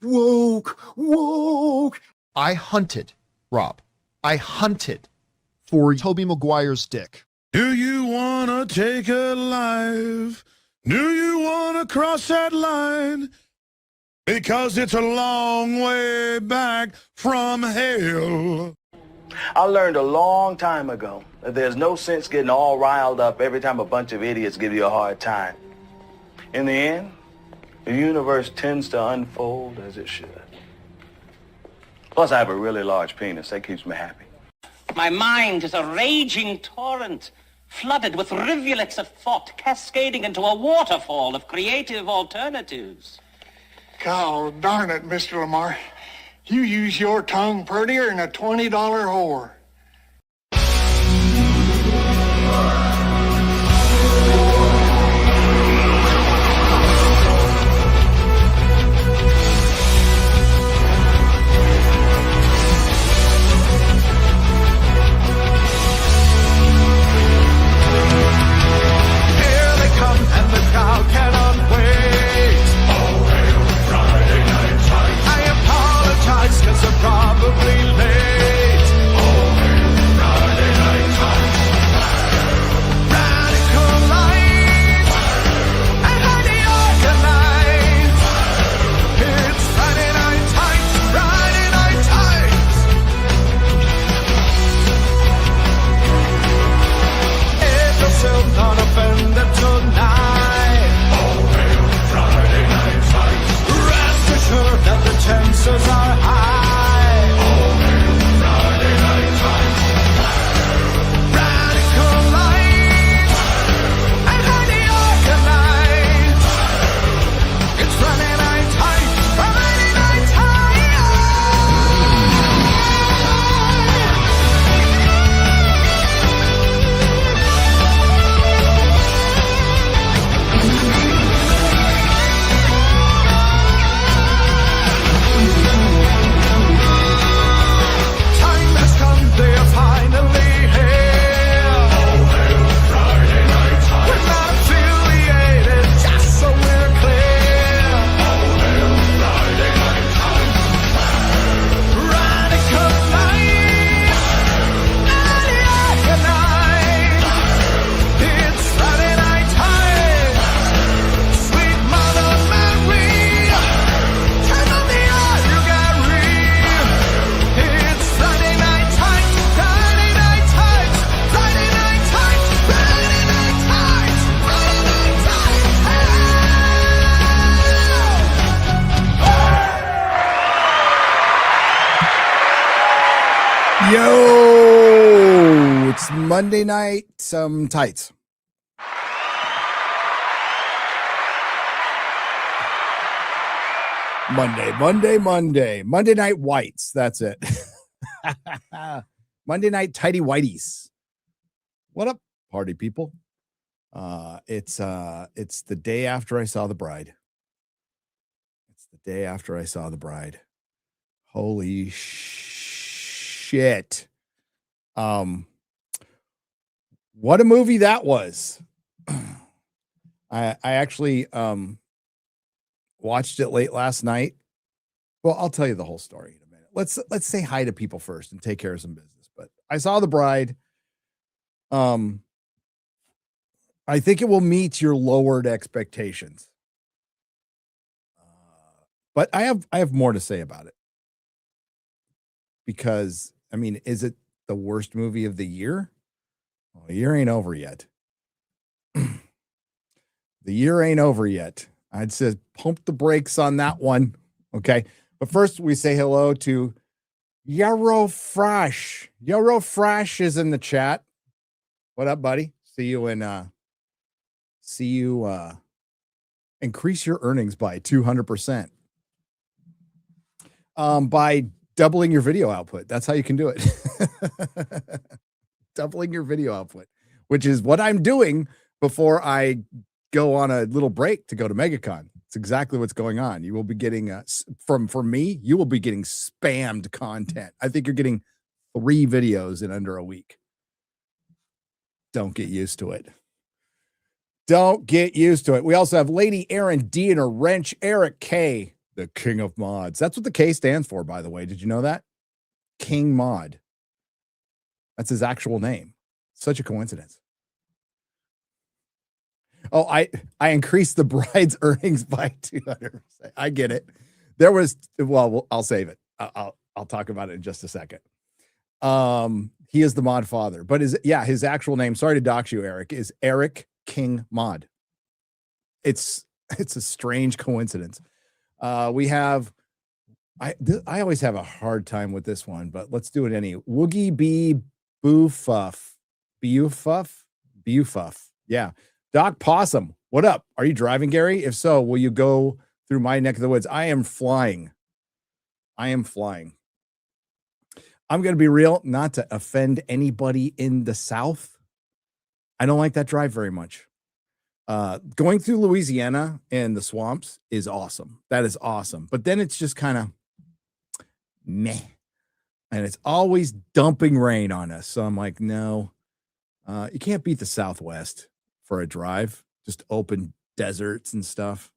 woke. I hunted, Rob. I hunted for Tobey Maguire's dick. Do you want to take a life? Do you want to cross that line? Because it's a long way back from hell. I learned a long time ago that there's no sense getting all riled up every time a bunch of idiots give you a hard time. In the end, the universe tends to unfold as it should. Plus, I have a really large penis. That keeps me happy. My mind is a raging torrent, flooded with rivulets of thought, cascading into a waterfall of creative alternatives. God darn it, Mr. Lamar. You use your tongue prettier than a $20 whore. Probably late. Oh, Friday night time. Radical light and highly organized. It's Friday night times, Friday night times. If you're still not offended tonight. Oh, Friday night times. Rest assured that the chances are high. Yo, it's Monday night, some tights. Monday night whites. That's it. Monday night tighty whiteys. What up, party people? It's the day after I saw the bride. Holy shit. What a movie that was. I actually watched it late last night. Well, I'll tell you the whole story in a minute. Let's say hi to people first and take care of some business. But I saw the bride. I think it will meet your lowered expectations. But I have more to say about it. Because, I mean, is it the worst movie of the year? Well, the year ain't over yet. I'd say pump the brakes on that one. Okay. But first we say hello to Yarrow Fresh. Yarrow Fresh is in the chat. What up, buddy? See you increase your earnings by 200%. By doubling your video output. That's how you can do it. Doubling your video output, which is what I'm doing before I go on a little break to go to MegaCon. It's exactly what's going on. You will be getting from me, you will be getting spammed content. I think you're getting 3 videos in under a week. Don't get used to it. We also have Lady Aaron D and her wrench, Eric K, The king of mods. That's what the K stands for, by the way. Did you know that? King Mod. That's his actual name. Such a coincidence. Oh, I increased the bride's earnings by 200%. I get it. There was, well, I'll save it. I'll talk about it in just a second. He is the mod father, but his actual name, sorry to dox you, Eric, is Eric King Mod. It's a strange coincidence. We have, I always have a hard time with this one, but let's do it any. Woogie B Boofuff. Bufuff. Yeah. Doc Possum, what up? Are you driving, Gary? If so, will you go through my neck of the woods? I am flying. I'm going to be real, not to offend anybody in the South. I don't like that drive very much. Going through Louisiana and the swamps is awesome. That is awesome. But then it's just kind of meh. And it's always dumping rain on us. So I'm like, no, you can't beat the Southwest for a drive. Just open deserts and stuff.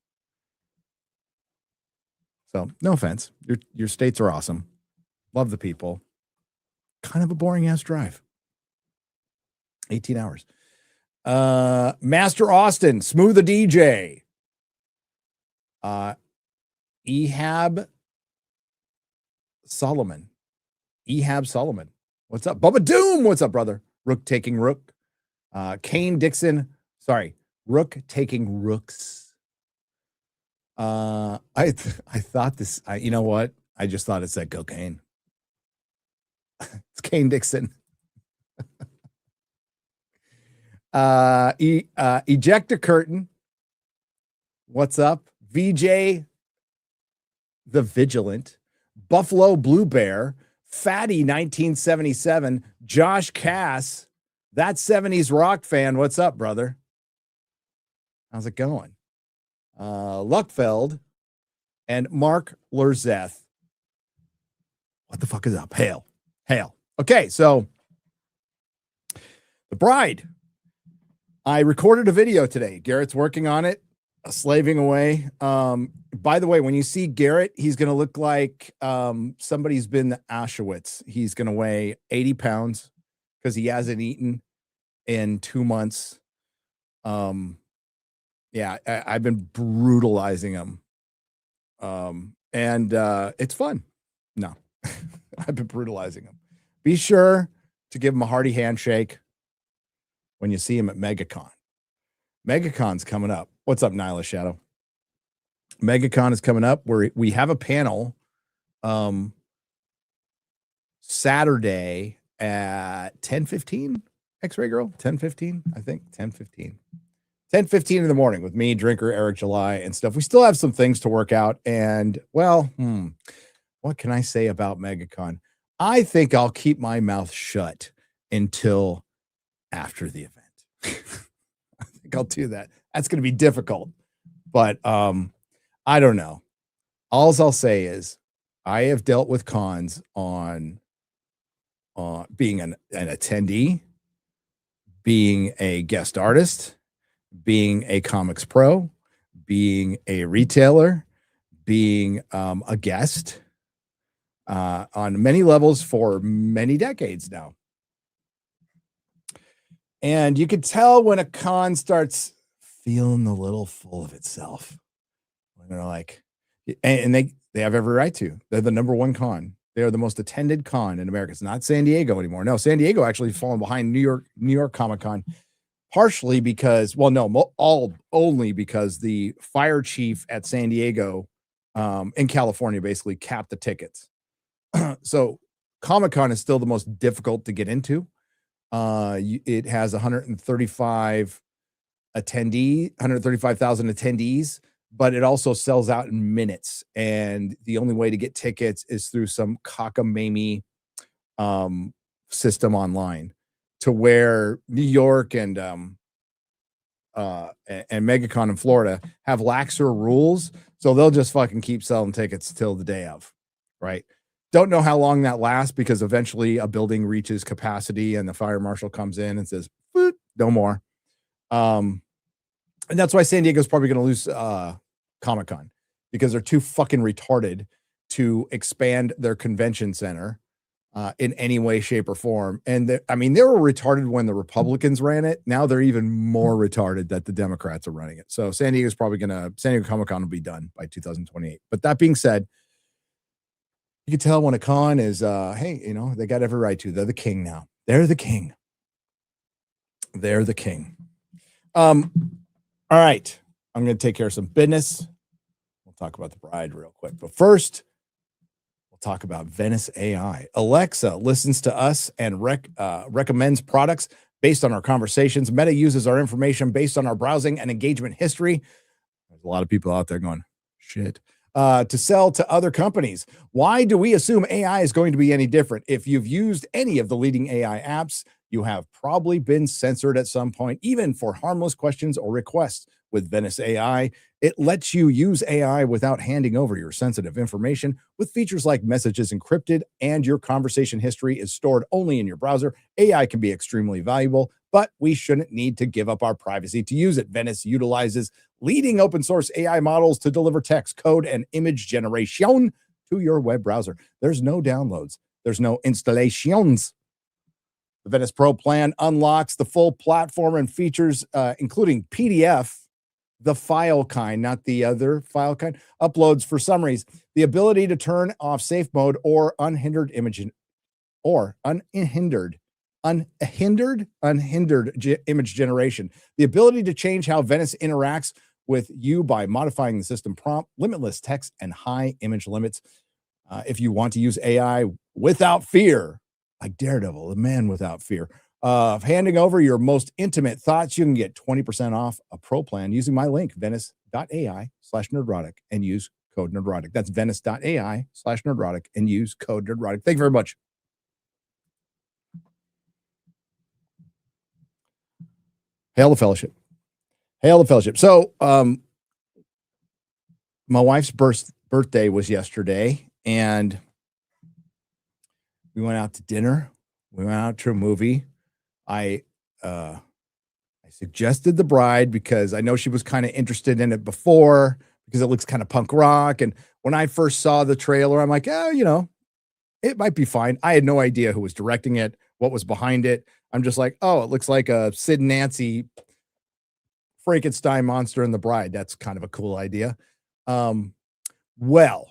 So no offense. Your states are awesome. Love the people. Kind of a boring ass drive. 18 hours. Master Austin, Smooth the DJ. Ehab Solomon. What's up? Bubba Doom. What's up, brother? Rook taking rook. Kane Dixon. Sorry. Rook taking rooks. I thought this, you know what? I just thought it said cocaine. It's Kane Dixon. Eject a curtain. What's up? VJ the Vigilant. Buffalo Blue Bear. Fatty 1977. Josh Cass. That 70s rock fan. What's up, brother? How's it going? Luckfeld and Mark Lurzeth. What the fuck is up? Hail. Okay, so the bride. I recorded a video today. Garrett's working on it, slaving away. By the way, when you see Garrett, he's going to look like somebody's been to Auschwitz. He's going to weigh 80 pounds because he hasn't eaten in 2 months. Yeah, I've been brutalizing him. And it's fun. No, I've been brutalizing him. Be sure to give him a hearty handshake when you see him at MegaCon. MegaCon's coming up. What's up, Nyla Shadow? MegaCon is coming up. We have a panel Saturday at 10:15. X-Ray Girl, 10:15, I think. 10:15. 10:15 in the morning with me, Drinker, Eric July, and stuff. We still have some things to work out. And, well, what can I say about MegaCon? I think I'll keep my mouth shut until after the event. I think I'll do that. That's going to be difficult. But I don't know. All I'll say is I have dealt with cons on being an attendee, being a guest artist, being a comics pro, being a retailer, being a guest on many levels for many decades now. And you could tell when a con starts feeling a little full of itself. When they're like, and they have every right to. They're the number one con. They are the most attended con in America. It's not San Diego anymore. No, San Diego actually fallen behind New York Comic Con. Partially because, well, no, only because the fire chief at San Diego in California basically capped the tickets. So Comic-Con is still the most difficult to get into. It has 135,000 attendees, but it also sells out in minutes. And the only way to get tickets is through some cockamamie system online, to where New York and MegaCon in Florida have laxer rules. So they'll just fucking keep selling tickets till the day of, right? Don't know how long that lasts, because eventually a building reaches capacity and the fire marshal comes in and says, no more. And that's why San Diego's probably going to lose Comic-Con. because they're too fucking retarded to expand their convention center in any way, shape, or form. And I mean, they were retarded when the Republicans ran it. Now they're even more retarded that the Democrats are running it. So San Diego Comic-Con will be done by 2028. But that being said, you can tell when a con is, hey, you know, they got every right to. They're the king now. They're the king. They're the king. All right. I'm going to take care of some business. We'll talk about the bride real quick. But first, we'll talk about Venice AI. Alexa listens to us and recommends products based on our conversations. Meta uses our information based on our browsing and engagement history. There's a lot of people out there going, shit. To sell to other companies. Why do we assume AI is going to be any different? If you've used any of the leading AI apps, you have probably been censored at some point, even for harmless questions or requests. With Venice AI, it lets you use AI without handing over your sensitive information, with features like messages encrypted and your conversation history is stored only in your browser. AI can be extremely valuable, but we shouldn't need to give up our privacy to use it. Venice utilizes leading open source AI models to deliver text, code, and image generation to your web browser. There's no downloads. There's no installations. The Venice Pro plan unlocks the full platform and features, including PDF, the file kind, not the other file kind, uploads for summaries, the ability to turn off safe mode or unhindered image image generation, the ability to change how Venice interacts with you by modifying the system prompt, limitless text, and high image limits. If you want to use AI without fear, like Daredevil, the man without fear, of handing over your most intimate thoughts, you can get 20% off a pro plan using my link, venice.ai/nerdrotic, and use code nerdrotic. That's venice.ai/nerdrotic and use code nerdrotic. Thank you very much. Hail the fellowship. Hail the fellowship. So, my wife's birthday was yesterday, and we went out to dinner. We went out to a movie. I suggested The Bride because I know she was kind of interested in it before because it looks kind of punk rock. And when I first saw the trailer, I'm like, oh, you know, it might be fine. I had no idea who was directing it, what was behind it. I'm just like, oh, it looks like a Sid and Nancy Frankenstein monster in The Bride. That's kind of a cool idea. Well,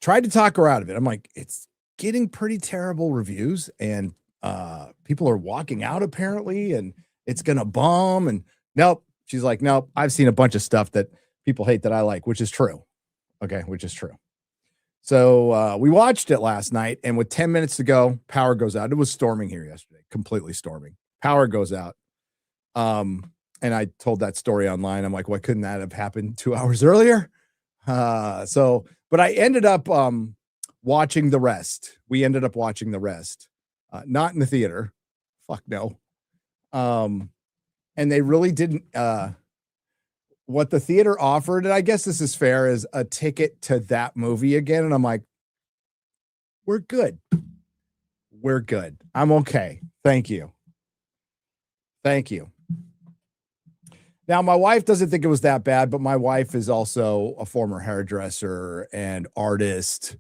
tried to talk her out of it. I'm like, it's getting pretty terrible reviews, and people are walking out apparently, and it's gonna bomb. And nope, she's like, nope, I've seen a bunch of stuff that people hate that I like, which is true. Okay, which is true. So we watched it last night, and with 10 minutes to go, power goes out. It was storming here yesterday, completely storming. Power goes out. And I told that story online. I'm like, why couldn't that have happened 2 hours earlier? But I ended up watching the rest. We ended up watching the rest. Not in the theater. Fuck no. And they really didn't what the theater offered, and I guess this is fair, is a ticket to that movie again. And I'm like, we're good. We're good. I'm okay. Thank you. Thank you. Now, my wife doesn't think it was that bad, but my wife is also a former hairdresser and artist,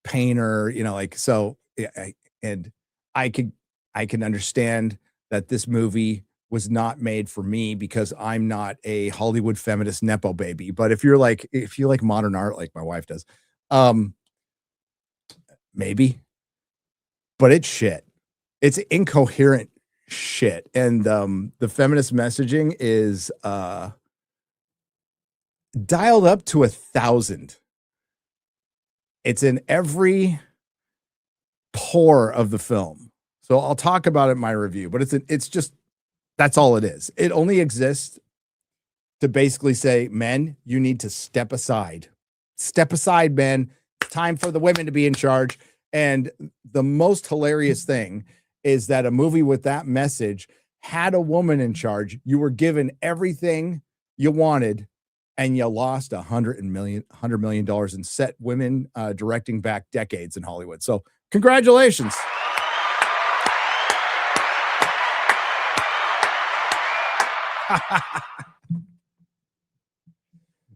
painter, you know, like, so, and I can understand that this movie was not made for me because I'm not a Hollywood feminist Nepo baby. But if you like modern art, like my wife does, maybe, but it's shit. It's incoherent shit. And the feminist messaging is dialed up to 1,000. It's in every pore of the film. So I'll talk about it in my review, but it's just, that's all it is. It only exists to basically say, men, you need to step aside. Step aside, men. It's time for the women to be in charge. And the most hilarious thing is that a movie with that message had a woman in charge. You were given everything you wanted, and you lost $100 million and set women directing back decades in Hollywood. So congratulations.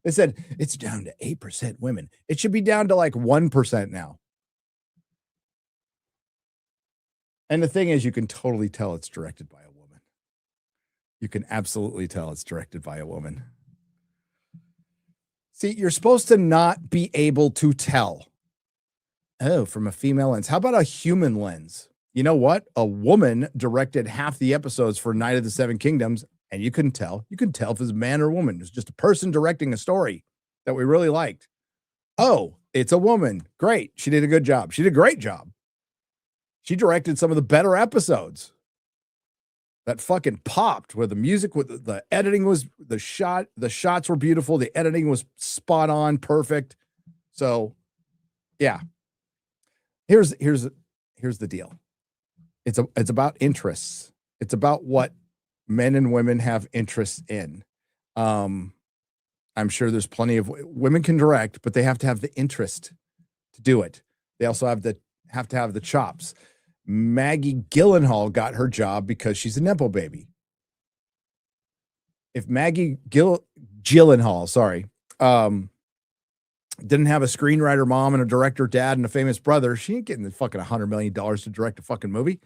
They said it's down to 8% women. It should be down to like 1% now. And the thing is, you can totally tell it's directed by a woman. You can absolutely tell it's directed by a woman. See, you're supposed to not be able to tell. Oh, from a female lens. How about a human lens? You know what? A woman directed half the episodes for Night of the Seven Kingdoms, and you couldn't tell. You couldn't tell if it was a man or a woman. It was just a person directing a story that we really liked. Oh, it's a woman. Great. She did a good job. She did a great job. She directed some of the better episodes that fucking popped, where the music, with the editing was, the shots were beautiful. The editing was spot on, perfect. So yeah, here's the deal. It's about interests. It's about what men and women have interests in. I'm sure there's plenty of women can direct, but they have to have the interest to do it. They also have to have the chops. Maggie Gyllenhaal got her job because she's a Nepo baby. If Maggie Gyllenhaal, didn't have a screenwriter mom and a director dad and a famous brother, she ain't getting the fucking $100 million to direct a fucking movie.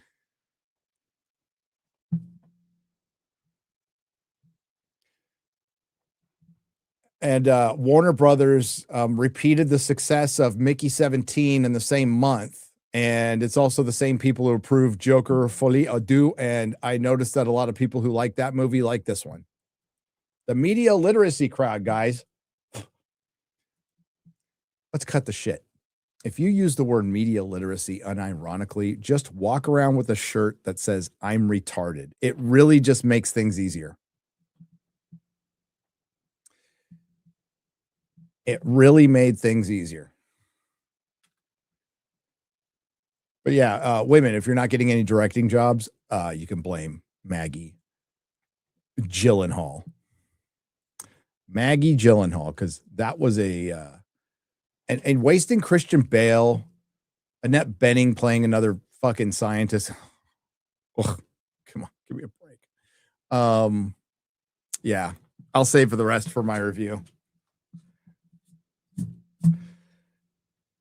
And Warner Brothers repeated the success of Mickey 17 in the same month. And it's also the same people who approved Joker Folie à Deux. And I noticed that a lot of people who like that movie like this one. The media literacy crowd, guys. Let's cut the shit. If you use the word media literacy unironically, just walk around with a shirt that says, I'm retarded. It really just makes things easier. It really made things easier. But yeah, women, if you're not getting any directing jobs, you can blame Maggie Gyllenhaal. Maggie Gyllenhaal, because that was and wasting Christian Bale, Annette Bening playing another fucking scientist. Ugh, come on, give me a break. Yeah, I'll save for the rest for my review.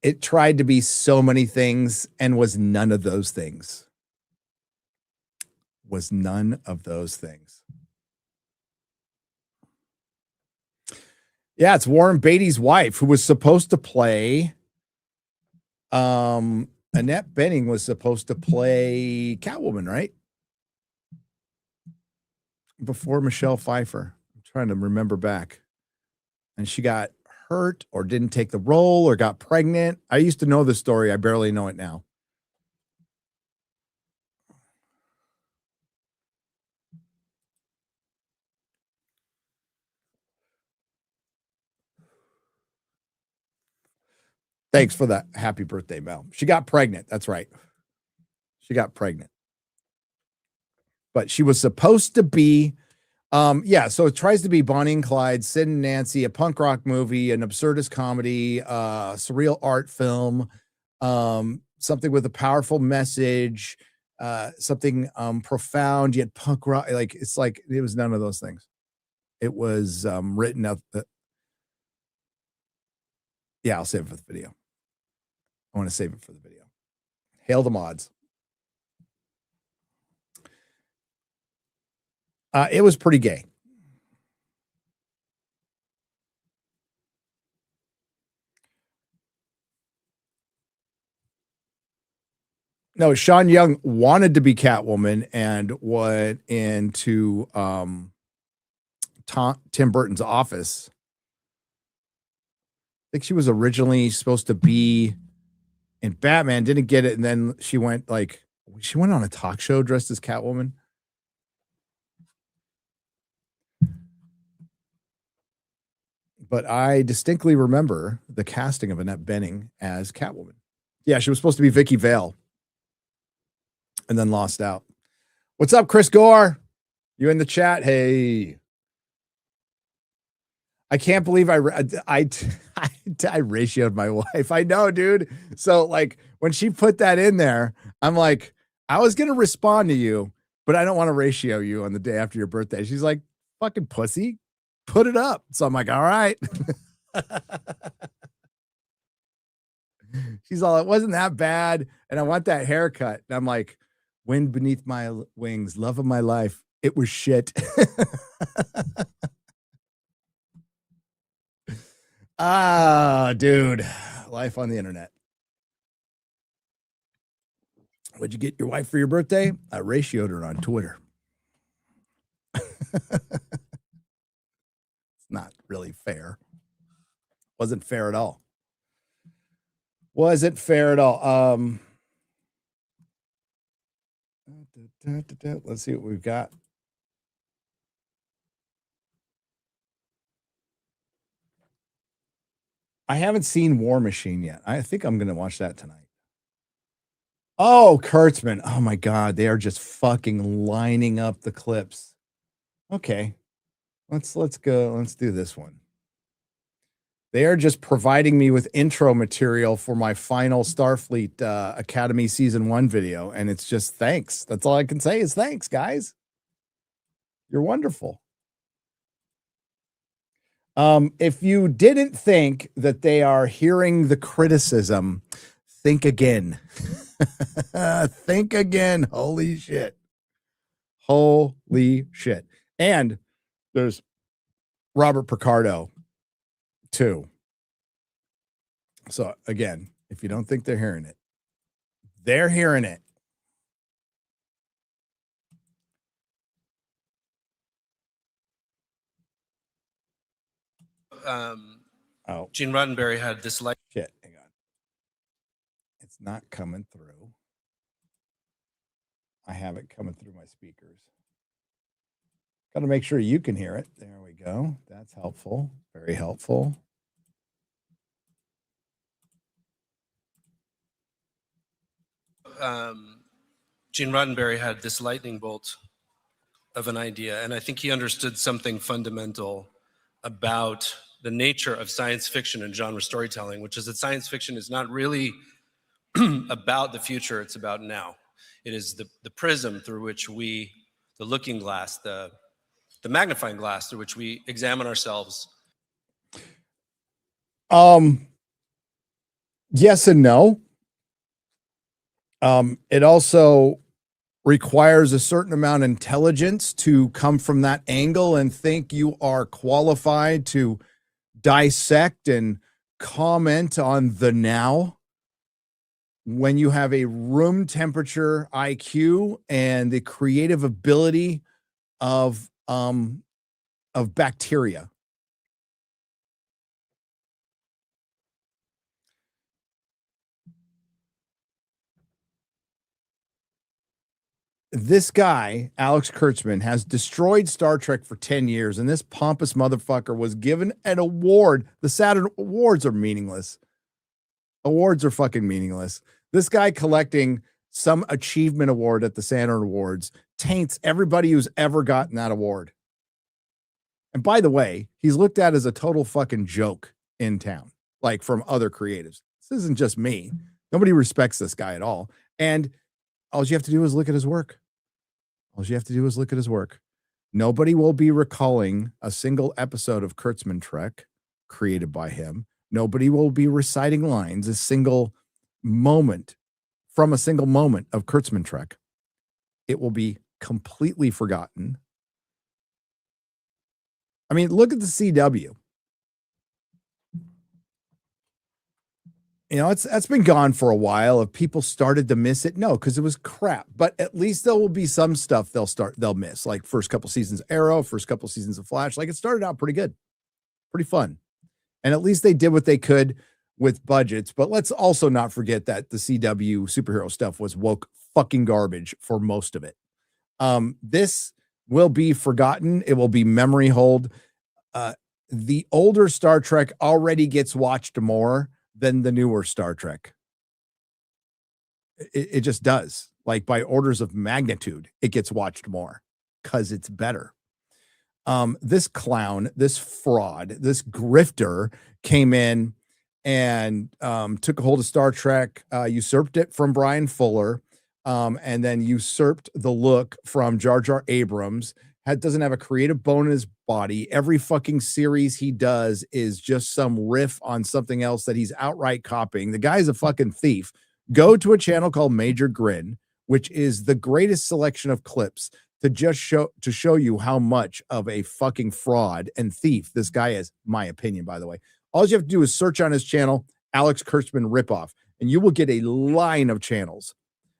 It tried to be so many things and was none of those things. Was none of those things. Yeah, it's Warren Beatty's wife, who was supposed to play. Annette Bening was supposed to play Catwoman, right? Before Michelle Pfeiffer. I'm trying to remember back. And she got hurt or didn't take the role or got pregnant. I used to know the story. I barely know it now. Thanks for that. Happy birthday, Mel. She got pregnant. That's right. She got pregnant. But she was supposed to be, so it tries to be Bonnie and Clyde, Sid and Nancy, a punk rock movie, an absurdist comedy, surreal art film, something with a powerful message, something profound yet punk rock. It was none of those things. It was written out. I'll save it for the video. I want to save it for the video. Hail the mods. It was pretty gay. No, Sean Young wanted to be Catwoman and went into Tim Burton's office. I think she was originally supposed to be in Batman, didn't get it, and then she went on a talk show dressed as Catwoman. But I distinctly remember the casting of Annette Bening as Catwoman. Yeah, she was supposed to be Vicky Vale and then lost out. What's up, Chris Gore? You in the chat? Hey. I can't believe I ratioed my wife. I know, dude. So when she put that in there, I'm like, I was going to respond to you, but I don't want to ratio you on the day after your birthday. She's like, fucking pussy. put it up. So I'm like, all right. She's all, it wasn't that bad. And I want that haircut. And I'm like, wind beneath my wings, love of my life. It was shit. Dude, life on the internet. What'd you get your wife for your birthday? I ratioed her on Twitter. It's not really fair. Wasn't fair at all. Wasn't fair at all. Let's see what we've got. I haven't seen War Machine yet. I think I'm going to watch that tonight. Oh, Kurtzman. Oh my God. They are just fucking lining up the clips. Okay. Let's go. Let's do this one. They are just providing me with intro material for my final Starfleet Academy Season 1 video. And it's just thanks. That's all I can say is thanks, guys. You're wonderful. If you didn't think that they are hearing the criticism, think again. Think again. Holy shit. Holy shit. And there's Robert Picardo too. So again, if you don't think they're hearing it, they're hearing it. Gene Roddenberry had this shit. Hang on. It's not coming through. I have it coming through my speakers. Got to make sure you can hear it. There we go. That's helpful. Very helpful. Gene Roddenberry had this lightning bolt of an idea, and I think he understood something fundamental about the nature of science fiction and genre storytelling, which is that science fiction is not really about the future, it's about now. It is the prism through which we, the looking glass, the magnifying glass through which we examine ourselves. Yes and no. It also requires a certain amount of intelligence to come from that angle and think you are qualified to dissect and comment on the now when you have a room temperature IQ and the creative ability of bacteria. This guy, Alex Kurtzman, has destroyed Star Trek for 10 years, and this pompous motherfucker was given an award. The Saturn Awards are meaningless. Awards are fucking meaningless. This guy collecting some achievement award at the Saturn Awards taints everybody who's ever gotten that award. And by the way, he's looked at as a total fucking joke in town, like from other creatives. This isn't just me. Nobody respects this guy at all. And all you have to do is look at his work. All you have to do is look at his work. Nobody will be recalling a single episode of Kurtzman Trek created by him. Nobody will be reciting lines, a single moment from a single moment of Kurtzman Trek. It will be completely forgotten. I mean, look at the CW. You know, that's been gone for a while. If people started to miss it, no, because it was crap. But at least there will be some stuff they'll miss, like first couple seasons of Arrow, first couple seasons of Flash. Like it started out pretty good, pretty fun, and at least they did what they could with budgets. But let's also not forget that the CW superhero stuff was woke fucking garbage for most of it. This will be forgotten. It will be memory hold. The older Star Trek already gets watched more than the newer Star Trek. It just does. Like by orders of magnitude, it gets watched more because it's better. This clown, this fraud, this grifter came in and took a hold of Star Trek, usurped it from Brian Fuller, and then usurped the look from Jar Jar Abrams. Doesn't have a creative bone in his body. Every fucking series he does is just some riff on something else that he's outright copying. The guy's a fucking thief. Go to a channel called Major Grin, which is the greatest selection of clips to just show you how much of a fucking fraud and thief this guy is. My opinion, by the way. All you have to do is search on his channel, Alex Kurtzman ripoff, and you will get a line of channels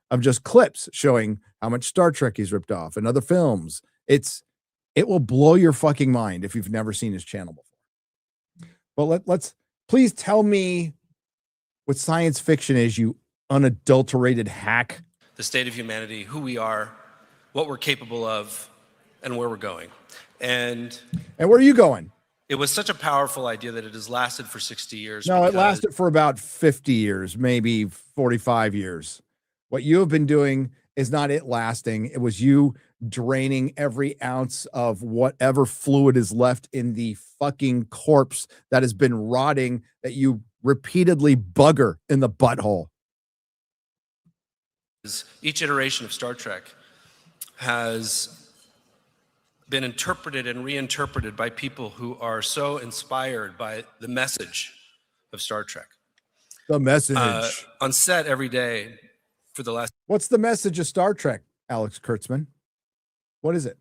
of just clips showing how much Star Trek he's ripped off and other films. It will blow your fucking mind if you've never seen his channel before. But let's please tell me what science fiction is, you unadulterated hack. The state of humanity, who we are, what we're capable of, and where we're going. And where are you going? It was such a powerful idea that it has lasted for 60 years. No, it lasted for about 50 years, maybe 45 years. What you have been doing is not it lasting. It was you draining every ounce of whatever fluid is left in the fucking corpse that has been rotting, that you repeatedly bugger in the butthole. Each iteration of Star Trek has been interpreted and reinterpreted by people who are so inspired by the message of Star Trek. The message. On set every day for the last... What's the message of Star Trek, Alex Kurtzman? What is it?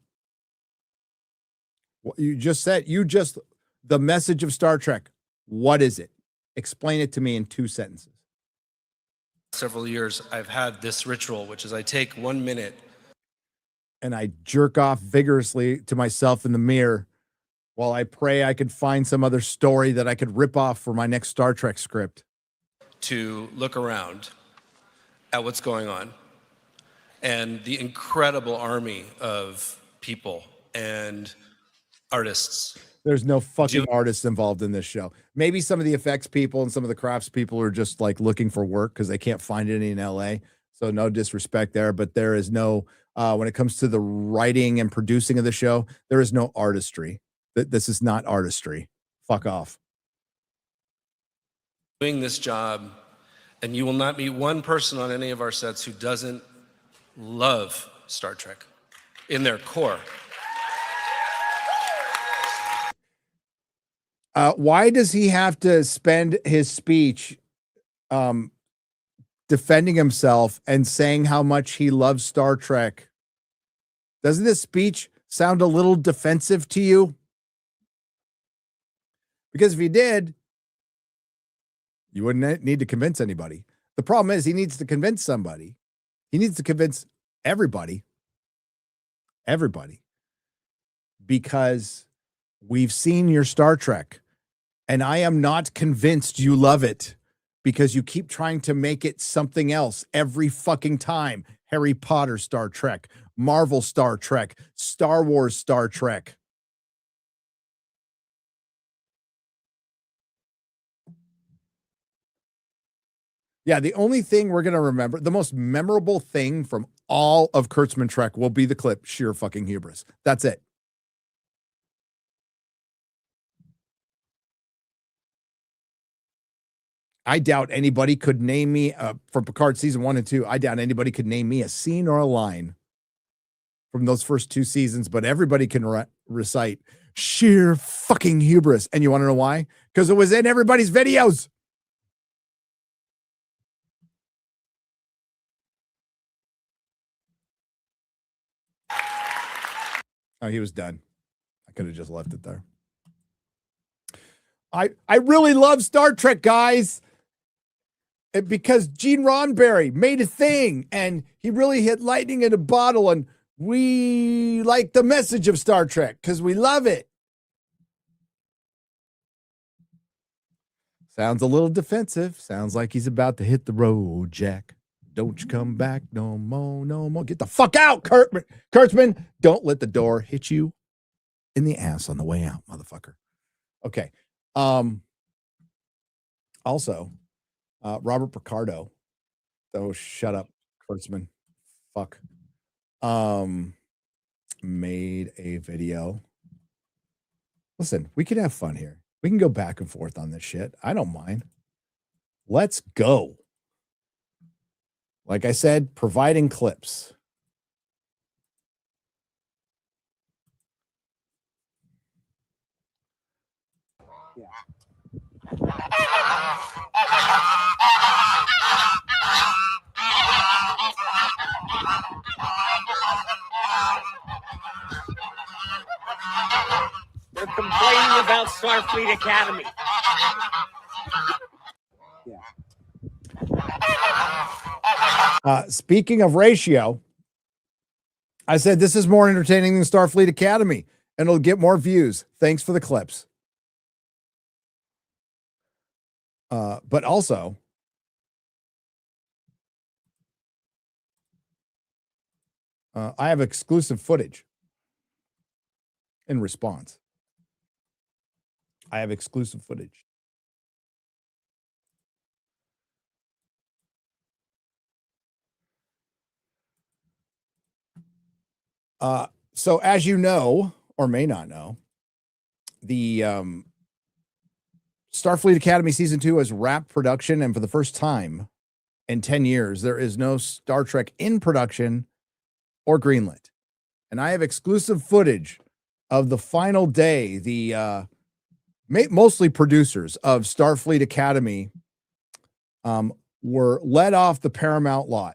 What you just said, the message of Star Trek. What is it? Explain it to me in 2 sentences. Several years, I've had this ritual, which is I take 1 minute and I jerk off vigorously to myself in the mirror while I pray I could find some other story that I could rip off for my next Star Trek script. To look around at what's going on and the incredible army of people and artists. There's no fucking artists involved in this show. Maybe some of the effects people and some of the crafts people are just like looking for work because they can't find any in LA. So no disrespect there, but there is no, when it comes to the writing and producing of the show, there is no artistry. This is not artistry. Fuck off. Doing this job, and you will not meet one person on any of our sets who doesn't love Star Trek in their core. Why does he have to spend his speech defending himself and saying how much he loves Star Trek? Doesn't this speech sound a little defensive to you? Because if he did, you wouldn't need to convince anybody. The problem is he needs to convince somebody. He needs to convince everybody. Everybody. Because we've seen your Star Trek. And I am not convinced you love it because you keep trying to make it something else every fucking time. Harry Potter Star Trek, Marvel Star Trek, Star Wars Star Trek. Yeah, the only thing we're going to remember, the most memorable thing from all of Kurtzman Trek will be the clip, sheer fucking hubris. That's it. I doubt anybody could name me from Picard season 1 and 2. I doubt anybody could name me a scene or a line from those first 2 seasons, but everybody can recite sheer fucking hubris. And you want to know why? Because it was in everybody's videos. Oh, he was done. I could have just left it there. I really love Star Trek, guys. Because Gene Roddenberry made a thing and he really hit lightning in a bottle, and we like the message of Star Trek because we love it. Sounds a little defensive. Sounds like he's about to hit the road, Jack. Don't you come back no more, no more. Get the fuck out, Kurtzman. Don't let the door hit you in the ass on the way out, motherfucker. Okay. Also, Robert Picardo. Oh, shut up, Kurtzman. Fuck. Made a video. Listen, we can have fun here. We can go back and forth on this shit. I don't mind. Let's go. Like I said, providing clips. They're complaining about Starfleet Academy. Speaking of ratio, I said this is more entertaining than Starfleet Academy, and it'll get more views. Thanks for the clips. But also, I have exclusive footage in response. I have exclusive footage. So as you know, or may not know, the Starfleet Academy Season 2 has wrapped production, and for the first time in 10 years, there is no Star Trek in production or greenlit. And I have exclusive footage of the final day. The mostly producers of Starfleet Academy were let off the Paramount lot.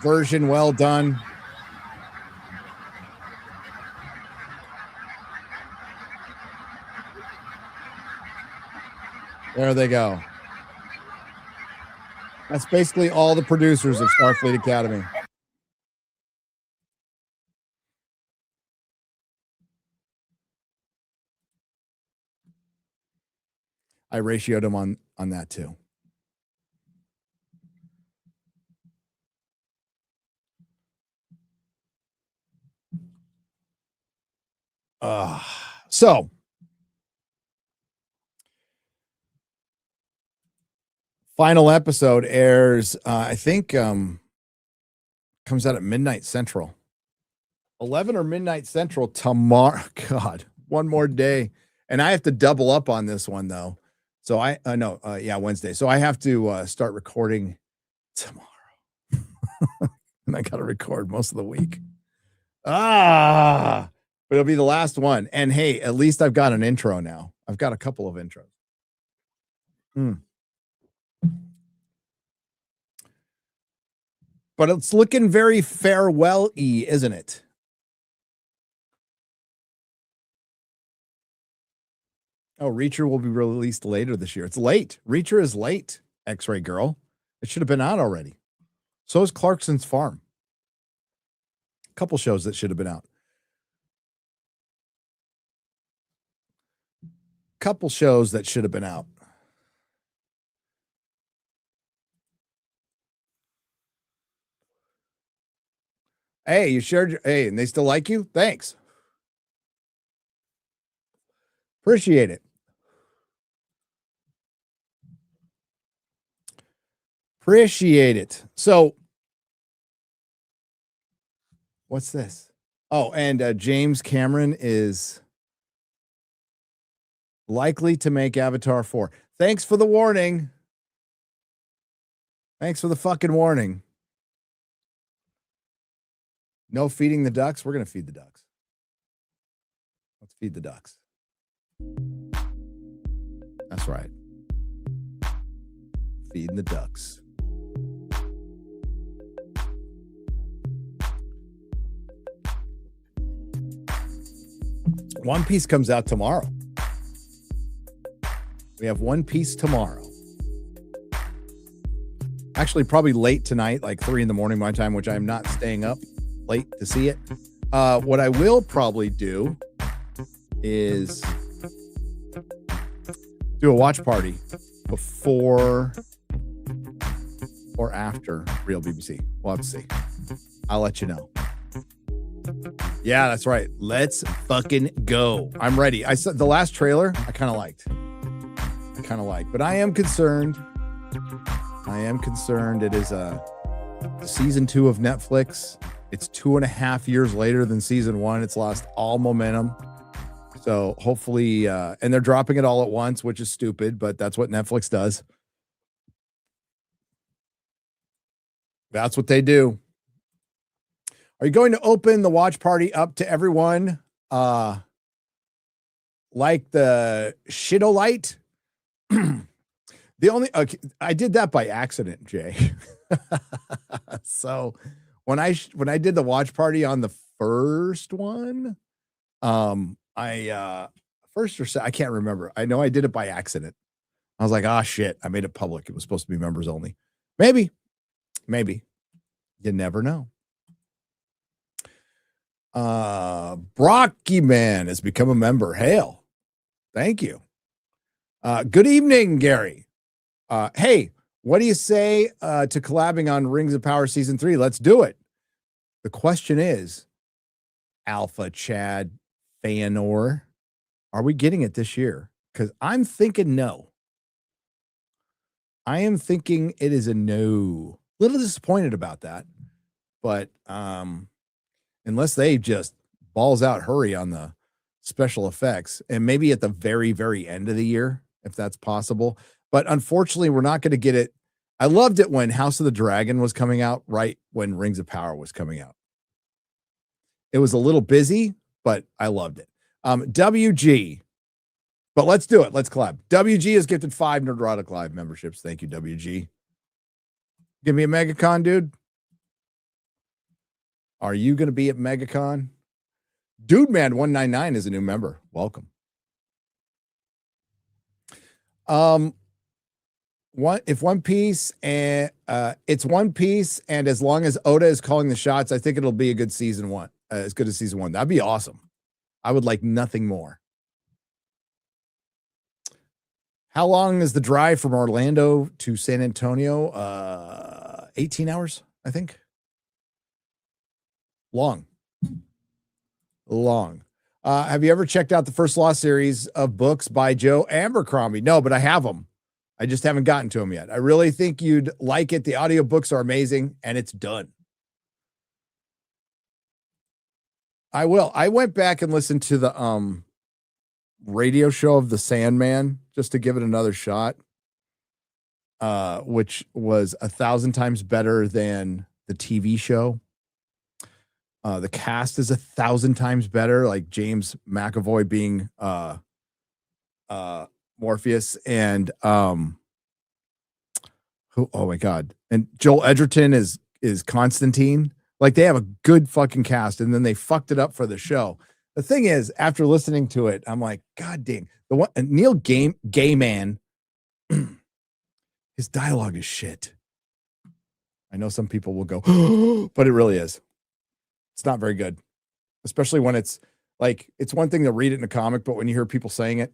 Version well done. There they go. That's basically all the producers of Starfleet Academy. I ratioed them on that too. So final episode airs, I think comes out at midnight Central. 11 or midnight Central tomorrow. God, one more day. And I have to double up on this one though. So Wednesday. So I have to start recording tomorrow. And I got to record most of the week. But it'll be the last one. And hey, at least I've got an intro now. I've got a couple of intros. But it's looking very farewell-y, isn't it? Oh, Reacher will be released later this year. It's late. Reacher is late, X-Ray Girl. It should have been out already. So is Clarkson's Farm. A couple shows that should have been out. Couple shows that should have been out. Hey, you shared your, hey, and they still like you? Thanks. Appreciate it. Appreciate it. So, what's this? Oh, and James Cameron is likely to make Avatar 4. Thanks for the warning. Thanks for the fucking warning. No feeding the ducks. We're going to feed the ducks. Let's feed the ducks. That's right. Feeding the ducks. One Piece comes out tomorrow. We have One Piece tomorrow. Actually, probably late tonight, like 3 a.m. my time, which I'm not staying up late to see it. What I will probably do is do a watch party before or after Real BBC. We'll have to see. I'll let you know. Yeah, that's right. Let's fucking go. I'm ready. I saw the last trailer. I kind of liked, but I am concerned. It is season 2 of Netflix. It's 2.5 years later than season 1. It's lost all momentum. So hopefully, and they're dropping it all at once, which is stupid, but that's what Netflix does. That's what they do. Are you going to open the watch party up to everyone? Like the Shitolite? The only I did that by accident, Jay. So when I did the watch party on the first one, I first or second, I can't remember. I know I did it by accident. I was like, ah, shit, I made it public. It was supposed to be members only. Maybe. You never know. Brocky Man has become a member. Hail. Thank you. Good evening, Gary. Hey, what do you say to collabing on Rings of Power Season 3? Let's do it. The question is, Alpha Chad Feanor, are we getting it this year? Because I'm thinking no. I am thinking it is a no. A little disappointed about that. But unless they just balls out hurry on the special effects, and maybe at the very, very end of the year, if that's possible. But unfortunately, we're not going to get it. I loved it when House of the Dragon was coming out, right when Rings of Power was coming out. It was a little busy, but I loved it. WG. But let's do it. Let's collab. WG has gifted 5 Nerdrotic Live memberships. Thank you, WG. Give me a MegaCon, dude. Are you going to be at MegaCon? Dude Man 199 is a new member. Welcome. It's One Piece, and as long as Oda is calling the shots, I think it'll be a good season 1. As good as season 1. That'd be awesome. I would like nothing more. How long is the drive from Orlando to San Antonio? 18 hours, I think. Long. Have you ever checked out the First Law series of books by Joe Abercrombie? No, but I have them. I just haven't gotten to them yet. I really think you'd like it. The audiobooks are amazing, and it's done. I will. I went back and listened to the radio show of the Sandman just to give it another shot, which was 1,000 times better than the TV show. The cast is 1,000 times better, like James McAvoy being Morpheus, and who? Oh my God! And Joel Edgerton is Constantine. Like, they have a good fucking cast, and then they fucked it up for the show. The thing is, after listening to it, I'm like, God dang, the one Neil Gaiman, his dialogue is shit. I know some people will go, but it really is. It's not very good, especially when it's like, it's one thing to read it in a comic, but when you hear people saying it,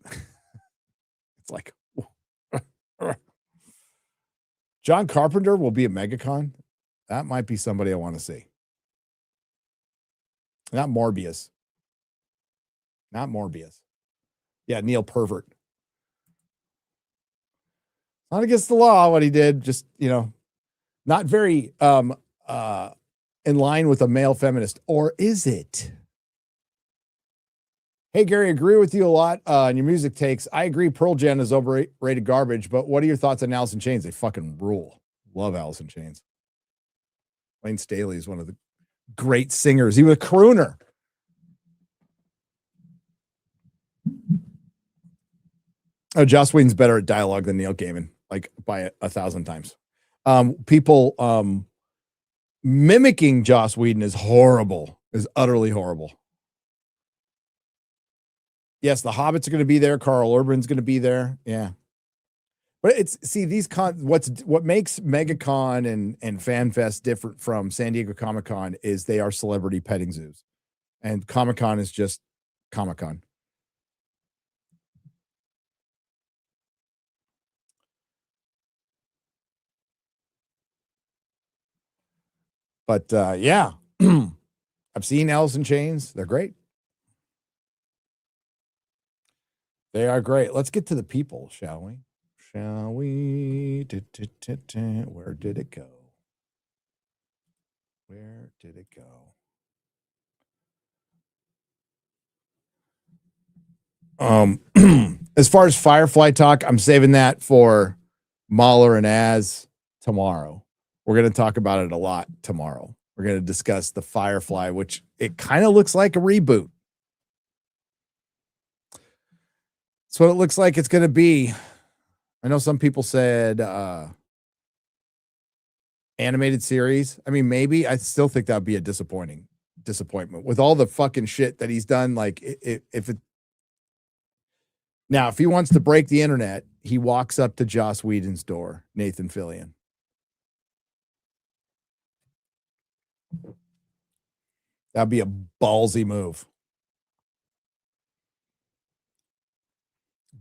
it's like, John Carpenter will be at MegaCon. That might be somebody I want to see. Not Morbius. Yeah, Neil Pervert. Not against the law, what he did. Just, not very in line with a male feminist. Or is it? Hey, Gary, agree with you a lot on your music takes. I agree Pearl Jam is overrated garbage, but what are your thoughts on Alice in Chains? They fucking rule. Love Alice in Chains. Wayne Staley is one of the great singers. He was a crooner. Oh, Joss Whedon's better at dialogue than Neil Gaiman, like by 1,000 times. People mimicking Joss Whedon is horrible, is utterly horrible. Yes, the Hobbits are going to be there. Carl Urban's going to be there. Yeah. But what makes MegaCon and FanFest different from San Diego Comic-Con is they are celebrity petting zoos. And Comic-Con is just Comic-Con. But yeah, I've seen Alice in Chains. They're great. They are great. Let's get to the people, shall we? Shall we? Where did it go? Where did it go? As far as Firefly talk, I'm saving that for Mahler and Az tomorrow. We're going to talk about it a lot tomorrow. We're going to discuss the Firefly, which it kind of looks like a reboot. That's what it looks like it's going to be. I know some people said animated series. I mean, maybe. I still think that would be a disappointment with all the fucking shit that he's done. Like, if he wants to break the internet, he walks up to Joss Whedon's door, Nathan Fillion. That'd be a ballsy move.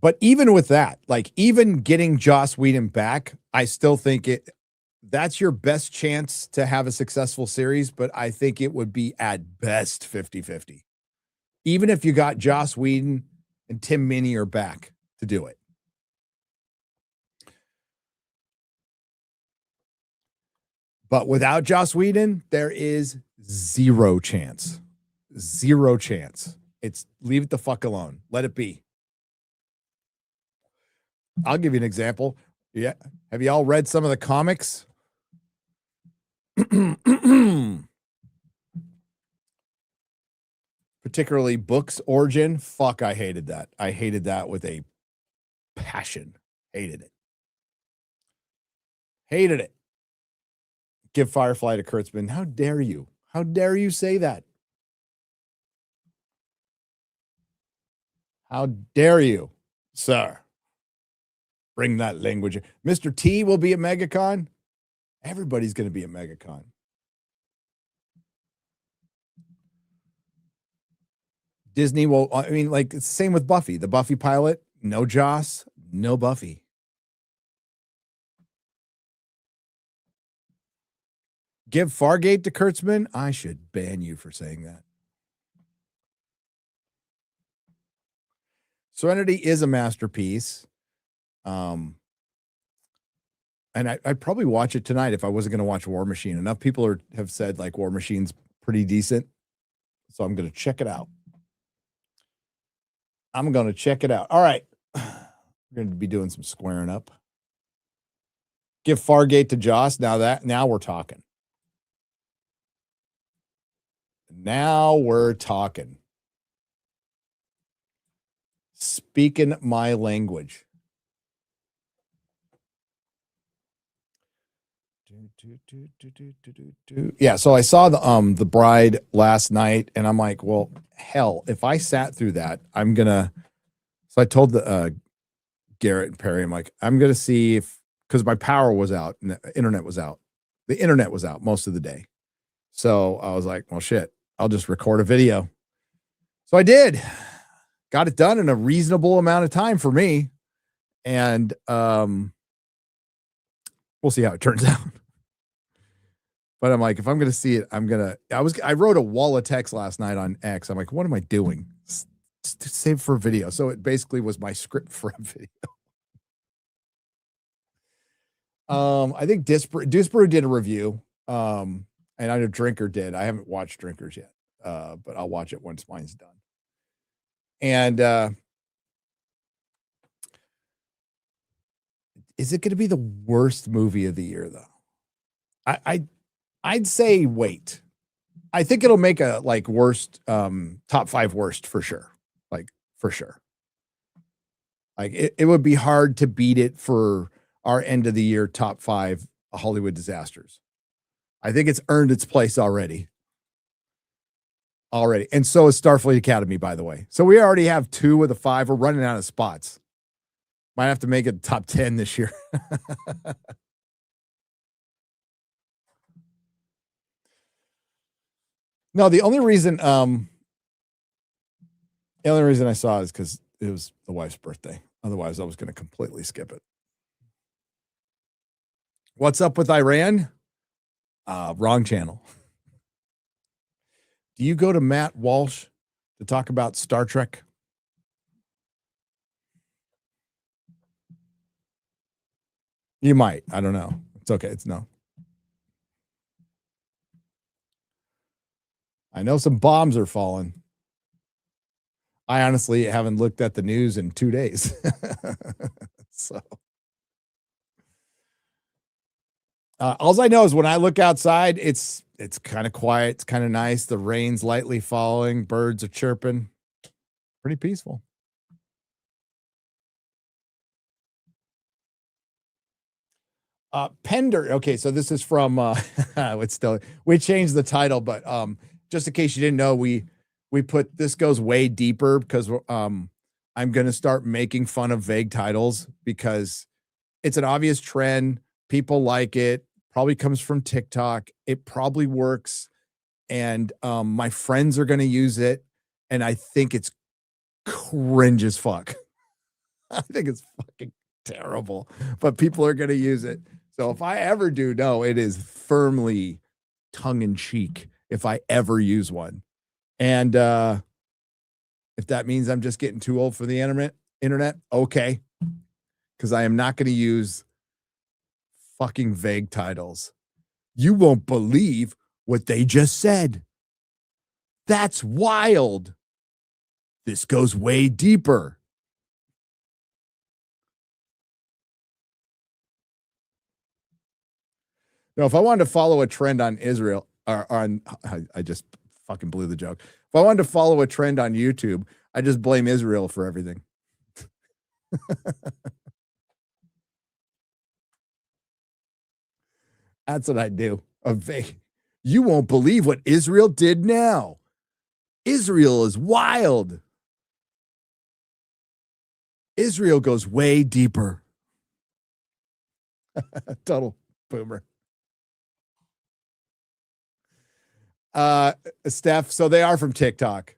But even with that, like even getting Joss Whedon back, I still think that's your best chance to have a successful series, but I think it would be at best 50-50. Even if you got Joss Whedon and Tim Minear back to do it. But without Joss Whedon, there is zero chance. Zero chance. It's leave it the fuck alone. Let it be. I'll give you an example. Yeah. Have you all read some of the comics? Particularly Books Origin. Fuck, I hated that. I hated that with a passion. Hated it. Hated it. Give Firefly to Kurtzman. How dare you? How dare you say that? How dare you, sir? Bring that language. Mr. T will be at MegaCon. Everybody's going to be at MegaCon. Disney will, I mean, like, it's the same with Buffy. The Buffy pilot, no Joss, no Buffy. Give Fargate to Kurtzman. I should ban you for saying that. Serenity is a masterpiece. And I'd probably watch it tonight if I wasn't going to watch War Machine. Enough people have said like War Machine's pretty decent. So I'm going to check it out. All right. We're going to be doing some squaring up. Give Fargate to Joss. Now we're talking. Speaking my language. Yeah, so I saw the Bride last night, and I'm like, well, hell, if I sat through that, I'm gonna. So I told the Garrett and Perry, I'm like, I'm gonna see because my power was out and the internet was out. The internet was out most of the day, so I was like, well, shit, I'll just record a video. So I did, got it done in a reasonable amount of time for me, and we'll see how it turns out. But I'm like, if I'm going to see it, I wrote a wall of text last night on X. I'm like, what am I doing? Save for a video. So it basically was my script for a video. I think Disbrew did a review. And I know Drinker did. I haven't watched Drinkers yet. But I'll watch it once mine's done. And is it going to be the worst movie of the year, though? I'd say wait. I think it'll make a like worst top 5 worst for sure. Like for sure. Like it would be hard to beat it for our end of the year top 5 Hollywood disasters. I think it's earned its place already. And so is Starfleet Academy, by the way. So we already have 2 of the 5. We're running out of spots. Might have to make it top 10 this year. No, the only reason I saw is because it was the wife's birthday. Otherwise, I was going to completely skip it. What's up with Iran? Wrong channel. Do you go to Matt Walsh to talk about Star Trek? You might. I don't know. It's okay. It's no. I know some bombs are falling. I honestly haven't looked at the news in 2 days. So All I know is when I look outside, it's kind of quiet. It's kind of nice. The rain's lightly falling. Birds are chirping. Pretty peaceful. Pender. Okay, so this is from it's still, we changed the title, but just in case you didn't know, we put this goes way deeper because I'm gonna start making fun of vague titles because it's an obvious trend. People like it. Probably comes from TikTok. It probably works, and my friends are gonna use it, and I think it's cringe as fuck. I think it's fucking terrible, but people are gonna use it. So if I ever do, no, it is firmly tongue in cheek if I ever use one. And if that means I'm just getting too old for the internet, okay. Because I am not going to use fucking vague titles. You won't believe what they just said. That's wild. This goes way deeper. No, if I wanted to follow a trend on Israel or on, I just fucking blew the joke. If I wanted to follow a trend on YouTube, I just blame Israel for everything. That's what I do. You won't believe what Israel did now. Israel is wild. Israel goes way deeper. Total boomer. Steph, so they are from TikTok.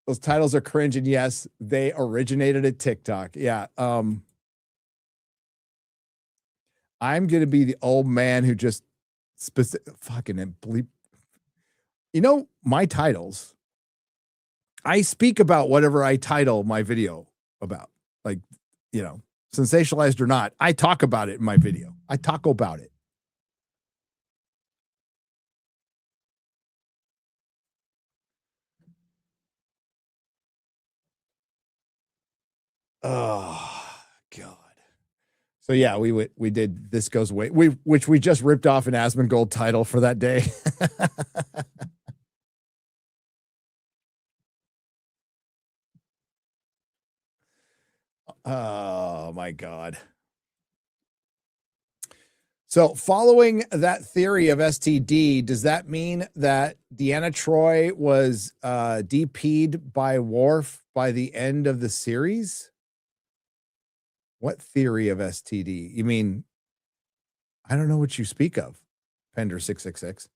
Those titles are cringe, and yes, they originated at TikTok. Yeah. I'm gonna be the old man who just fucking bleep. You know, my titles, I speak about whatever I title my video about. Like, you know, sensationalized or not, I talk about it in my video. I talk about it. Oh God. So yeah, we did This Goes Way, which we just ripped off an Asmongold title for that day. Oh my God. So following that theory of STD, does that mean that Deanna Troi was DP'd by Worf by the end of the series? What theory of STD? You mean, I don't know what you speak of, Pender 666.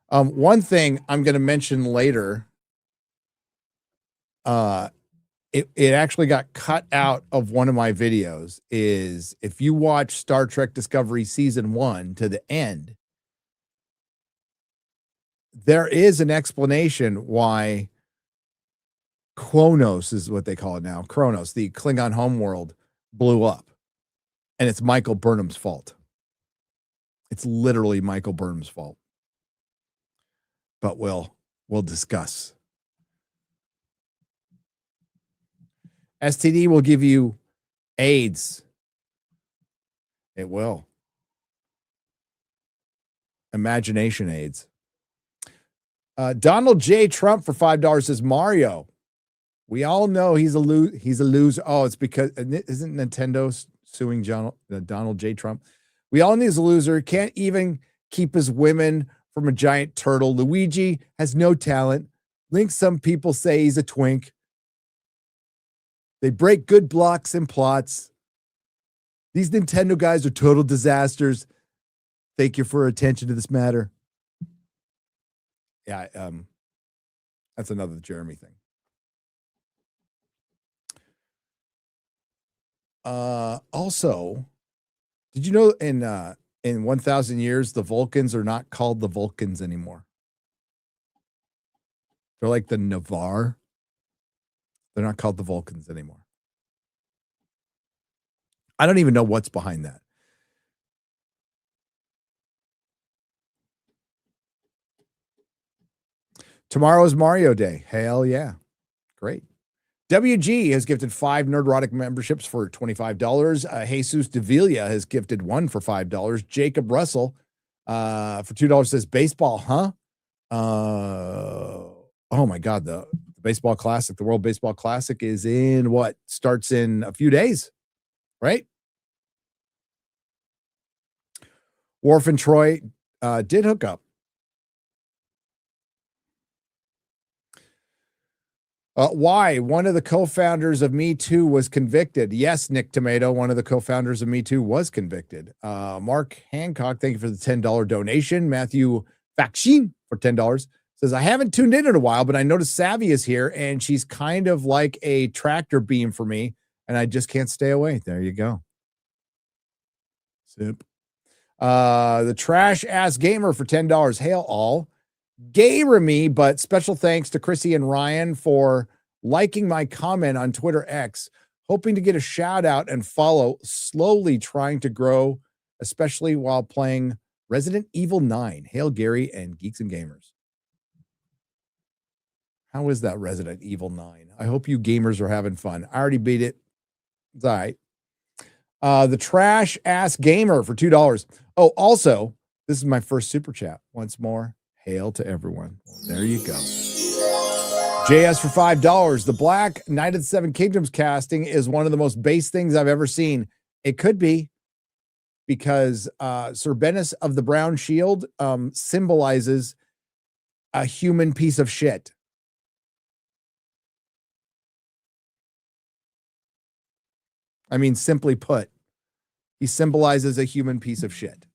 One thing I'm going to mention later, it actually got cut out of one of my videos, is if you watch Star Trek Discovery season 1 to the end, there is an explanation why Kronos is what they call it now. Kronos, the Klingon homeworld, blew up. And it's Michael Burnham's fault. It's literally Michael Burnham's fault. But we'll discuss. STD will give you AIDS. It will. Imagination AIDS. Donald J. Trump for $5 says, Mario, we all know he's a loser. Oh, it's because, isn't Nintendo suing Donald J. Trump? We all know he's a loser. Can't even keep his women from a giant turtle. Luigi has no talent. Link, some people say he's a twink. They break good blocks and plots. These Nintendo guys are total disasters. Thank you for your attention to this matter. Yeah, that's another Jeremy thing. Also, did you know in 1,000 years the Vulcans are not called the Vulcans anymore? They're like the Navarre. They're not called the Vulcans anymore. I don't even know what's behind that. Tomorrow is Mario Day. Hell yeah. Great. WG has gifted 5 Nerdrotic memberships for $25. Jesus Davila has gifted 1 for $5. Jacob Russell for $2 says baseball, huh? Oh my God, the baseball classic, the World Baseball Classic is in what? Starts in a few days, right? Worf and Troy did hook up. Why? One of the co-founders of Me Too was convicted. Yes, Nick Tomato, one of the co-founders of Me Too was convicted. Mark Hancock, thank you for the $10 donation. Matthew Faxin for $10 says, I haven't tuned in a while, but I noticed Savvy is here, and she's kind of like a tractor beam for me, and I just can't stay away. There you go. Sip. The Trash Ass Gamer for $10. Hail all. Gayer me, but special thanks to Chrissy and Ryan for liking my comment on Twitter X, hoping to get a shout out and follow, slowly trying to grow, especially while playing Resident Evil 9. Hail Gary and Geeks and Gamers. How is that Resident Evil 9? I hope you gamers are having fun. I already beat it. It's all right. The Trash Ass Gamer for $2. Oh, also, this is my first super chat. Once more, hail to everyone. There you go. JS for $5. The Black Knight of the Seven Kingdoms casting is one of the most base things I've ever seen. It could be because Sir Bennis of the Brown Shield symbolizes a human piece of shit. I mean, simply put, he symbolizes a human piece of shit.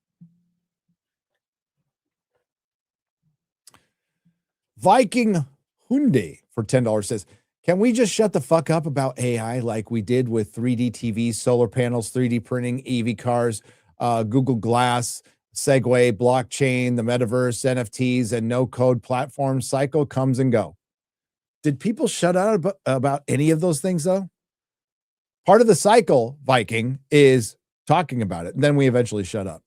Viking Hyundai for $10 says, can we just shut the fuck up about AI like we did with 3D TVs, solar panels, 3D printing, EV cars, Google Glass, Segway, blockchain, the metaverse, NFTs, and no-code platforms? Cycle comes and go. Did people shut up about any of those things, though? Part of the cycle, Viking, is talking about it. And then we eventually shut up.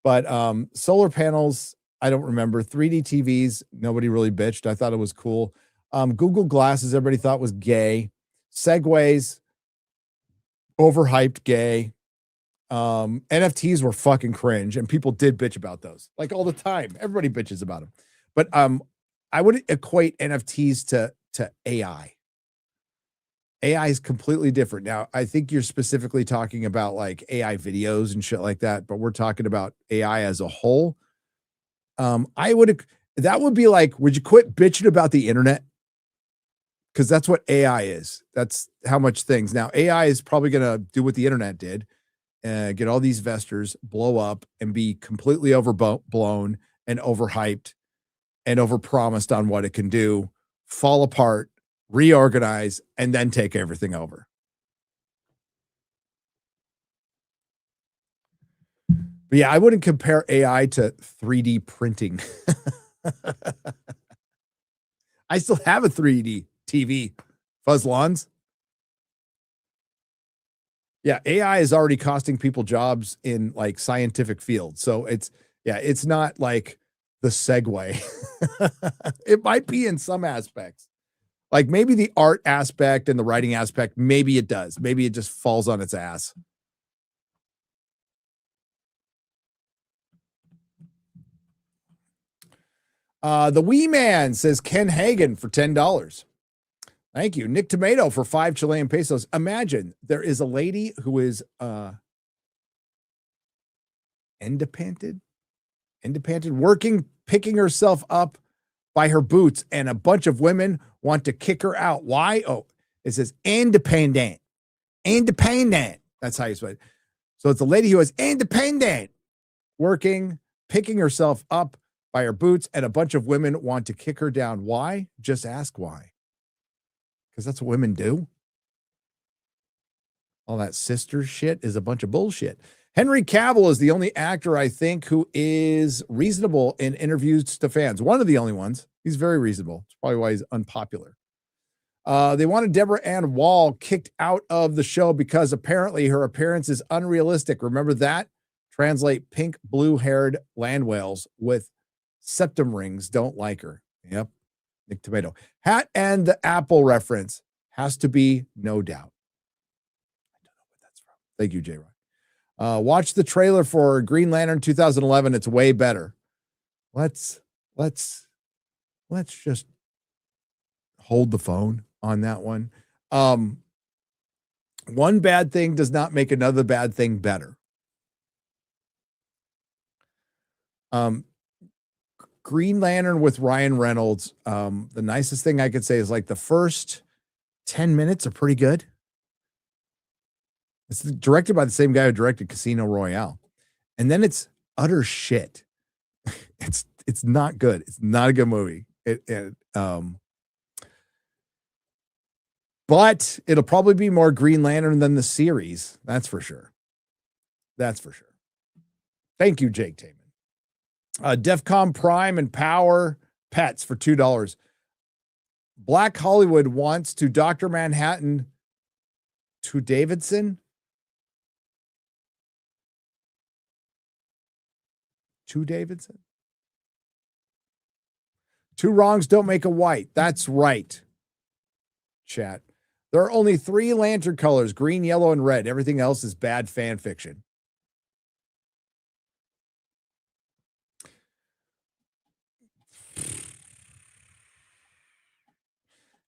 But solar panels, I don't remember. 3D TVs, nobody really bitched. I thought it was cool. Google Glasses, everybody thought was gay. Segways, overhyped, gay. NFTs were fucking cringe, and people did bitch about those, like all the time. Everybody bitches about them. But I would equate NFTs to AI. AI is completely different. Now, I think you're specifically talking about like AI videos and shit like that, but we're talking about AI as a whole. That would be like, would you quit bitching about the internet? Because that's what AI is. That's how much things. Now, AI is probably going to do what the internet did, get all these investors, blow up, and be completely overblown and overhyped and overpromised on what it can do, fall apart, reorganize, and then take everything over. But yeah, I wouldn't compare AI to 3D printing. I still have a 3D TV. Fuzz lawns. Yeah, AI is already costing people jobs in like scientific fields. So it's not like the Segway. It might be in some aspects. Like maybe the art aspect and the writing aspect, maybe it does. Maybe it just falls on its ass. The Wee Man says Ken Hagen for $10. Thank you. Nick Tomato for 5 Chilean pesos. Imagine there is a lady who is independent, working, picking herself up by her boots, and a bunch of women want to kick her out. Why? Oh, it says independent. That's how you say it. So it's a lady who is independent, working, picking herself up by her boots, and a bunch of women want to kick her down. Why? Just ask why. Because that's what women do. All that sister shit is a bunch of bullshit. Henry Cavill is the only actor, I think, who is reasonable in interviews to fans. One of the only ones. He's very reasonable. It's probably why he's unpopular. They wanted Deborah Ann Wall kicked out of the show because apparently her appearance is unrealistic. Remember that? Translate, pink, blue-haired land whales with septum rings don't like her. Yep. Nick Tomato. Hat and the Apple reference. Has to be, no doubt. I don't know what that's from. Thank you, J-Rock. Watch the trailer for Green Lantern 2011. It's way better. Let's just hold the phone on that one. One bad thing does not make another bad thing better. Green Lantern with Ryan Reynolds. The nicest thing I could say is like the first 10 minutes are pretty good. It's directed by the same guy who directed Casino Royale. And then it's utter shit. It's not good. It's not a good movie. But it'll probably be more Green Lantern than the series. That's for sure. That's for sure. Thank you, Jake Taman. DEFCON Prime and Power Pets for $2. Black Hollywood wants to Dr. Manhattan to Davidson. To Davidson. Two wrongs don't make a white. That's right. Chat. There are only 3 lantern colors, green, yellow, and red. Everything else is bad fan fiction.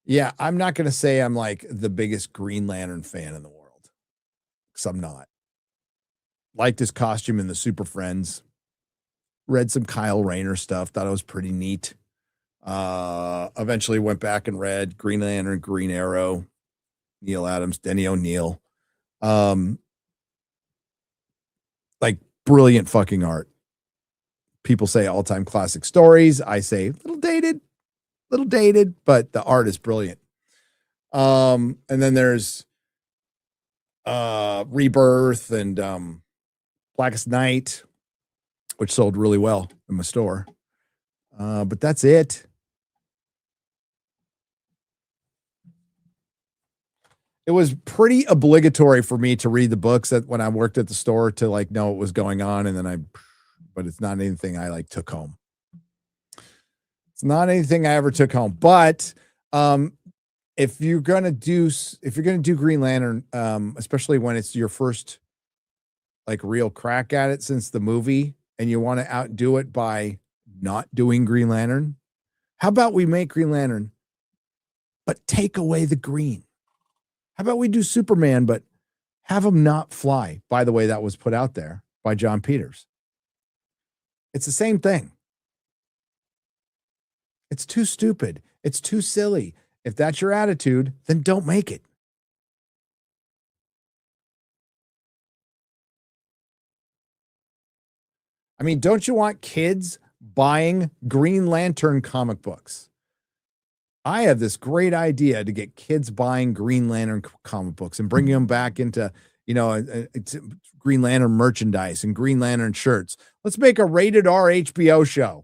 Yeah, I'm not going to say I'm like the biggest Green Lantern fan in the world, because I'm not. Liked his costume in the Super Friends. Read some Kyle Rayner stuff. Thought it was pretty neat. Eventually went back and read Green Lantern, Green Arrow, Neil Adams, Denny O'Neil. Like brilliant fucking art. People say all-time classic stories. I say little dated, but the art is brilliant. And then there's Rebirth and Blackest Night, which sold really well in my store. But that's it. It was pretty obligatory for me to read the books when I worked at the store to like know what was going on. And then but it's not anything I like took home. It's not anything I ever took home. But if you're gonna do Green Lantern, especially when it's your first like real crack at it since the movie, and you want to outdo it by not doing Green Lantern, how about we make Green Lantern, but take away the green? How about we do Superman, but have him not fly? By the way, that was put out there by John Peters. It's the same thing. It's too stupid. It's too silly. If that's your attitude, then don't make it. I mean, don't you want kids buying Green Lantern comic books? I have this great idea to get kids buying Green Lantern comic books and bringing them back into, Green Lantern merchandise and Green Lantern shirts. Let's make a rated R HBO show.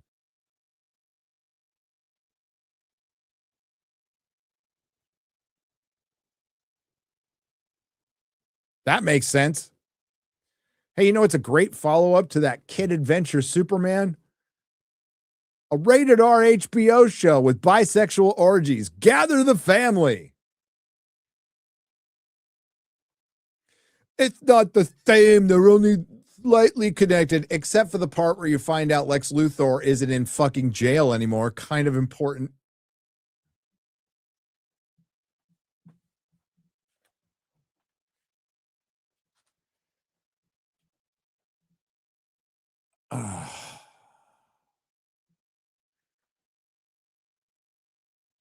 That makes sense. Hey, it's a great follow-up to that Kid Adventure Superman? A rated R HBO show with bisexual orgies. Gather the family. It's not the same. They're only slightly connected, except for the part where you find out Lex Luthor isn't in fucking jail anymore. Kind of important.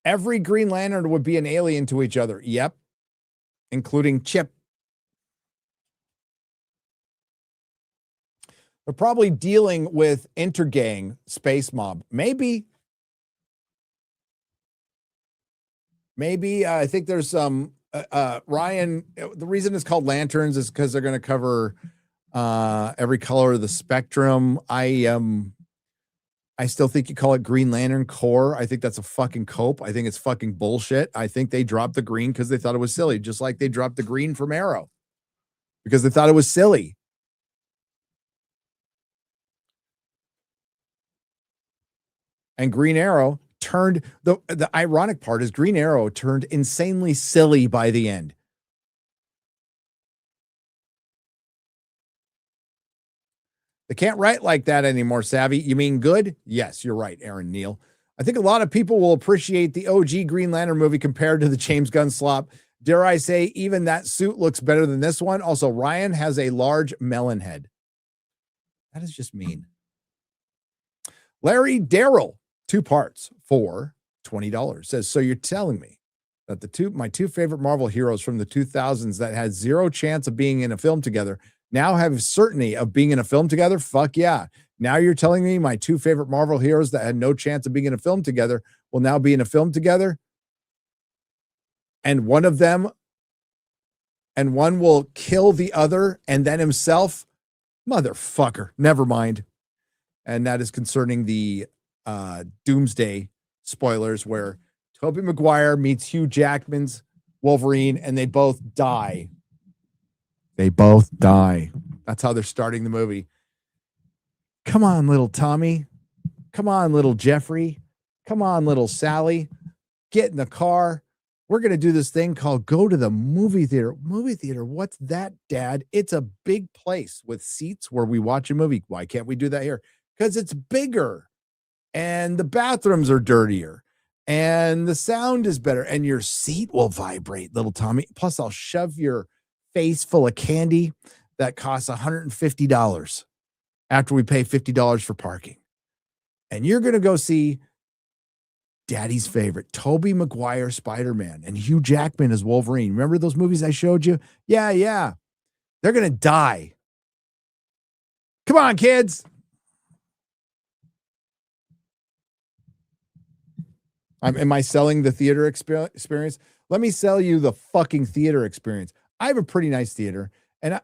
Every Green Lantern would be an alien to each other. Yep. Including Chip. They're probably dealing with intergang space mob. Maybe. I think there's some Ryan. The reason it's called Lanterns is because they're going to cover every color of the spectrum. I still think you call it Green Lantern Corps. I think that's a fucking cope. I think it's fucking bullshit. I think they dropped the green because they thought it was silly, just like they dropped the green from Arrow because they thought it was silly. And Green Arrow turned the ironic part is Green Arrow turned insanely silly by the end. They can't write like that anymore, Savvy. You mean good? Yes, you're right, Aaron Neal. I think a lot of people will appreciate the OG Green Lantern movie compared to the James Gunn slop. Dare I say, even that suit looks better than this one. Also, Ryan has a large melon head. That is just mean. Larry Darrell, 2 parts for $20, says, so you're telling me that my two favorite Marvel heroes from the 2000s that had zero chance of being in a film together now have certainty of being in a film together? Fuck yeah. Now you're telling me my 2 favorite Marvel heroes that had no chance of being in a film together will now be in a film together? And one will kill the other and then himself? Motherfucker. Never mind. And that is concerning the Doomsday spoilers where Tobey Maguire meets Hugh Jackman's Wolverine and they both die. They both die. That's how they're starting the movie. Come on, little Tommy. Come on, little Jeffrey. Come on, little Sally. Get in the car. We're going to do this thing called go to the movie theater. Movie theater? What's that, Dad? It's a big place with seats where we watch a movie. Why can't we do that here? Because it's bigger and the bathrooms are dirtier and the sound is better and your seat will vibrate, little Tommy. Plus, I'll shove your face full of candy that costs $150 after we pay $50 for parking. And you're going to go see Daddy's favorite, Tobey Maguire Spider-Man and Hugh Jackman as Wolverine. Remember those movies I showed you? Yeah. They're going to die. Come on, kids. Am I selling the theater experience? Let me sell you the fucking theater experience. I have a pretty nice theater, and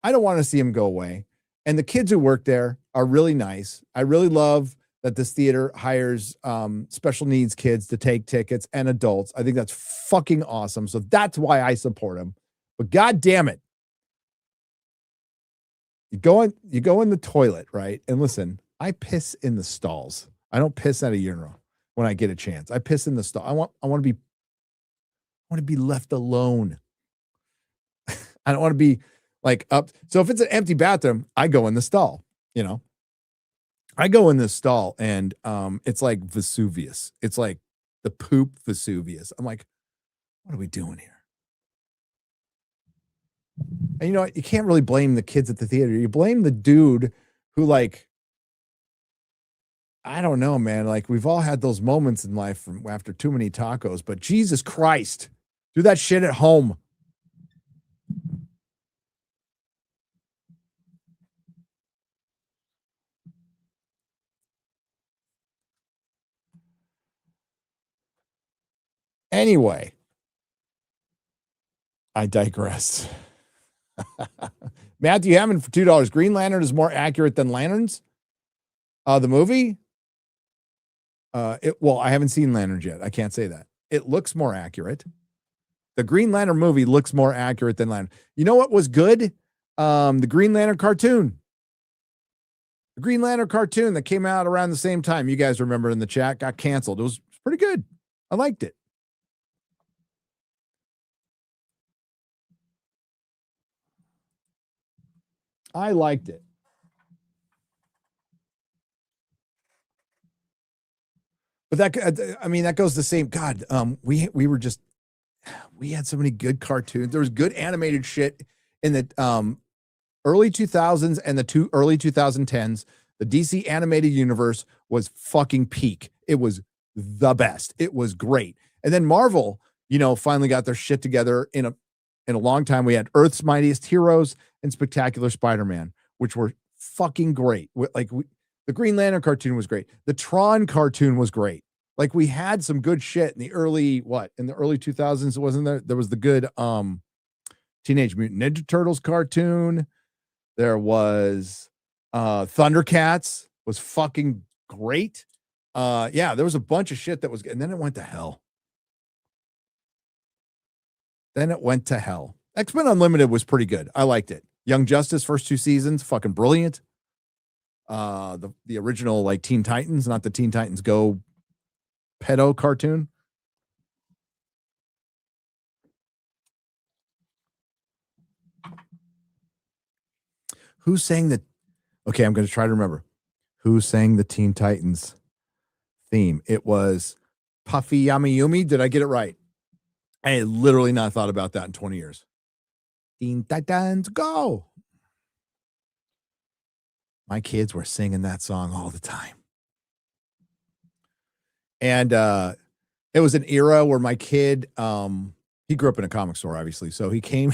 I don't want to see them go away. And the kids who work there are really nice. I really love that this theater hires special needs kids to take tickets and adults. I think that's fucking awesome. So that's why I support them. But God damn it. You go in the toilet, right? And listen, I piss in the stalls. I don't piss at a urinal when I get a chance. I piss in the stall. I want to be left alone. I don't want to be like up. So if it's an empty bathroom, I go in the stall, I go in this stall and it's like Vesuvius. It's like the poop Vesuvius. I'm like, what are we doing here? And you know what? You can't really blame the kids at the theater. You blame the dude who, like, I don't know, man. Like, we've all had those moments in life from after too many tacos, but Jesus Christ, do that shit at home. Anyway, I digress. Matthew Hammond for $2. Green Lantern is more accurate than Lanterns. The movie? Well, I haven't seen Lanterns yet. I can't say that. It looks more accurate. The Green Lantern movie looks more accurate than Lantern. You know what was good? The Green Lantern cartoon. The Green Lantern cartoon that came out around the same time. You guys remember in the chat, got canceled. It was pretty good. I liked it. I liked it. But that goes the same. God, we had so many good cartoons. There was good animated shit in the early 2000s and the early 2010s. The DC animated universe was fucking peak. It was the best. It was great. And then Marvel, finally got their shit together in a long time. We had Earth's Mightiest Heroes and Spectacular Spider-Man, which were fucking great. The Green Lantern cartoon was great. The Tron cartoon was great. Like, we had some good shit in the early 2000s. Wasn't there? There was the good Teenage Mutant Ninja Turtles cartoon. There was Thundercats was fucking great. Yeah, there was a bunch of shit that was, and then it went to hell. X-Men Unlimited was pretty good. I liked it. Young Justice, first 2 seasons, fucking brilliant. The original, like, Teen Titans, not the Teen Titans Go pedo cartoon. Who sang the? Okay, I'm going to try to remember. Who sang the Teen Titans theme? It was Puffy Yamayumi. Did I get it right? I had literally not thought about that in 20 years. Teen Titans, go! My kids were singing that song all the time. And it was an era where my kid, he grew up in a comic store, obviously. So he come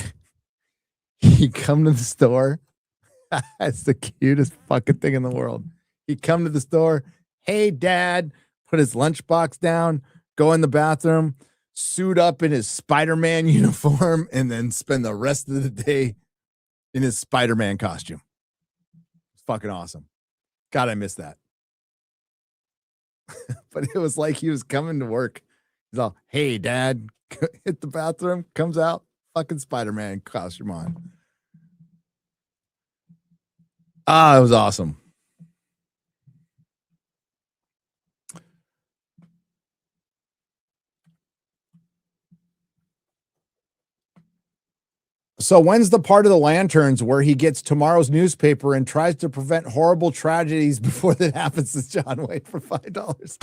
to the store. That's the cutest fucking thing in the world. He'd come to the store. Hey, Dad, put his lunchbox down, go in the bathroom, suit up in his Spider-Man uniform, and then spend the rest of the day in his Spider-Man costume. It's fucking awesome. God, I miss that. But it was like he was coming to work. He's all, hey, Dad, hit the bathroom, comes out, fucking Spider-Man costume on. Ah, it was awesome. So when's the part of the lanterns where he gets tomorrow's newspaper and tries to prevent horrible tragedies before that happens to John Wayne for $5?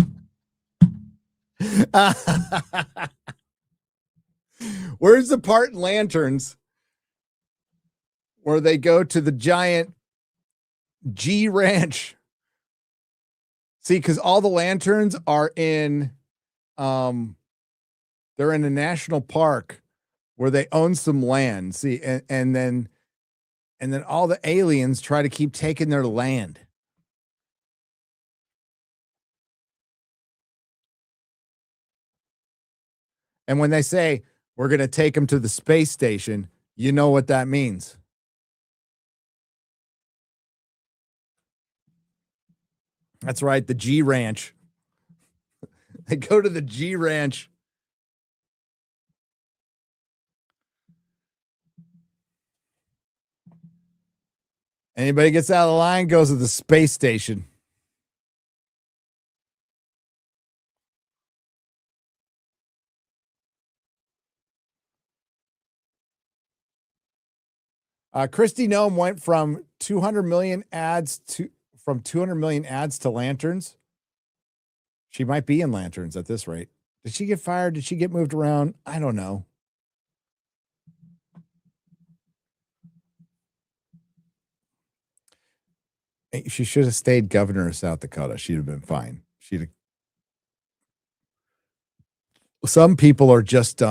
Where's the part in Lanterns where they go to the giant G Ranch? See, because all the lanterns are in they're in a national park where they own some land. See, and then all the aliens try to keep taking their land. And when they say we're going to take them to the space station, you know what that means. That's right, the G Ranch. They go to the G Ranch. Anybody gets out of the line goes to the space station. Christy Nome went from 200 million ads to Lanterns. She might be in Lanterns at this rate. Did she get fired? Did she get moved around? I don't know. She should have stayed governor of South Dakota. She'd have been fine. Some people are just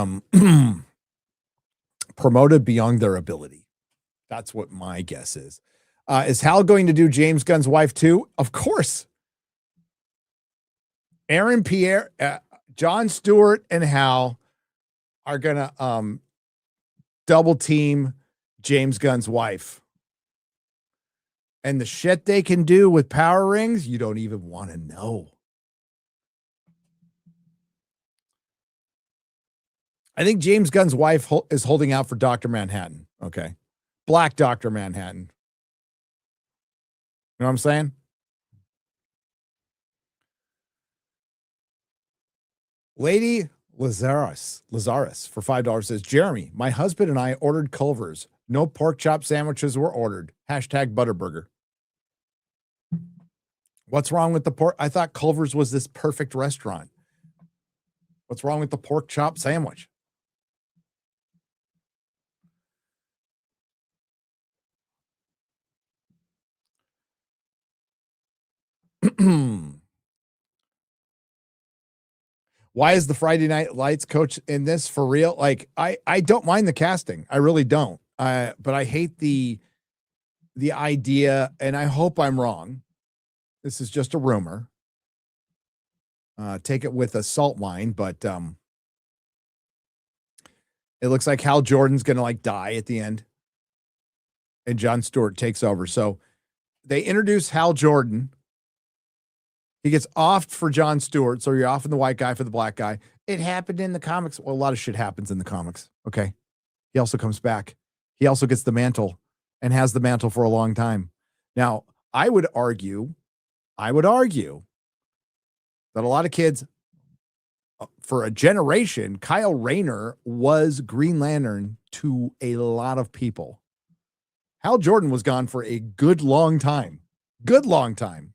promoted beyond their ability. That's what my guess is. Is Hal going to do James Gunn's wife too? Of course. Aaron Pierre, Jon Stewart, and Hal are going to double team James Gunn's wife. And the shit they can do with power rings, you don't even want to know. I think James Gunn's wife is holding out for Dr. Manhattan. Okay. Black Dr. Manhattan. You know what I'm saying? Lady Lazarus for $5 says, Jeremy, my husband and I ordered Culver's. No pork chop sandwiches were ordered. Hashtag Butterburger. What's wrong with the pork? I thought Culver's was this perfect restaurant. What's wrong with the pork chop sandwich? Why is the Friday Night Lights coach in this for real? Like, I don't mind the casting. I really don't. But I hate the idea, and I hope I'm wrong. This is just a rumor. Take it with a salt mine, but it looks like Hal Jordan's going to like die at the end, and Jon Stewart takes over. So they introduce Hal Jordan. He gets offed for Jon Stewart, so you're offing the white guy for the black guy. It happened in the comics. Well, a lot of shit happens in the comics. Okay. He also comes back. He also gets the mantle and has the mantle for a long time. Now, I would argue that a lot of kids for a generation, Kyle Rayner was Green Lantern to a lot of people. Hal Jordan was gone for a good long time. Good long time.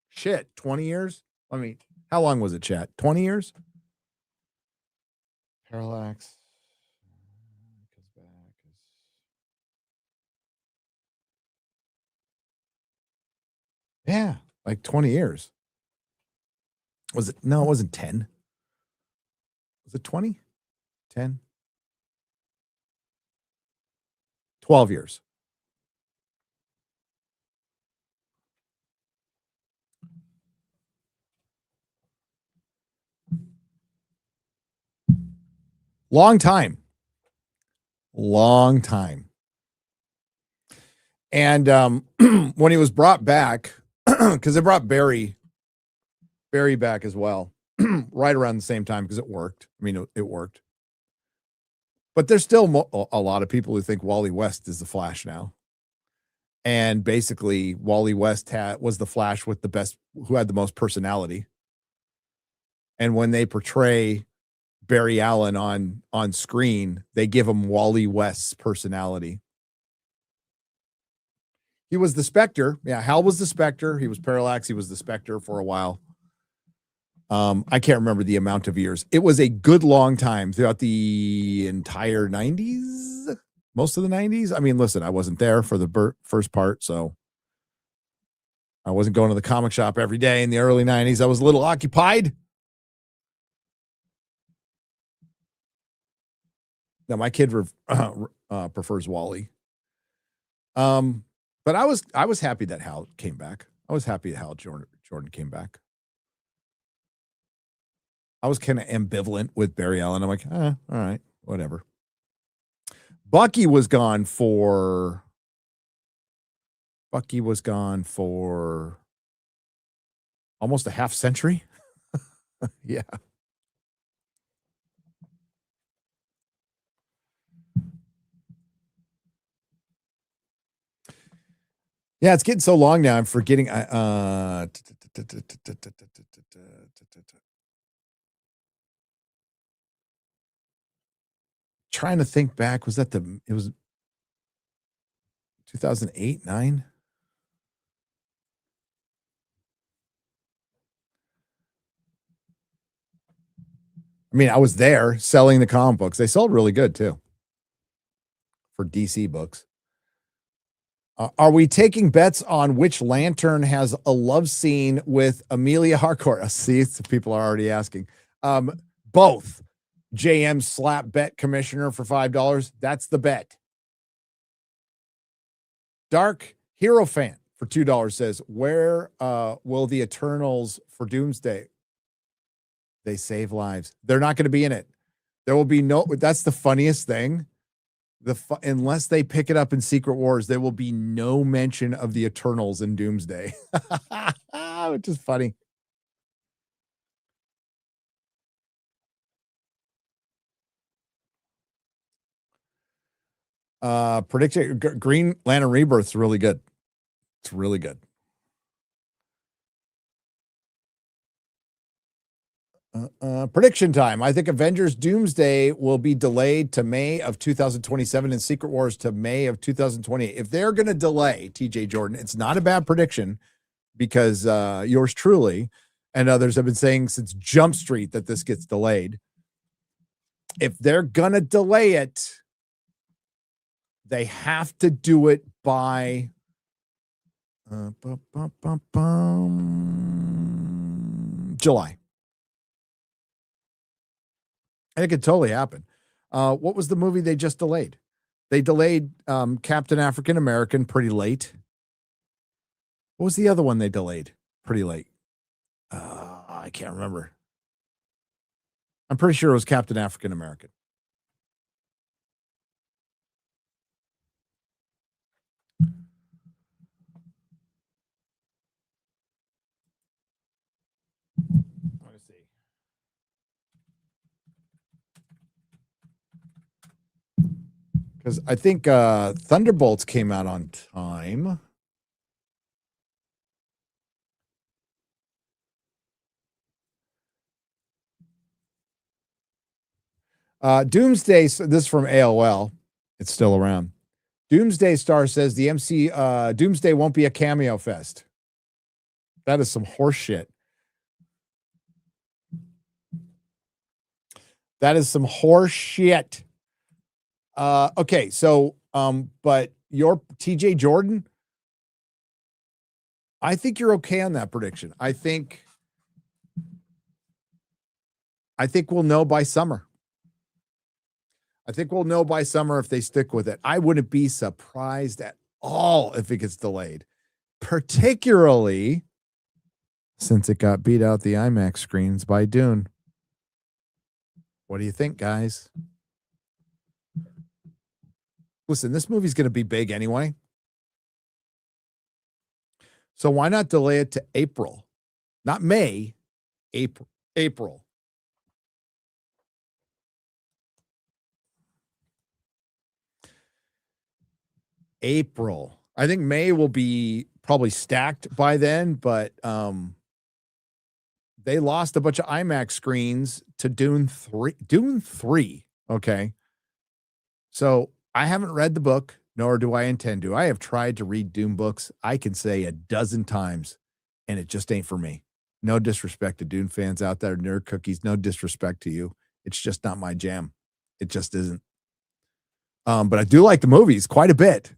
Shit, 20 years? I mean, how long was it, chat? 20 years? Parallax. Yeah, like 20 years. Was it? No, it wasn't 10. Was it 20? 10? 12 years. Long time. Long time. And when he was brought back, because they brought Barry back as well, right around the same time, because it worked. I mean, it worked. But there's still a lot of people who think Wally West is the Flash now. And basically, Wally West was the Flash with the best, who had the most personality. And when they portray Barry Allen on screen, they give him Wally West's personality. He was the Spectre. Yeah, Hal was the Spectre. He was Parallax. He was the Spectre for a while. I can't remember the amount of years. It was a good long time throughout the entire 90s, most of the 90s. I mean, listen, I wasn't there for the first part, so I wasn't going to the comic shop every day in the early 90s. I was a little occupied. Now, my kid prefers Wally. But I was happy that Hal came back. I was happy that Hal Jordan came back. I was kind of ambivalent with Barry Allen. I'm like, all right, whatever. Bucky was gone for almost a half century. Yeah. Yeah, it's getting so long now. I'm forgetting. Trying to think back. Was that it was 2008, 9? I mean, I was there selling the comic books. They sold really good too for DC books. Are we taking bets on which Lantern has a love scene with Amelia Harcourt? See, people are already asking. Both. JM slap bet commissioner for $5. That's the bet. Dark Hero Fan for $2 says, where will the Eternals for Doomsday? They save lives. They're not going to be in it. There will be no, that's the funniest thing. Unless they pick it up in Secret Wars, there will be no mention of the Eternals in Doomsday. Which is funny. Prediction Green Lantern Rebirth's really good. It's really good. Prediction time. I think Avengers Doomsday will be delayed to May of 2027 and Secret Wars to May of 2028. If they're going to delay, TJ Jordan, it's not a bad prediction because yours truly and others have been saying since Jump Street that this gets delayed. If they're going to delay it, they have to do it by July. And it could totally happen. What was the movie they just delayed? They delayed Captain African American pretty late. What was the other one they delayed pretty late? I can't remember. I'm pretty sure it was Captain African American. Because I think Thunderbolts came out on time. Doomsday, this is from AOL. It's still around. Doomsday Star says the MC Doomsday won't be a cameo fest. That is some horse shit. That is some horse shit. Okay, so but your TJ Jordan, I think you're okay on that prediction. I think we'll know by summer. I think we'll know by summer if they stick with it. I wouldn't be surprised at all if it gets delayed, particularly since it got beat out the IMAX screens by Dune. What do you think, guys? Listen, this movie's going to be big anyway. So why not delay it to April? Not May, April. April. April. I think May will be probably stacked by then, but they lost a bunch of IMAX screens to Dune 3. Dune 3, okay? So I haven't read the book, nor do I intend to. I have tried to read Dune books, I can say a dozen times, and it just ain't for me. No disrespect to Dune fans out there, nerd cookies, no disrespect to you. It's just not my jam. It just isn't. But I do like the movies quite a bit.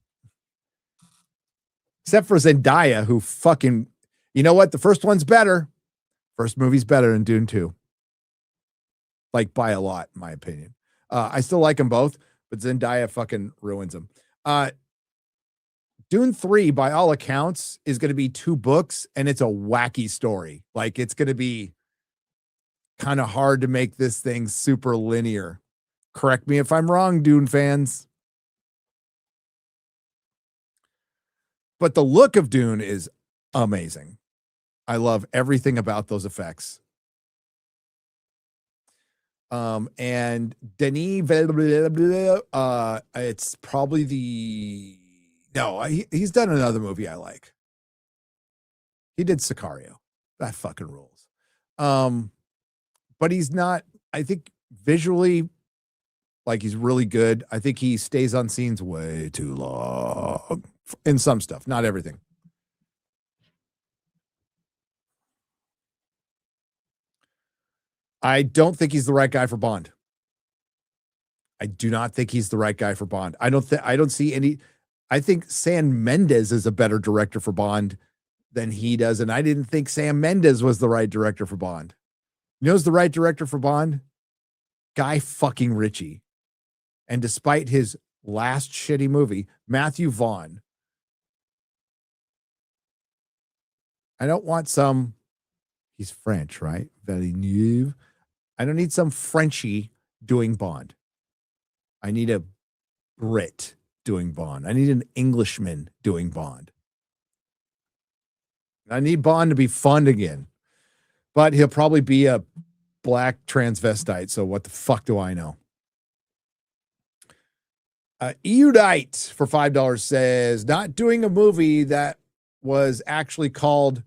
Except for Zendaya, who fucking, you know what? The first one's better. First movie's better than Dune 2. Like by a lot, in my opinion. I still like them both, but Zendaya fucking ruins them. Dune 3, by all accounts, is going to be 2 books, and it's a wacky story. Like, it's going to be kind of hard to make this thing super linear. Correct me if I'm wrong, Dune fans. But the look of Dune is amazing. I love everything about those effects. And Denis Villeneuve, it's probably he's done another movie I like. He did Sicario. That fucking rules. But he's not, I think visually, like, he's really good. I think he stays on scenes way too long in some stuff, not everything. I don't think he's the right guy for Bond. I do not think he's the right guy for Bond. I don't see any. I think Sam Mendes is a better director for Bond than he does. And I didn't think Sam Mendes was the right director for Bond. You know who's the right director for Bond? Guy fucking Ritchie. And despite his last shitty movie, Matthew Vaughn. I don't want some, he's French, right? Villeneuve. I don't need some Frenchie doing Bond. I need a Brit doing Bond. I need an Englishman doing Bond. I need Bond to be fun again. But he'll probably be a black transvestite, so what the fuck do I know? Eudite for $5 says, not doing a movie that was actually called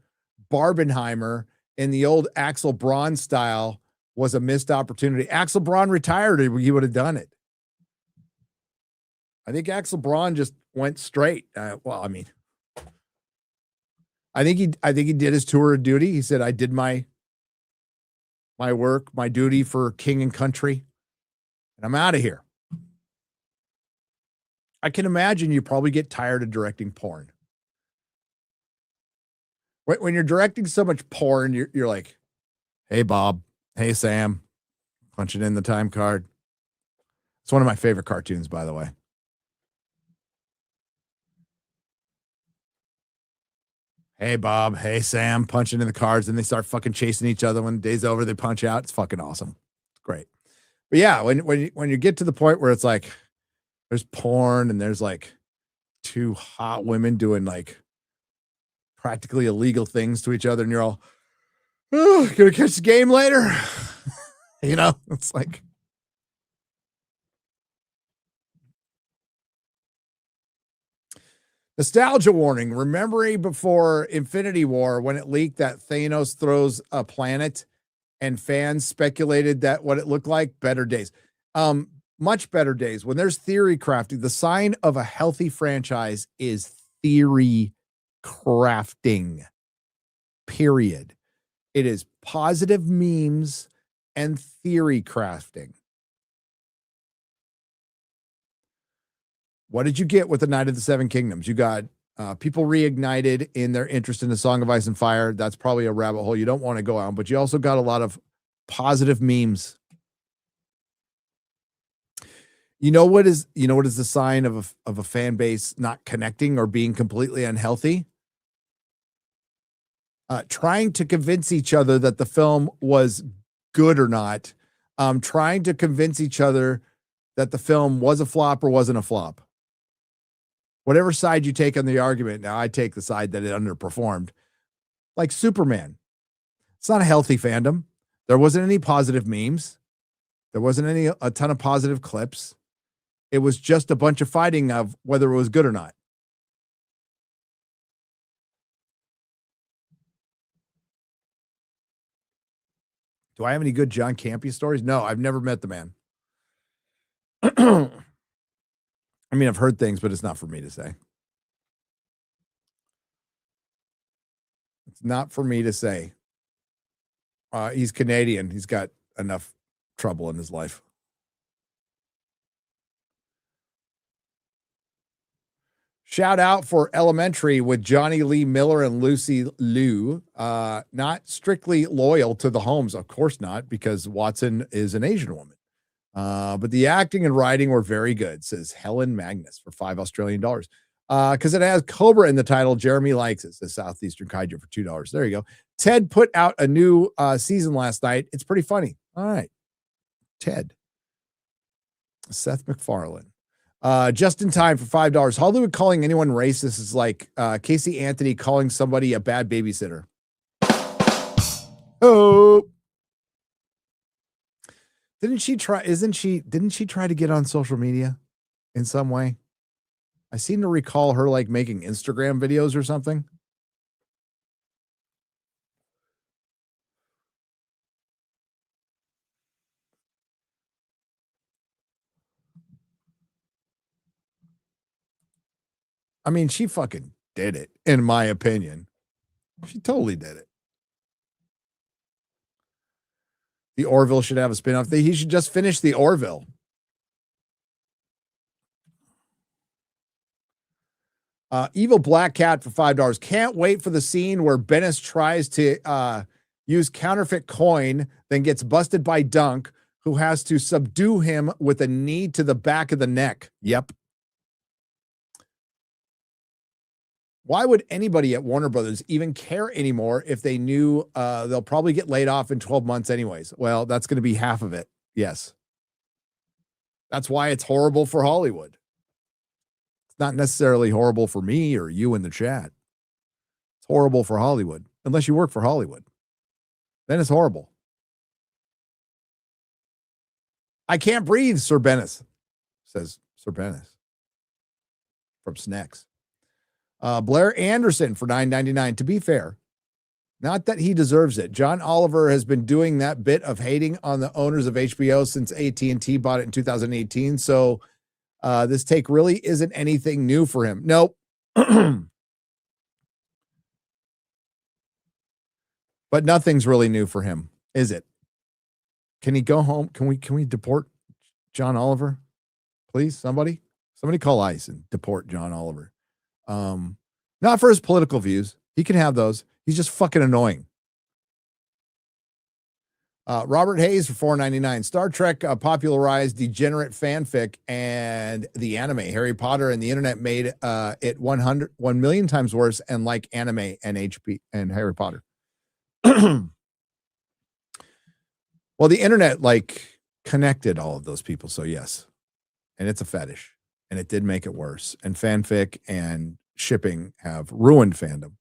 Barbenheimer in the old Axel Braun style was a missed opportunity. Axel Braun retired, he would have done it. I think Axel Braun just went straight. Well, I mean, I think he did his tour of duty. He said, I did my work, my duty for king and country, and I'm out of here. I can imagine you probably get tired of directing porn. When you're directing so much porn, you're like, hey, Bob. Hey, Sam. Punching in the time card. It's one of my favorite cartoons, by the way. Hey, Bob. Hey, Sam. Punching in the cards, and they start fucking chasing each other. When the day's over, they punch out. It's fucking awesome. It's great. But yeah, when you get to the point where it's like, there's porn and there's like 2 hot women doing like practically illegal things to each other, and you're all, oh, gonna catch the game later. You know, it's like, nostalgia warning. Remembering before Infinity War when it leaked that Thanos throws a planet and fans speculated that what it looked like? Better days. Much better days. When there's theory crafting, the sign of a healthy franchise is theory crafting. Period. It is positive memes and theory crafting. What did you get with the Night of the Seven Kingdoms? You got people reignited in their interest in the Song of Ice and Fire. That's probably a rabbit hole you don't want to go on, but you also got a lot of positive memes. You know what is the sign of a fan base not connecting or being completely unhealthy? Trying to convince each other that the film was good or not. Trying to convince each other that the film was a flop or wasn't a flop. Whatever side you take on the argument. Now I take the side that it underperformed. Like Superman. It's not a healthy fandom. There wasn't any positive memes. There wasn't a ton of positive clips. It was just a bunch of fighting of whether it was good or not. Do I have any good John Campea stories? No, I've never met the man. I mean, I've heard things, but it's not for me to say. It's not for me to say. He's Canadian. He's got enough trouble in his life. Shout out for Elementary with Johnny Lee Miller and Lucy Liu. Not strictly loyal to the Holmes, of course not, because Watson is an Asian woman. But the acting and writing were very good, says Helen Magnus for $5 Australian. Because it has Cobra in the title. Jeremy likes it, says Southeastern Kaiju for $2. There you go. Ted put out a new season last night. It's pretty funny. All right. Ted. Seth MacFarlane. Just in time for $5. Hollywood calling anyone racist is like Casey Anthony calling somebody a bad babysitter. Oh. Didn't she try to get on social media in some way? I seem to recall her like making Instagram videos or something. I mean, she fucking did it, in my opinion. She totally did it. The Orville should have a spinoff. He should just finish the Orville. Evil Black Cat for $5. Can't wait for the scene where Bennis tries to use counterfeit coin, then gets busted by Dunk, who has to subdue him with a knee to the back of the neck. Yep. Why would anybody at Warner Brothers even care anymore if they knew they'll probably get laid off in 12 months anyways? Well, that's going to be half of it. Yes. That's why it's horrible for Hollywood. It's not necessarily horrible for me or you in the chat. It's horrible for Hollywood, unless you work for Hollywood. Then it's horrible. I can't breathe, Sir Bennis, says Sir Bennis from Snacks. Blair Anderson for $9.99. To be fair, not that he deserves it. John Oliver has been doing that bit of hating on the owners of HBO since AT&T bought it in 2018. So this take really isn't anything new for him. Nope. But nothing's really new for him, is it? Can he go home? Can we deport John Oliver? Please, somebody call ICE and deport John Oliver. Not for his political views. He can have those. He's just fucking annoying. Robert Hayes for $4.99. Star Trek popularized degenerate fanfic and the anime. Harry Potter and the internet made it 1 million times worse and like anime and HP and Harry Potter. Well, the internet like connected all of those people. So yes. And it's a fetish. And it did make it worse. And fanfic and shipping have ruined fandom.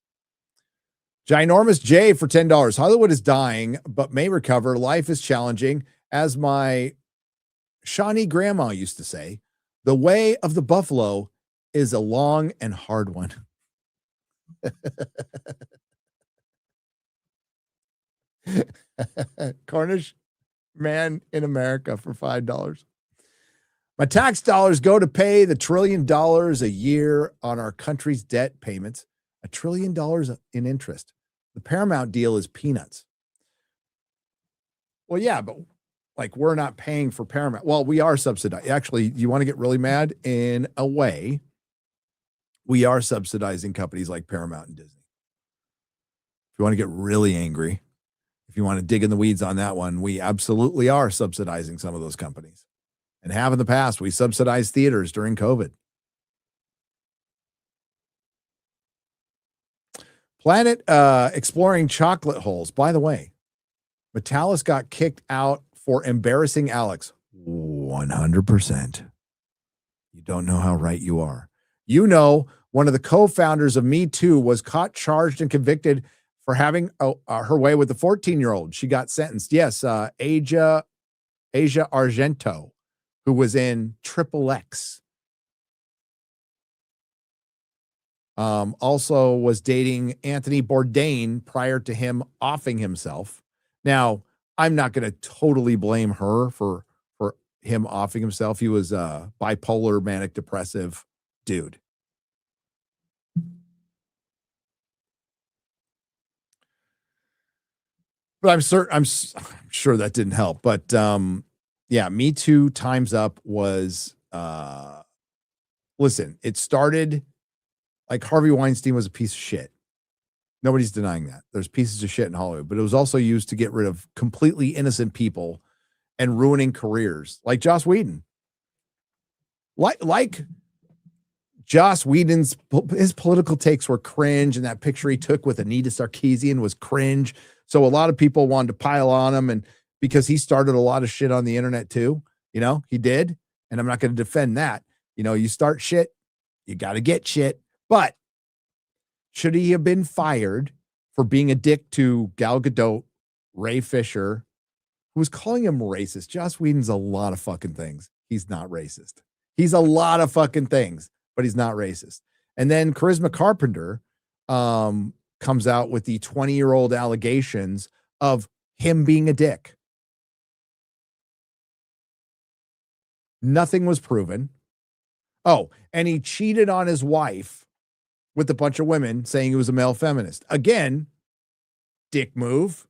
Ginormous J for $10. Hollywood is dying, but may recover. Life is challenging. As my Shawnee grandma used to say, the way of the buffalo is a long and hard one. Cornish man in America for $5. My tax dollars go to pay the $1 trillion a year on our country's debt payments. $1 trillion in interest. The Paramount deal is peanuts. Well, yeah, but like we're not paying for Paramount. Well, we are subsidized. Actually, you want to get really mad? In a way, we are subsidizing companies like Paramount and Disney. If you want to get really angry, if you want to dig in the weeds on that one, we absolutely are subsidizing some of those companies. And have in the past, we subsidized theaters during COVID. Planet exploring chocolate holes. By the way, Metalis got kicked out for embarrassing Alex. 100%. You don't know how right you are. You know, one of the co-founders of Me Too was caught, charged, and convicted for having her way with the 14-year-old. She got sentenced. Yes, Asia Argento, who was in Triple X. Also was dating Anthony Bourdain prior to him offing himself. Now, I'm not going to totally blame her for him offing himself. He was a bipolar, manic depressive dude. But I'm sure that didn't help. But yeah, Me Too Time's Up was listen, it started like Harvey Weinstein was a piece of shit. Nobody's denying that. There's pieces of shit in Hollywood, but it was also used to get rid of completely innocent people and ruining careers, like Joss Whedon. Like Joss Whedon's, his political takes were cringe, and that picture he took with Anita Sarkeesian was cringe. So a lot of people wanted to pile on him, and because he started a lot of shit on the internet too, you know, he did. And I'm not going to defend that. You know, you start shit, you got to get shit. But should he have been fired for being a dick to Gal Gadot, Ray Fisher, who was calling him racist? Joss Whedon's a lot of fucking things. He's not racist. He's a lot of fucking things, but he's not racist. And then Charisma Carpenter comes out with the 20-year-old allegations of him being a dick. Nothing was proven. Oh, and he cheated on his wife with a bunch of women, saying he was a male feminist. Again, dick move,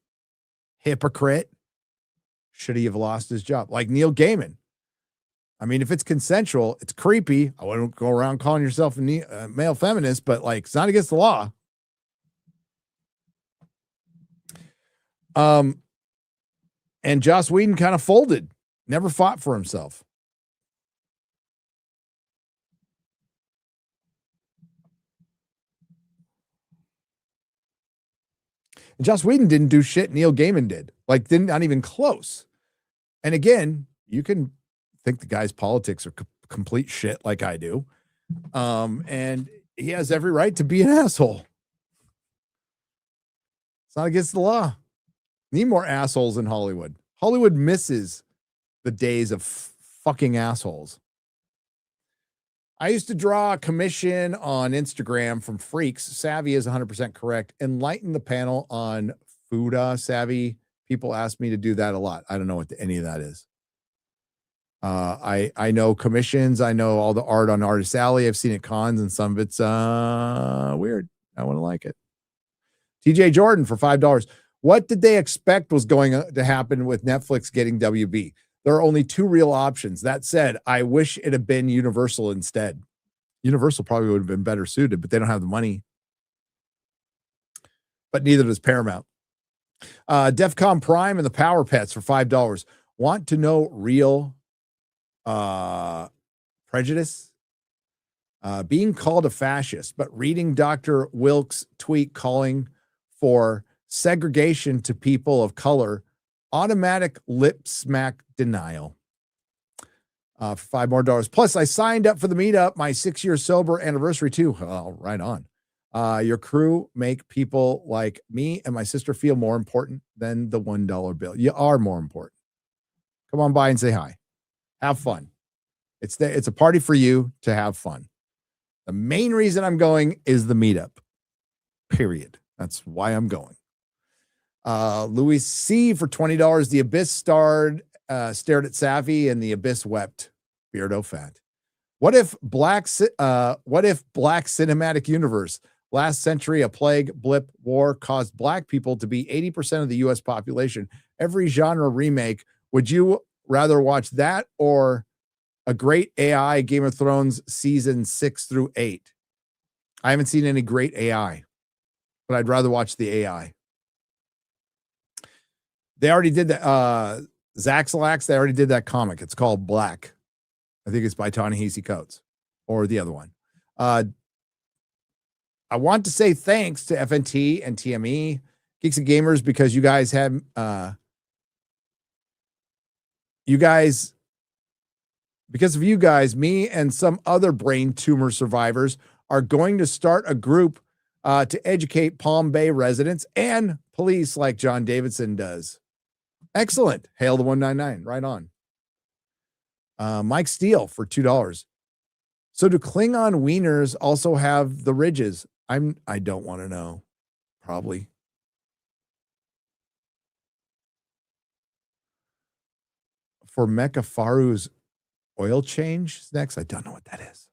hypocrite. Should he have lost his job? Like Neil Gaiman. I mean, if it's consensual, it's creepy. I wouldn't go around calling yourself a male feminist, but like, it's not against the law. And Joss Whedon kind of folded, never fought for himself. And Joss Whedon didn't do shit Neil Gaiman did. Like, not even close. And again, you can think the guy's politics are complete shit like I do. And he has every right to be an asshole. It's not against the law. Need more assholes in Hollywood. Hollywood misses the days of fucking assholes. I used to draw a commission on Instagram from freaks. Savvy is 100% correct. Enlighten the panel on Fuda Savvy. People ask me to do that a lot. I don't know what any of that is. I know commissions. I know all the art on Artist Alley. I've seen it cons, and some of it's weird. I want to like it. TJ Jordan for $5. What did they expect was going to happen with Netflix getting WB? There are only two real options. That said, I wish it had been Universal instead. Universal probably would have been better suited, but they don't have the money. But neither does Paramount. DEFCON Prime and the Power Pets for $5. Want to know real prejudice? Being called a fascist, but reading Dr. Wilkes' tweet calling for segregation to people of color, automatic lip smack denial. For $5 more. Plus, I signed up for the meetup, my 6-year sober anniversary too. Oh, right on. Your crew make people like me and my sister feel more important than the $1 bill. You are more important. Come on by and say hi. Have fun. It's a party for you to have fun. The main reason I'm going is the meetup. Period. That's why I'm going. Louis C for $20. The Abyss stared at Savvy, and the Abyss wept. Beardo fat. What if Black Cinematic Universe? Last century, a plague, blip, war caused Black people to be 80% of the U.S. population. Every genre remake. Would you rather watch that or a great AI Game of Thrones season 6 through 8? I haven't seen any great AI, but I'd rather watch the AI. They already did that. Zaxalax, they already did that comic. It's called Black. I think it's by Ta-Nehisi Coates or the other one. I want to say thanks to FNT and TME, Geeks and Gamers, because you guys have, because of you guys, me and some other brain tumor survivors are going to start a group to educate Palm Bay residents and police like John Davidson does. Excellent. Hail the 199. Right on. Mike Steele for $2. So do Klingon wieners also have the ridges? I don't want to know. Probably. For Mecha Faru's oil change next. I don't know what that is.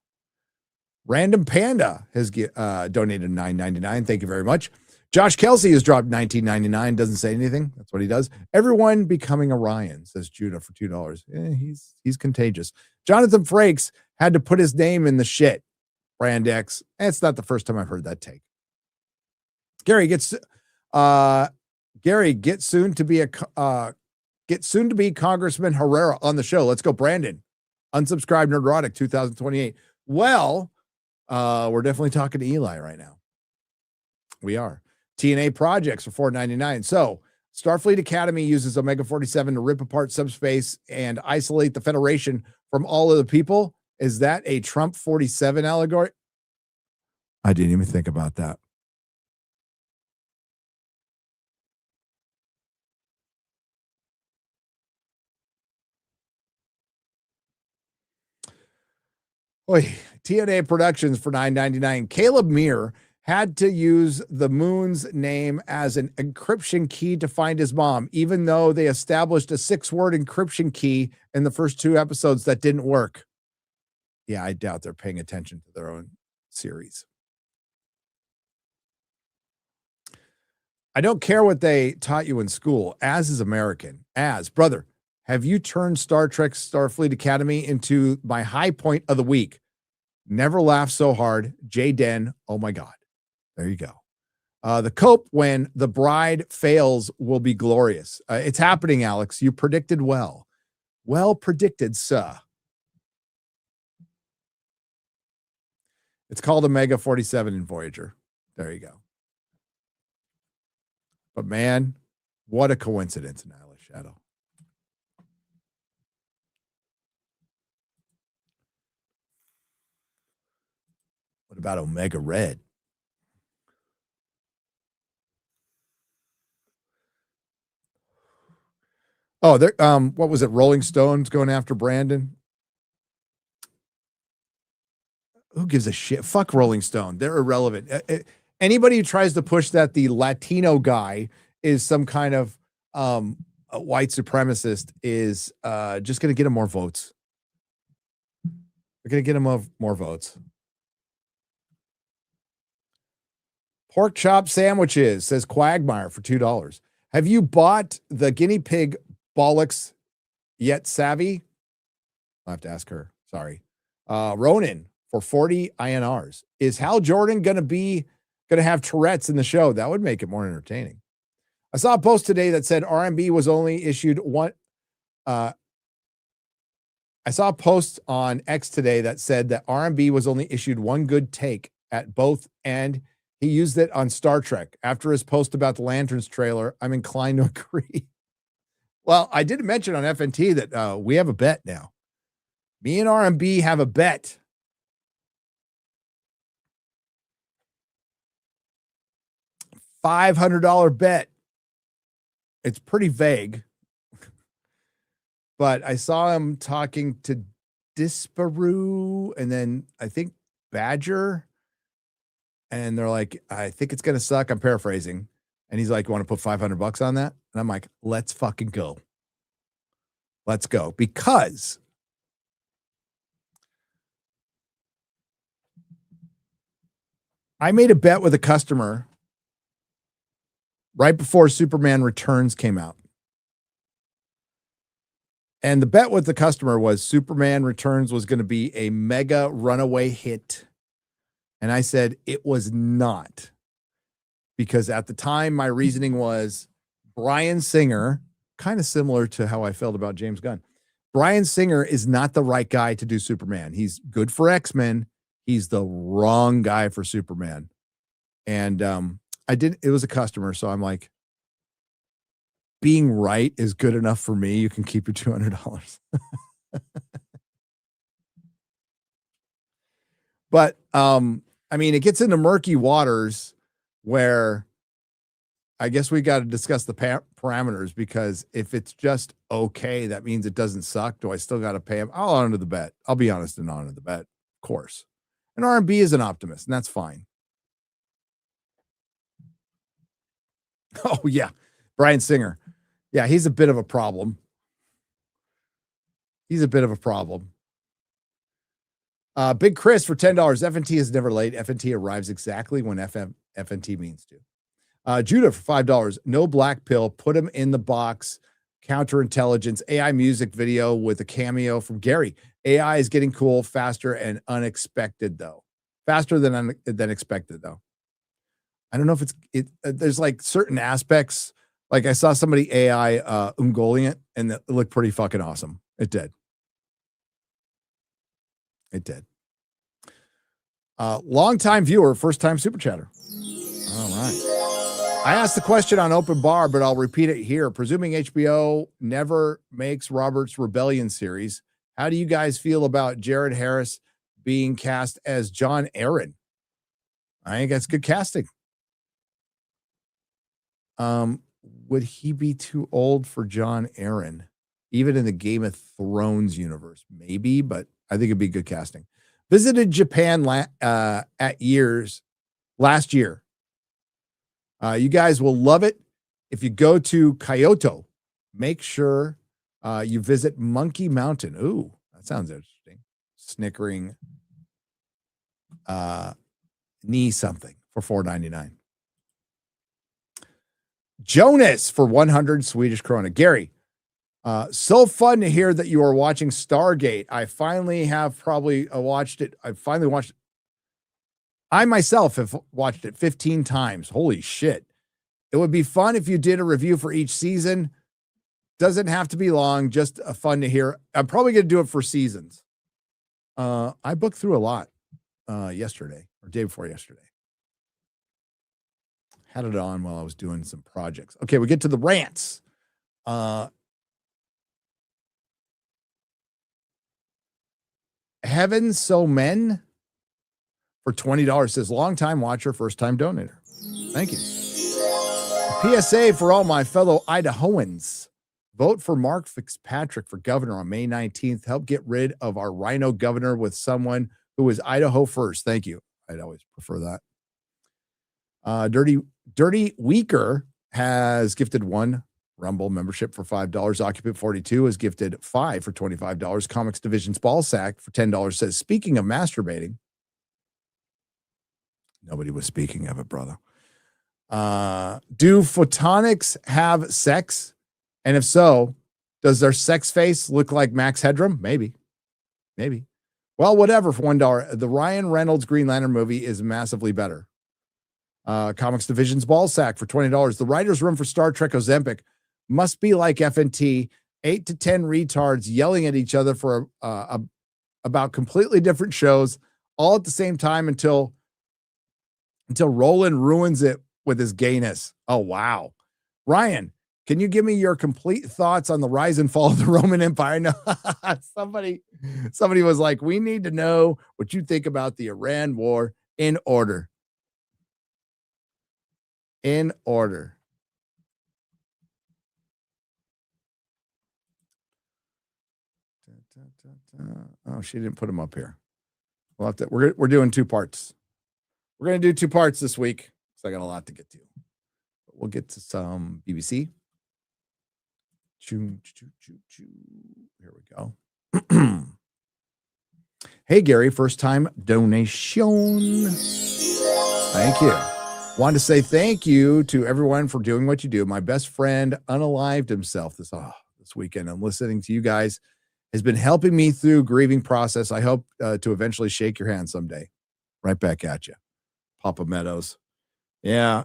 Random Panda has donated $9.99. Thank you very much. Josh Kelsey has dropped $19.99. Doesn't say anything. That's what he does. Everyone becoming Orion, says Judah for $2. He's contagious. Jonathan Frakes had to put his name in the shit. Brand X. It's not the first time I've heard that take. Gary gets soon to be Congressman Herrera on the show. Let's go, Brandon. Unsubscribe Nerdrotic 2028. Well, we're definitely talking to Eli right now. We are. TNA projects for $4.99. So Starfleet Academy uses Omega 47 to rip apart subspace and isolate the Federation from all of the people. Is that a Trump 47 allegory? I didn't even think about that. Oy, TNA Productions for $9.99. Caleb Muir had to use the moon's name as an encryption key to find his mom, even though they established a 6-word encryption key in the first 2 episodes that didn't work. Yeah, I doubt they're paying attention to their own series. I don't care what they taught you in school. Az is American. Az, brother, have you turned Star Trek Starfleet Academy into my high point of the week? Never laughed so hard. Jay Den, oh my God. There you go. The cope when the bride fails will be glorious. It's happening, Alex. You predicted well. Well predicted, sir. It's called Omega 47 in Voyager. There you go. But man, what a coincidence in Atlas Shadow. What about Omega Red? Oh, there. What was it? Rolling Stones going after Brandon. Who gives a shit? Fuck Rolling Stone. They're irrelevant. Anybody who tries to push that the Latino guy is some kind of a white supremacist is just going to get him more votes. They're going to get him more votes. Pork chop sandwiches, says Quagmire for $2. Have you bought the guinea pig bollocks yet, Savvy? I'll have to ask her. Sorry. Ronan for 40 INRs. Is Hal Jordan going to have Tourette's in the show? That would make it more entertaining. I saw a post today that said RMB was only issued one. I saw a post on X today that said that RMB was only issued one good take at both, and he used it on Star Trek. After his post about the Lanterns trailer, I'm inclined to agree. Well, I did mention on FNT that we have a bet now. Me and RMB have a bet. $500 bet. It's pretty vague. But I saw him talking to Disparu and then I think Badger. And they're like, I think it's going to suck. I'm paraphrasing. And he's like, you want to put $500 on that? And I'm like, let's fucking go. Let's go. Because I made a bet with a customer right before Superman Returns came out. And the bet with the customer was Superman Returns was going to be a mega runaway hit. And I said it was not. Because at the time, my reasoning was Bryan Singer, kind of similar to how I felt about James Gunn. Bryan Singer is not the right guy to do Superman. He's good for X-Men. He's the wrong guy for Superman. And it was a customer. So I'm like, being right is good enough for me. You can keep your $200. But I mean, it gets into murky waters where I guess we got to discuss the parameters, because if it's just okay, that means it doesn't suck. Do I still got to pay him? I'll honor the bet. I'll be honest and honor the bet, of course. And R&B is an optimist, and that's fine. Oh, yeah. Bryan Singer. Yeah, he's a bit of a problem. He's a bit of a problem. Big Chris for $10. FNT is never late. FNT arrives exactly when FNT means to. Judah for $5. No black pill. Put him in the box. Counterintelligence. AI music video with a cameo from Gary. AI is getting cool, faster, and unexpected, though. Faster than expected, though. I don't know if there's like certain aspects. Like I saw somebody AI Ungoliant, and it looked pretty fucking awesome. It did. It did. Long-time viewer, first-time super chatter. All right. I asked the question on Open Bar, but I'll repeat it here. Presuming HBO never makes Robert's Rebellion series, how do you guys feel about Jared Harris being cast as John Aaron? I think that's good casting. Would he be too old for John Aaron? Even in the Game of Thrones universe? Maybe, but I think it'd be good casting. Visited Japan last year. You guys will love it. If you go to Kyoto, make sure you visit Monkey Mountain. Ooh, that sounds interesting. Snickering knee something for $4.99. Jonas for 100 Swedish krona. Gary, so fun to hear that you are watching Stargate. I finally have probably watched it. I myself have watched it 15 times. Holy shit. It would be fun if you did a review for each season. Doesn't have to be long, just fun to hear. I'm probably going to do it for seasons. I booked through a lot yesterday or day before yesterday. Had it on while I was doing some projects. Okay, we get to the rants. Heaven So Men for $20 says, long-time watcher, first-time donator. Thank you. PSA for all my fellow Idahoans. Vote for Mark Fitzpatrick for governor on May 19th. Help get rid of our rhino governor with someone who is Idaho first. Thank you. I'd always prefer that. Dirty Weaker has gifted 1 Rumble membership for $5. Occupant 42 has gifted 5 for $25. Comics Division's Ballsack for $10 says, speaking of masturbating. Nobody was speaking of it, brother. Do photonics have sex? And if so, does their sex face look like Max Headroom? Maybe. Well, whatever for $1. The Ryan Reynolds Green Lantern movie is massively better. Comics Division's Ballsack for $20. The writer's room for Star Trek Ozempic must be like FNT, 8 to 10 retards yelling at each other for about completely different shows all at the same time until Roland ruins it with his gayness. Oh, wow. Ryan, can you give me your complete thoughts on the rise and fall of the Roman Empire? No, somebody was like, we need to know what you think about the Iran war in order. In order. Oh, she didn't put them up here. We'll have to, we're doing 2 parts. We're going to do 2 parts this week. So I got a lot to get to. But we'll get to some BBC. Here we go. Hey, Gary, first time donation. Thank you. Want to say thank you to everyone for doing what you do. My best friend unalived himself this weekend. I'm listening to you guys. Has been helping me through grieving process. I hope to eventually shake your hand someday. Right back at you. Papa Meadows. Yeah.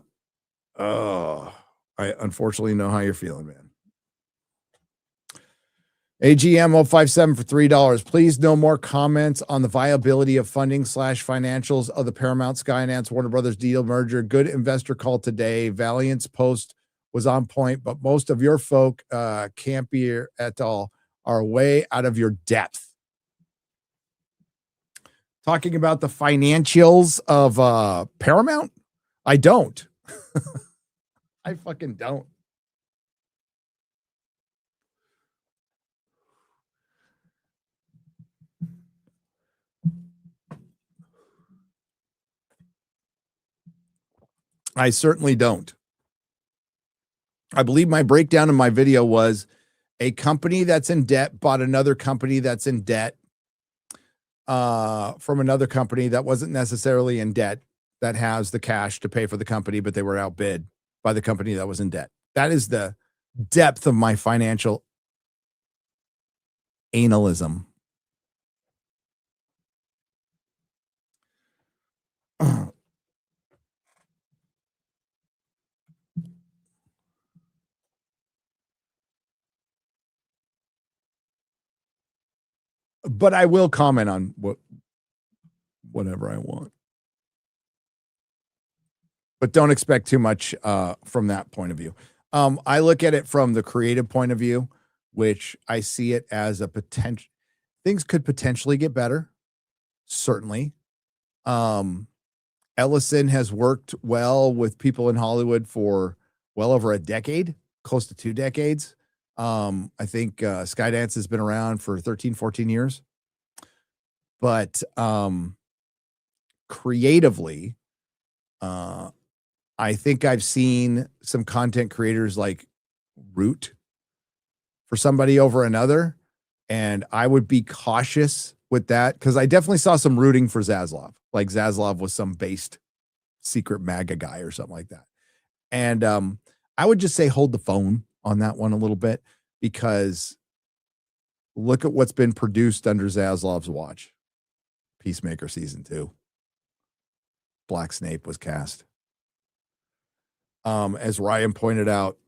Oh, I unfortunately know how you're feeling, man. AGM 057 for $3. Please, no more comments on the viability of funding / financials of the Paramount, Skydance, Warner Brothers deal merger. Good investor call today. Valiant's post was on point, but most of your folk can't be at all, are way out of your depth. Talking about the financials of Paramount? I don't. I fucking don't. I certainly don't. I believe my breakdown in my video was a company that's in debt bought another company that's in debt from another company that wasn't necessarily in debt, that has the cash to pay for the company, but they were outbid by the company that was in debt. That is the depth of my financial analism. But I will comment on whatever I want. But don't expect too much from that point of view. I look at it from the creative point of view, which I see it as a potential. Things could potentially get better. Certainly. Ellison has worked well with people in Hollywood for well over a decade, close to 2 decades. I think Skydance has been around for 13, 14 years. But creatively, I think I've seen some content creators like root for somebody over another. And I would be cautious with that, because I definitely saw some rooting for Zaslav. Like Zaslav was some based secret MAGA guy or something like that. And I would just say hold the phone on that one a little bit, because look at what's been produced under Zaslav's watch. Peacemaker season 2. Black Snape was cast. As Ryan pointed out,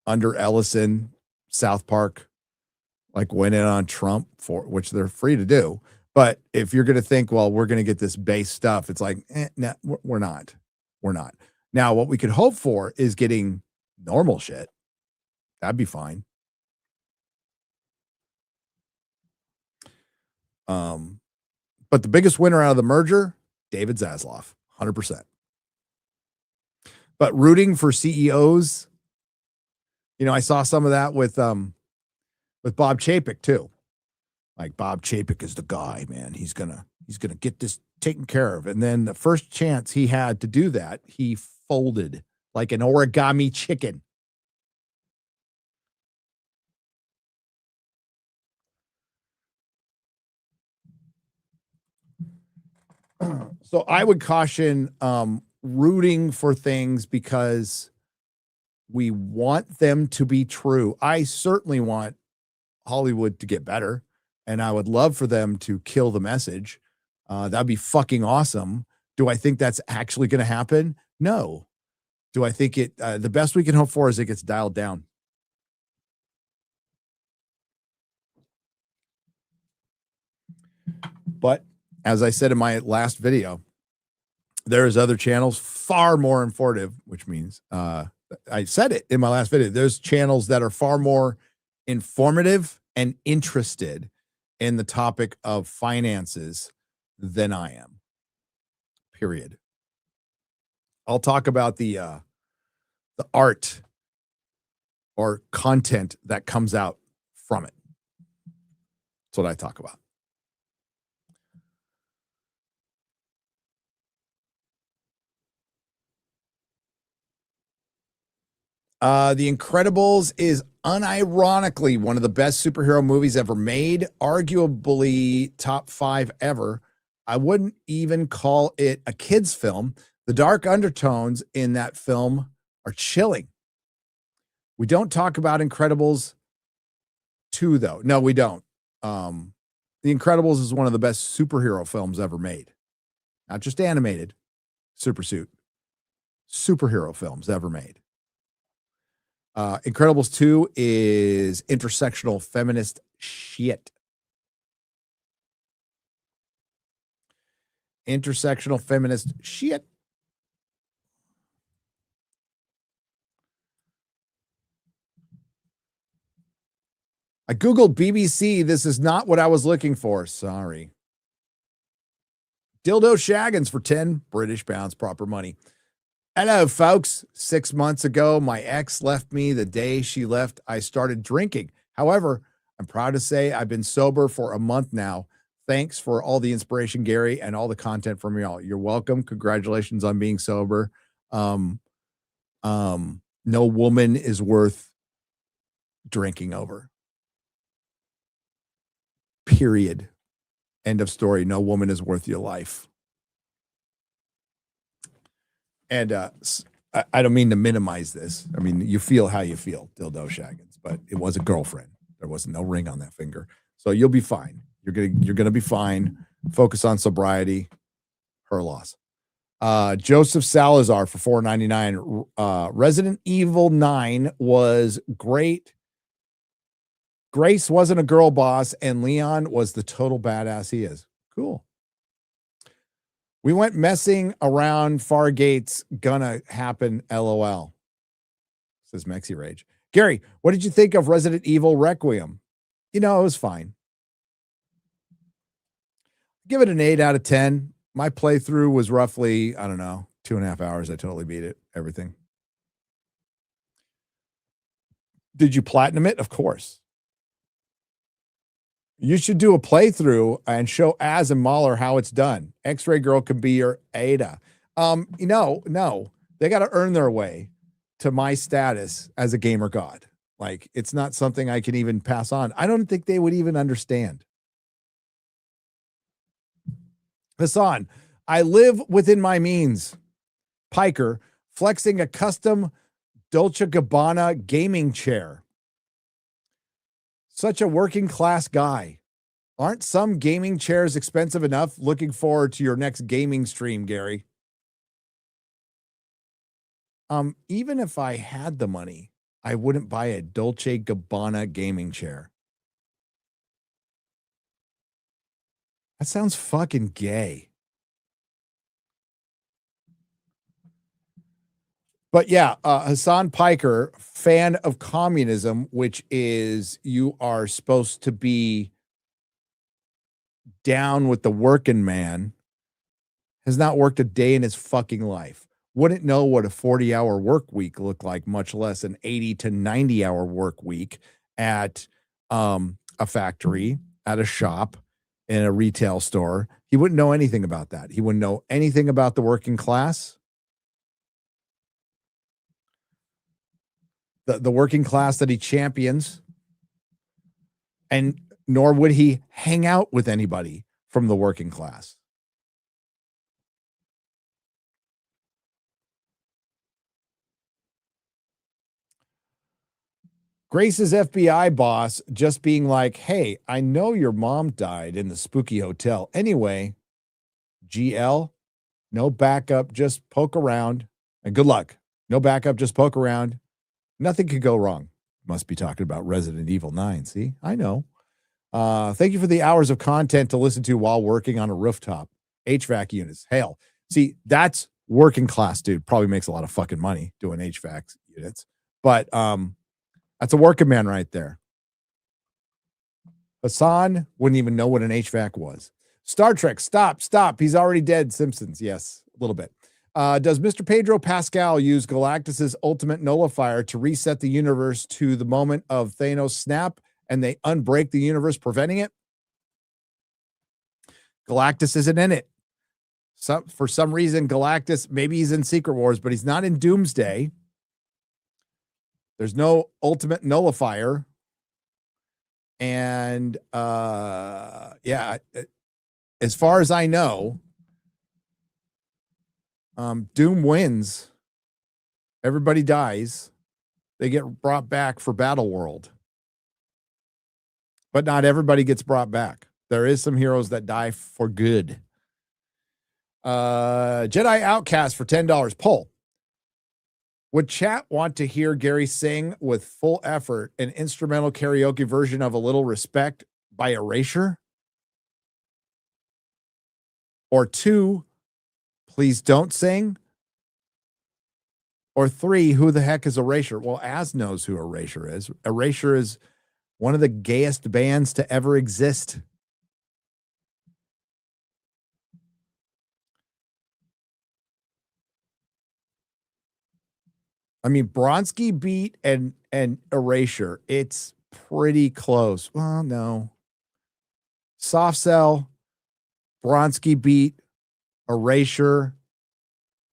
under Ellison, South Park like went in on Trump, for which they're free to do. But if you're going to think, well, we're going to get this base stuff, it's like, no, we're not. We're not. Now, what we could hope for is getting normal shit. That'd be fine. But the biggest winner out of the merger, David Zaslav, 100%. But rooting for CEOs, I saw some of that with Bob Chapek too. Like, Bob Chapek is the guy, man. He's gonna get this taken care of. And then the first chance he had to do that, he folded like an origami chicken. So I would caution rooting for things because we want them to be true. I certainly want Hollywood to get better, and I would love for them to kill the message. That'd be fucking awesome. Do I think that's actually going to happen? No. Do I think the best we can hope for is it gets dialed down? But as I said in my last video, there's other channels far more informative, which means I said it in my last video. There's channels that are far more informative and interested in the topic of finances than I am. Period. I'll talk about the art or content that comes out from it. That's what I talk about. The Incredibles is unironically one of the best superhero movies ever made, arguably top 5 ever. I wouldn't even call it a kid's film. The dark undertones in that film are chilling. We don't talk about Incredibles 2, though. No, we don't. The Incredibles is one of the best superhero films ever made. Not just animated, superhero films ever made. Incredibles 2 is intersectional feminist shit. Intersectional feminist shit. I Googled BBC. This is not what I was looking for. Sorry. Dildo Shaggins for 10 British pounds, proper money. Hello, folks. 6 months ago, my ex left me. The day she left, I started drinking. However, I'm proud to say I've been sober for a month now. Thanks for all the inspiration, Gary, and all the content from y'all. You're welcome. Congratulations on being sober. No woman is worth drinking over. Period. End of story. No woman is worth your life. And I don't mean to minimize this. I mean, you feel how you feel, Dildo Shaggins, but it was a girlfriend. There was no ring on that finger. So you'll be fine. You're gonna be fine. Focus on sobriety. Her loss. Joseph Salazar for $4.99. Resident Evil 9 was great. Grace wasn't a girl boss, and Leon was the total badass he is. Cool. We went messing around. Fargate's gonna happen. LOL. Says Mexi Rage. Gary, what did you think of Resident Evil Requiem? You know, it was fine. Give it an 8 out of 10. My playthrough was roughly, I don't know, 2.5 hours. I totally beat it. Everything. Did you platinum it? Of course. You should do a playthrough and show Az and Mahler how it's done. X-Ray Girl could be your Ada. No. They got to earn their way to my status as a gamer god. Like, it's not something I can even pass on. I don't think they would even understand. Hassan, I live within my means. Piker, flexing a custom Dolce & Gabbana gaming chair. Such a working class guy. Aren't some gaming chairs expensive enough? Looking forward to your next gaming stream, Gary. Even if I had the money, I wouldn't buy a Dolce & Gabbana gaming chair. That sounds fucking gay. But yeah, Hassan Piker, fan of communism, which is you are supposed to be down with the working man, has not worked a day in his fucking life. Wouldn't know what a 40-hour work week looked like, much less an 80 to 90-hour work week at a factory, at a shop, in a retail store. He wouldn't know anything about that. He wouldn't know anything about the working class. The working class that he champions, and nor would he hang out with anybody from the working class. Grace's FBI boss just being like, hey, I know your mom died in the spooky hotel. Anyway, GL, no backup, just poke around. And good luck. No backup, just poke around. Nothing could go wrong. Must be talking about Resident Evil 9. See, I know. Thank you for the hours of content to listen to while working on a rooftop. HVAC units. Hell, see, that's working class, dude. Probably makes a lot of fucking money doing HVAC units. But that's a working man right there. Hassan wouldn't even know what an HVAC was. Star Trek, stop. He's already dead. Simpsons, yes, a little bit. Does Mr. Pedro Pascal use Galactus's ultimate nullifier to reset the universe to the moment of Thanos' snap and they unbreak the universe, preventing it? Galactus isn't in it. For some reason, Galactus, maybe he's in Secret Wars, but he's not in Doomsday. There's no ultimate nullifier. And yeah, as far as I know, Doom wins. Everybody dies. They get brought back for Battle World. But not everybody gets brought back. There is some heroes that die for good. Jedi Outcast for $10. Poll. Would chat want to hear Gary sing with full effort an instrumental karaoke version of A Little Respect by Erasure? Or 2, please don't sing? Or 3, who the heck is Erasure? Well, Az knows who Erasure is. Erasure is one of the gayest bands to ever exist. I mean, Bronski Beat and Erasure, it's pretty close. Well, no. Soft Cell, Bronski Beat, Erasure,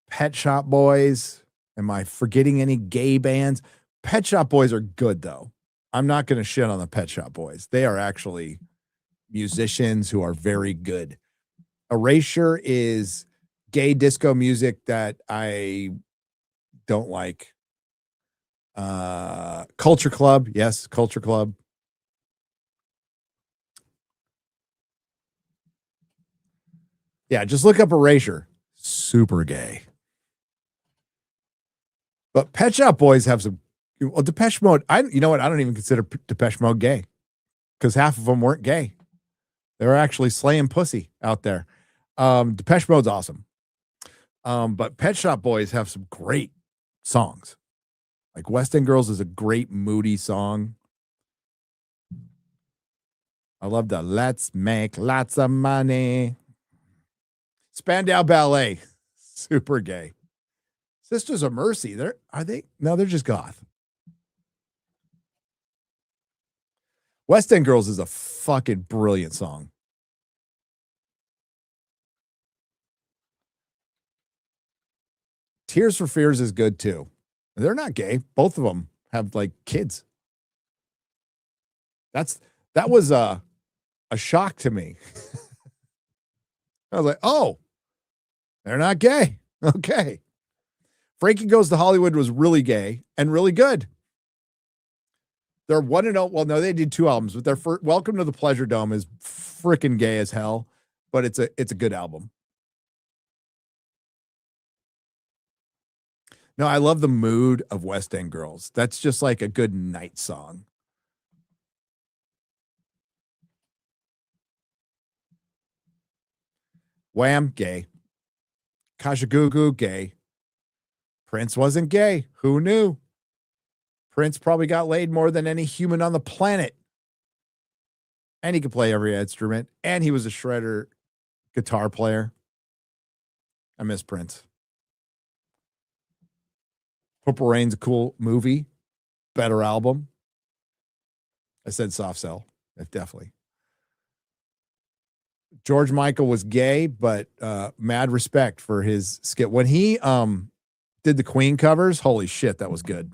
Pet Shop Boys. Am I forgetting any gay bands? Pet Shop Boys are good, though. I'm not going to shit on the Pet Shop Boys. They are actually musicians who are very good. Erasure is gay disco music that I don't like. Culture Club. Yes, Culture Club. Yeah, just look up Erasure. Super gay. But Pet Shop Boys have some. Well, Depeche Mode. You know what? I don't even consider Depeche Mode gay because half of them weren't gay. They were actually slaying pussy out there. Depeche Mode's awesome. But Pet Shop Boys have some great songs. Like West End Girls is a great moody song. I love the Let's Make Lots of Money. Spandau Ballet. Super gay. Sisters of Mercy. Are they? No, they're just goth. West End Girls is a fucking brilliant song. Tears for Fears is good too. They're not gay. Both of them have like kids. That was a shock to me. I was like, oh, they're not gay. Okay. Frankie Goes to Hollywood was really gay and really good. Their one and well, no, they did 2 albums, but their first Welcome to the Pleasure Dome is freaking gay as hell, but it's a good album. No, I love the mood of West End Girls. That's just like a good night song. Wham, gay. Kajagoogoo, gay. Prince wasn't gay. Who knew? Prince probably got laid more than any human on the planet. And he could play every instrument. And he was a shredder guitar player. I miss Prince. Purple Rain's a cool movie. Better album. I said Soft Cell. Definitely. George Michael was gay, but mad respect for his skit. When he did the Queen covers, holy shit, that was good.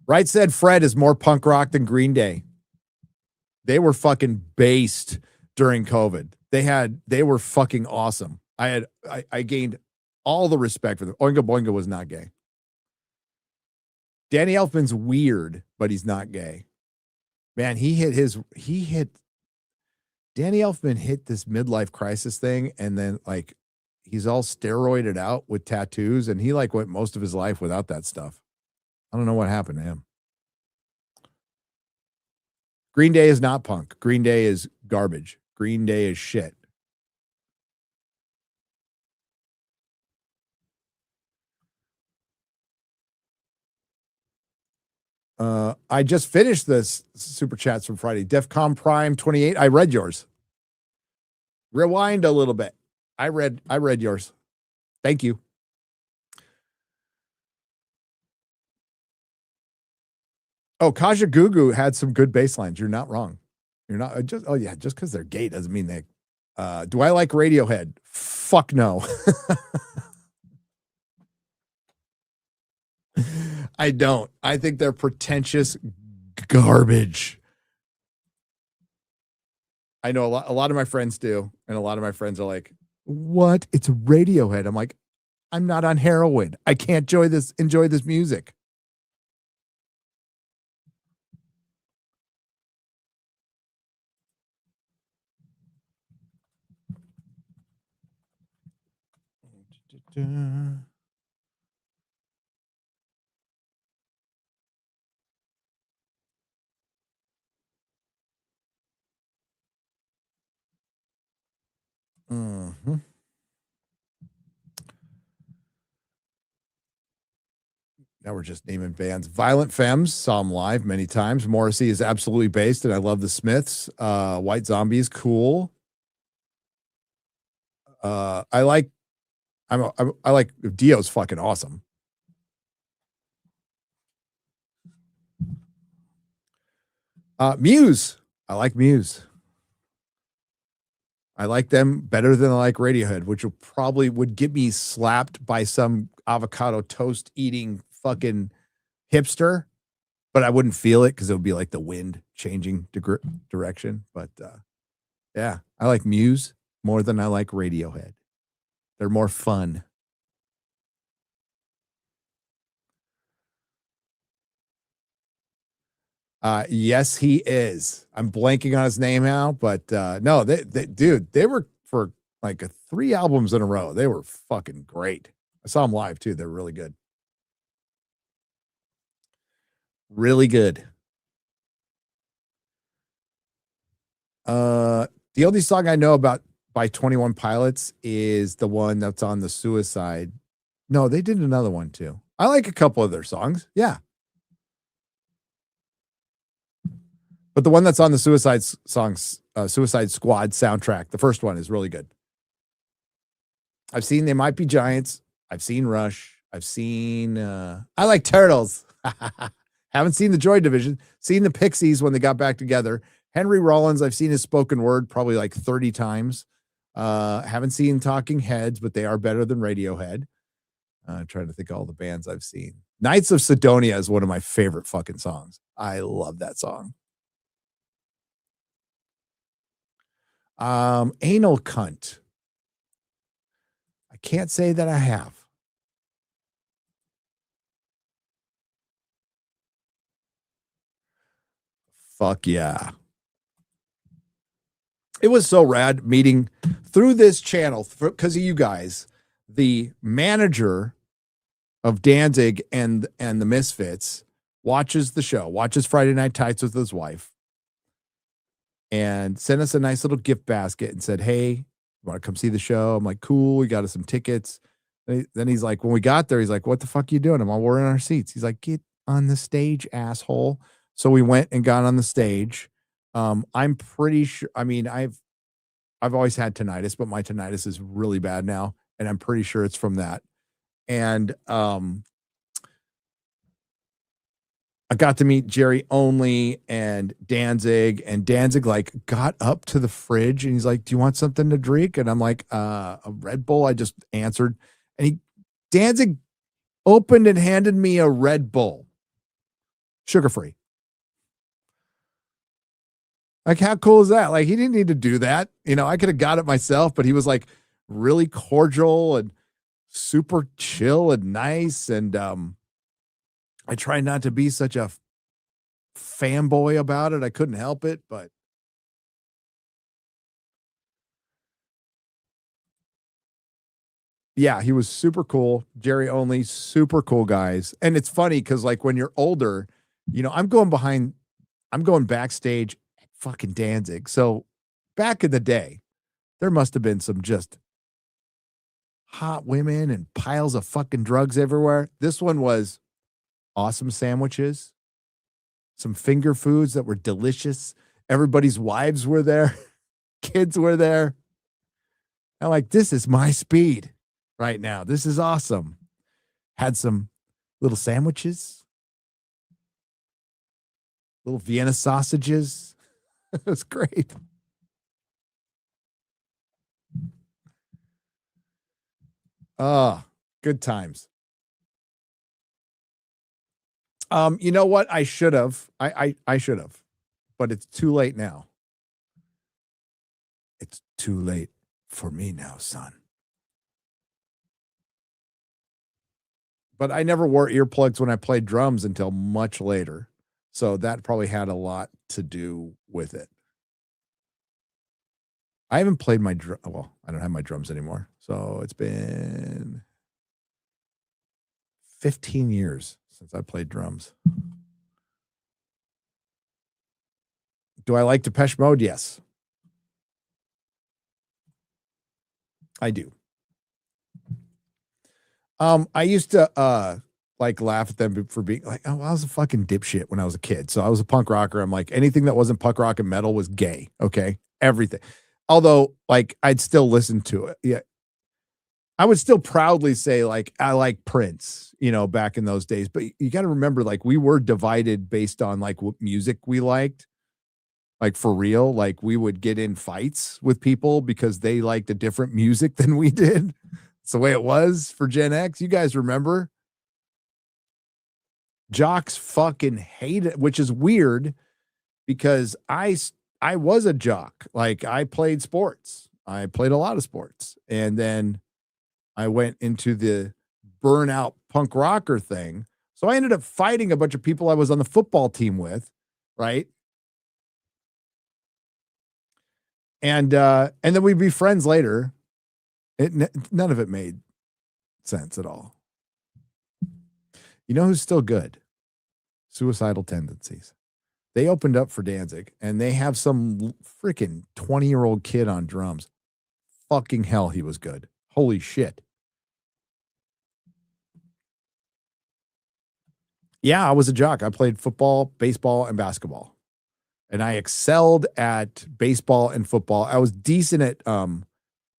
Right Said Fred is more punk rock than Green Day. They were fucking based during COVID. They were fucking awesome. I gained all the respect for them. Oingo Boingo was not gay. Danny Elfman's weird, but he's not gay. Man, Danny Elfman hit this midlife crisis thing, and then like he's all steroided out with tattoos, and he like went most of his life without that stuff. I don't know what happened to him. Green Day is not punk. Green Day is garbage. Green Day is shit. I just finished this super chats from Friday. DEFCON Prime 28. I read yours. Rewind a little bit. I read yours. Thank you. Oh, Kajagoogoo had some good bass lines. You're not wrong. You're not just because they're gay doesn't mean they do I like Radiohead? Fuck no. I don't. I think they're pretentious garbage. I know a lot of my friends do, and a lot of my friends are like, "What? It's Radiohead." I'm like, "I'm not on heroin. I can't enjoy this music." Mhm. Now we're just naming bands. Violent Femmes, saw them live many times. Morrissey is absolutely based, and I love the Smiths. White Zombie is cool. I like I like Dio's fucking awesome. Muse. I like Muse. I like them better than I like Radiohead, which would get me slapped by some avocado toast eating fucking hipster, but I wouldn't feel it because it would be like the wind changing direction. But yeah, I like Muse more than I like Radiohead. They're more fun. Yes, he is. I'm blanking on his name now, but no, dude, they were for like 3 albums in a row. They were fucking great. I saw them live too. They're really good. Really good. The only song I know about by 21 Pilots is the one that's on the Suicide. No, they did another one too. I like a couple of their songs. Yeah. But the one that's on the Suicide Squad soundtrack, the first one is really good. I've seen They Might Be Giants. I've seen Rush. I've seen I like Turtles. Haven't seen the Joy Division. Seen the Pixies when they got back together. Henry Rollins, I've seen his spoken word probably like 30 times. Haven't seen Talking Heads, but they are better than Radiohead. I'm trying to think of all the bands I've seen. Knights of Sidonia is one of my favorite fucking songs. I love that song. Anal Cunt. I can't say that I have. Fuck yeah. It was so rad meeting through this channel because of you guys. The manager of Danzig and the Misfits watches the show, watches Friday Night Tights with his wife, and sent us a nice little gift basket and said, "Hey, you want to come see the show?" I'm like, "Cool, we got us some tickets." Then he's like, when we got there, he's like, "What the fuck are you doing?" I'm all, "We're in our seats." He's like, "Get on the stage, asshole." So we went and got on the stage. I'm pretty sure. I mean, I've always had tinnitus, but my tinnitus is really bad now, and I'm pretty sure it's from that. And I got to meet Jerry Only and Danzig like got up to the fridge and he's like, "Do you want something to drink?" And I'm like, "A Red Bull." I just answered. And Danzig opened and handed me a Red Bull, sugar-free. Like, how cool is that? Like, he didn't need to do that. You know, I could have got it myself, but he was like really cordial and super chill and nice. And I try not to be such a fanboy about it. I couldn't help it, but yeah, he was super cool. Jerry Only, super cool guys. And it's funny because like when you're older, you know, I'm going backstage at fucking Danzig. So back in the day, there must have been some just hot women and piles of fucking drugs everywhere. This one was awesome sandwiches, some finger foods that were delicious. Everybody's wives were there, kids were there. I'm like, this is my speed right now. This is awesome. Had some little sandwiches, little Vienna sausages. It was great. Oh, good times. You know what? I should have. I should have, but it's too late now. It's too late for me now, son. But I never wore earplugs when I played drums until much later. So that probably had a lot to do with it. I haven't played my well, I don't have my drums anymore. So it's been 15 years since I played drums. Do I like Depeche Mode? Yes. I do. I used to like laugh at them for being like, oh, I was a fucking dipshit when I was a kid. So I was a punk rocker. I'm like, anything that wasn't punk rock and metal was gay. Okay. Everything. Although, like, I'd still listen to it. Yeah. I would still proudly say, like, I like Prince, you know, back in those days. But you got to remember, like, we were divided based on like what music we liked. Like, for real, like, we would get in fights with people because they liked a different music than we did. It's the way it was for Gen X. You guys remember? Jocks fucking hate it, which is weird because I was a jock. Like, I played sports. I played a lot of sports. And then I went into the burnout punk rocker thing. So I ended up fighting a bunch of people I was on the football team with, right? And then we'd be friends later. None of it made sense at all. You know who's still good? Suicidal Tendencies. They opened up for Danzig, and they have some freaking 20-year-old kid on drums. Fucking hell, he was good. Holy shit. Yeah, I was a jock. I played football, baseball, and basketball. And I excelled at baseball and football. I was decent at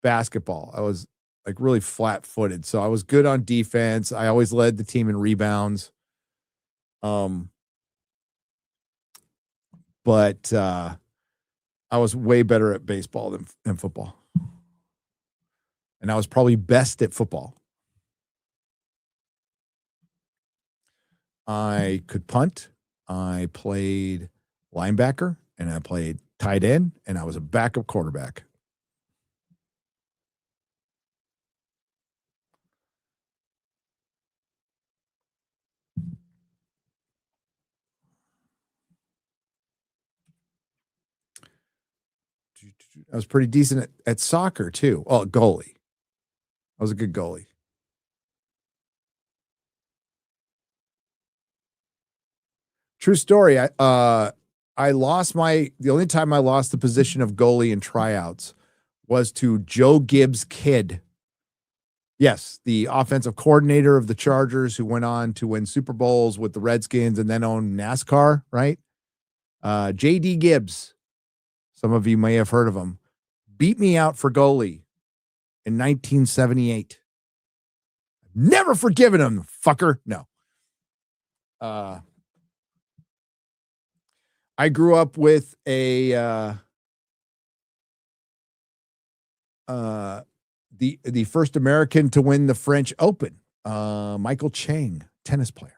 basketball. I was like really flat-footed. So I was good on defense. I always led the team in rebounds. But I was way better at baseball than football. And I was probably best at football. I could punt. I played linebacker, and I played tight end, and I was a backup quarterback. I was pretty decent at soccer too. Oh, goalie. I was a good goalie. True story. The only time I lost the position of goalie in tryouts was to Joe Gibbs' kid. Yes, the offensive coordinator of the Chargers who went on to win Super Bowls with the Redskins and then own NASCAR, right? J.D. Gibbs. Some of you may have heard of him. Beat me out for goalie in 1978. Never forgiven him, fucker. No. I grew up with the first American to win the French Open, Michael Chang, tennis player.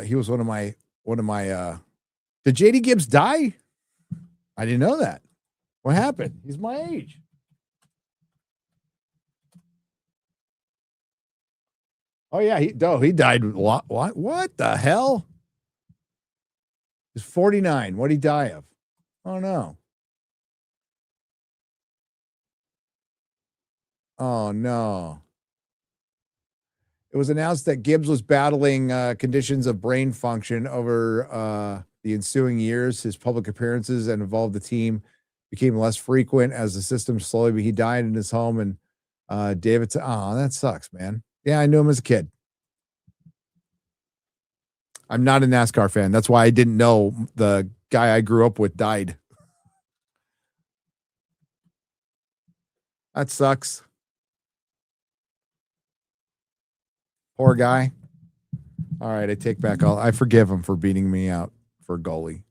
He was one of my did JD Gibbs die? I didn't know that. What happened? He's my age. Oh yeah, he died. What the hell? He's 49. What'd he die of? Oh no. Oh no. It was announced that Gibbs was battling conditions of brain function over the ensuing years. His public appearances and involved the team became less frequent as the system slowly. He died in his home, and David said, "Oh, that sucks, man." Yeah, I knew him as a kid. I'm not a NASCAR fan. That's why I didn't know the guy I grew up with died. That sucks. Poor guy. All right, I take back all. I forgive him for beating me out for goalie.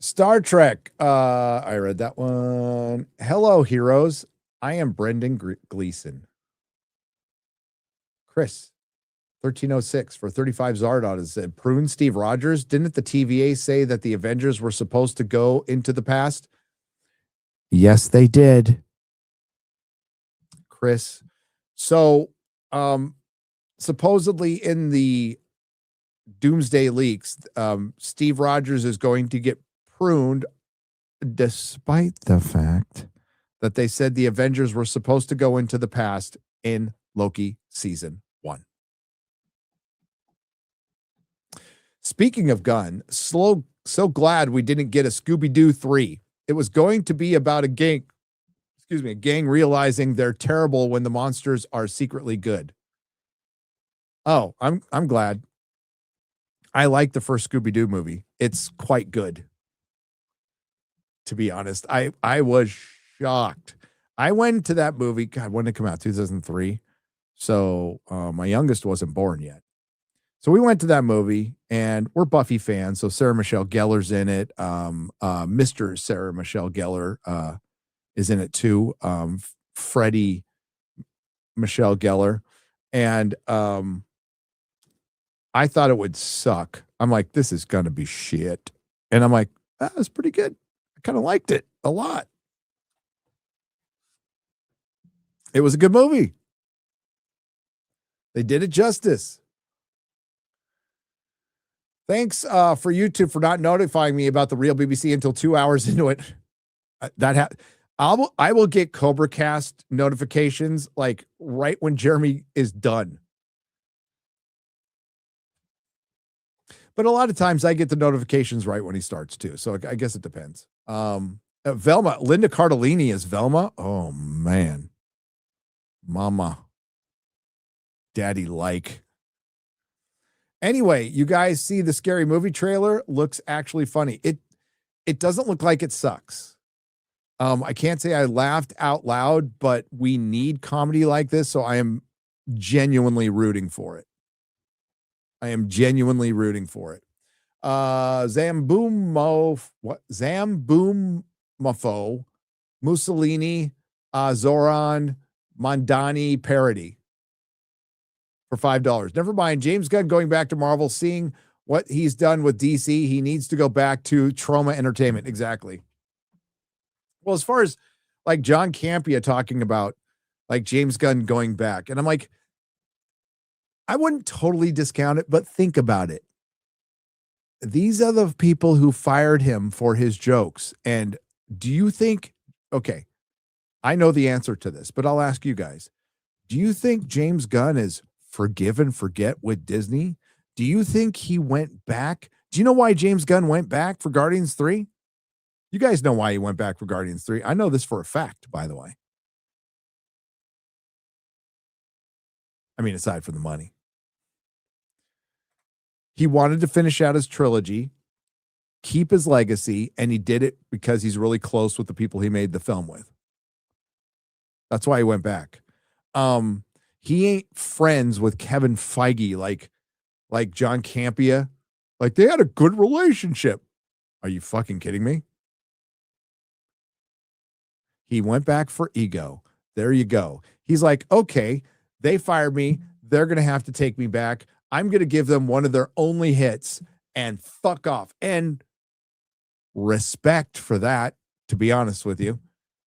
Star Trek. I read that one. Hello, heroes. I am Brendan Gleason. Chris, 1306 for 35 Zardot has said, Prune Steve Rogers. Didn't the TVA say that the Avengers were supposed to go into the past? Yes, they did. Chris. So, supposedly in the Doomsday leaks, Steve Rogers is going to get pruned despite the fact that they said the Avengers were supposed to go into the past in Loki season 1. Speaking of Gunn, so glad we didn't get a Scooby-Doo 3. It was going to be about a gang realizing they're terrible when the monsters are secretly good. Oh, I'm glad. I like the first Scooby-Doo movie. It's quite good. To be honest, I was shocked. I went to that movie. God, when did it come out? 2003. So my youngest wasn't born yet. So we went to that movie, and we're Buffy fans. So Sarah Michelle Gellar's in it. Mr. Sarah Michelle Gellar is in it too. Freddie Michelle Gellar. And I thought it would suck. I'm like, this is going to be shit. And I'm like, that was pretty good. I kind of liked it a lot. It was a good movie. They did it justice. Thanks for YouTube for not notifying me about the real BBC until 2 hours into it. I will get Cobra Cast notifications like right when Jeremy is done. But a lot of times I get the notifications right when he starts too. So I guess it depends. Velma, Linda Cardellini is Velma. Oh man. Mama. Daddy like. Anyway, you guys see the Scary Movie trailer? Looks actually funny. It doesn't look like it sucks. I can't say I laughed out loud, but we need comedy like this, so I am genuinely rooting for it. Zamboomofo, Mussolini, Zoran, Mondani parody for $5. Never mind. James Gunn going back to Marvel, seeing what he's done with DC. He needs to go back to Trauma Entertainment. Exactly. Well, as far as like John Campea talking about like James Gunn going back, and I'm like, I wouldn't totally discount it, but think about it. These are the people who fired him for his jokes. And do you think, okay, I know the answer to this, but I'll ask you guys. Do you think James Gunn is forgive and forget with Disney? Do you think he went back? Do you know why James Gunn went back for Guardians 3? You guys know why he went back for Guardians 3. I know this for a fact, by the way. I mean, aside from the money. He wanted to finish out his trilogy, keep his legacy, and he did it because he's really close with the people he made the film with. That's why he went back. He ain't friends with Kevin Feige like John Campea. Like they had a good relationship. Are you fucking kidding me? He went back for ego. There you go. He's like, okay, they fired me. They're going to have to take me back. I'm going to give them one of their only hits and fuck off. And respect for that, to be honest with you.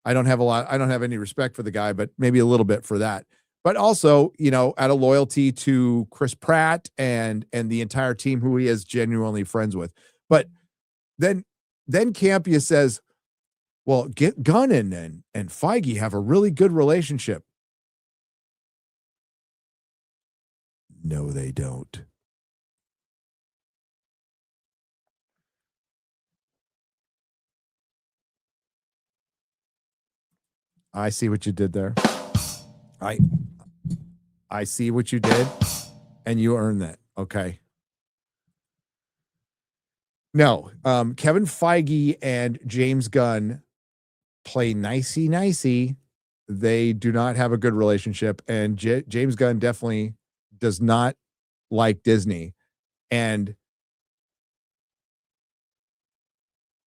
I don't have any respect for the guy, but maybe a little bit for that. But also, you know, out of loyalty to Chris Pratt and the entire team who he is genuinely friends with. But then Campea says, well, Gunn and Feige have a really good relationship. No, they don't. I see what you did there. I see what you did, and you earned that. Okay. No, Kevin Feige and James Gunn play nicey. They do not have a good relationship, and James Gunn definitely does not like Disney. And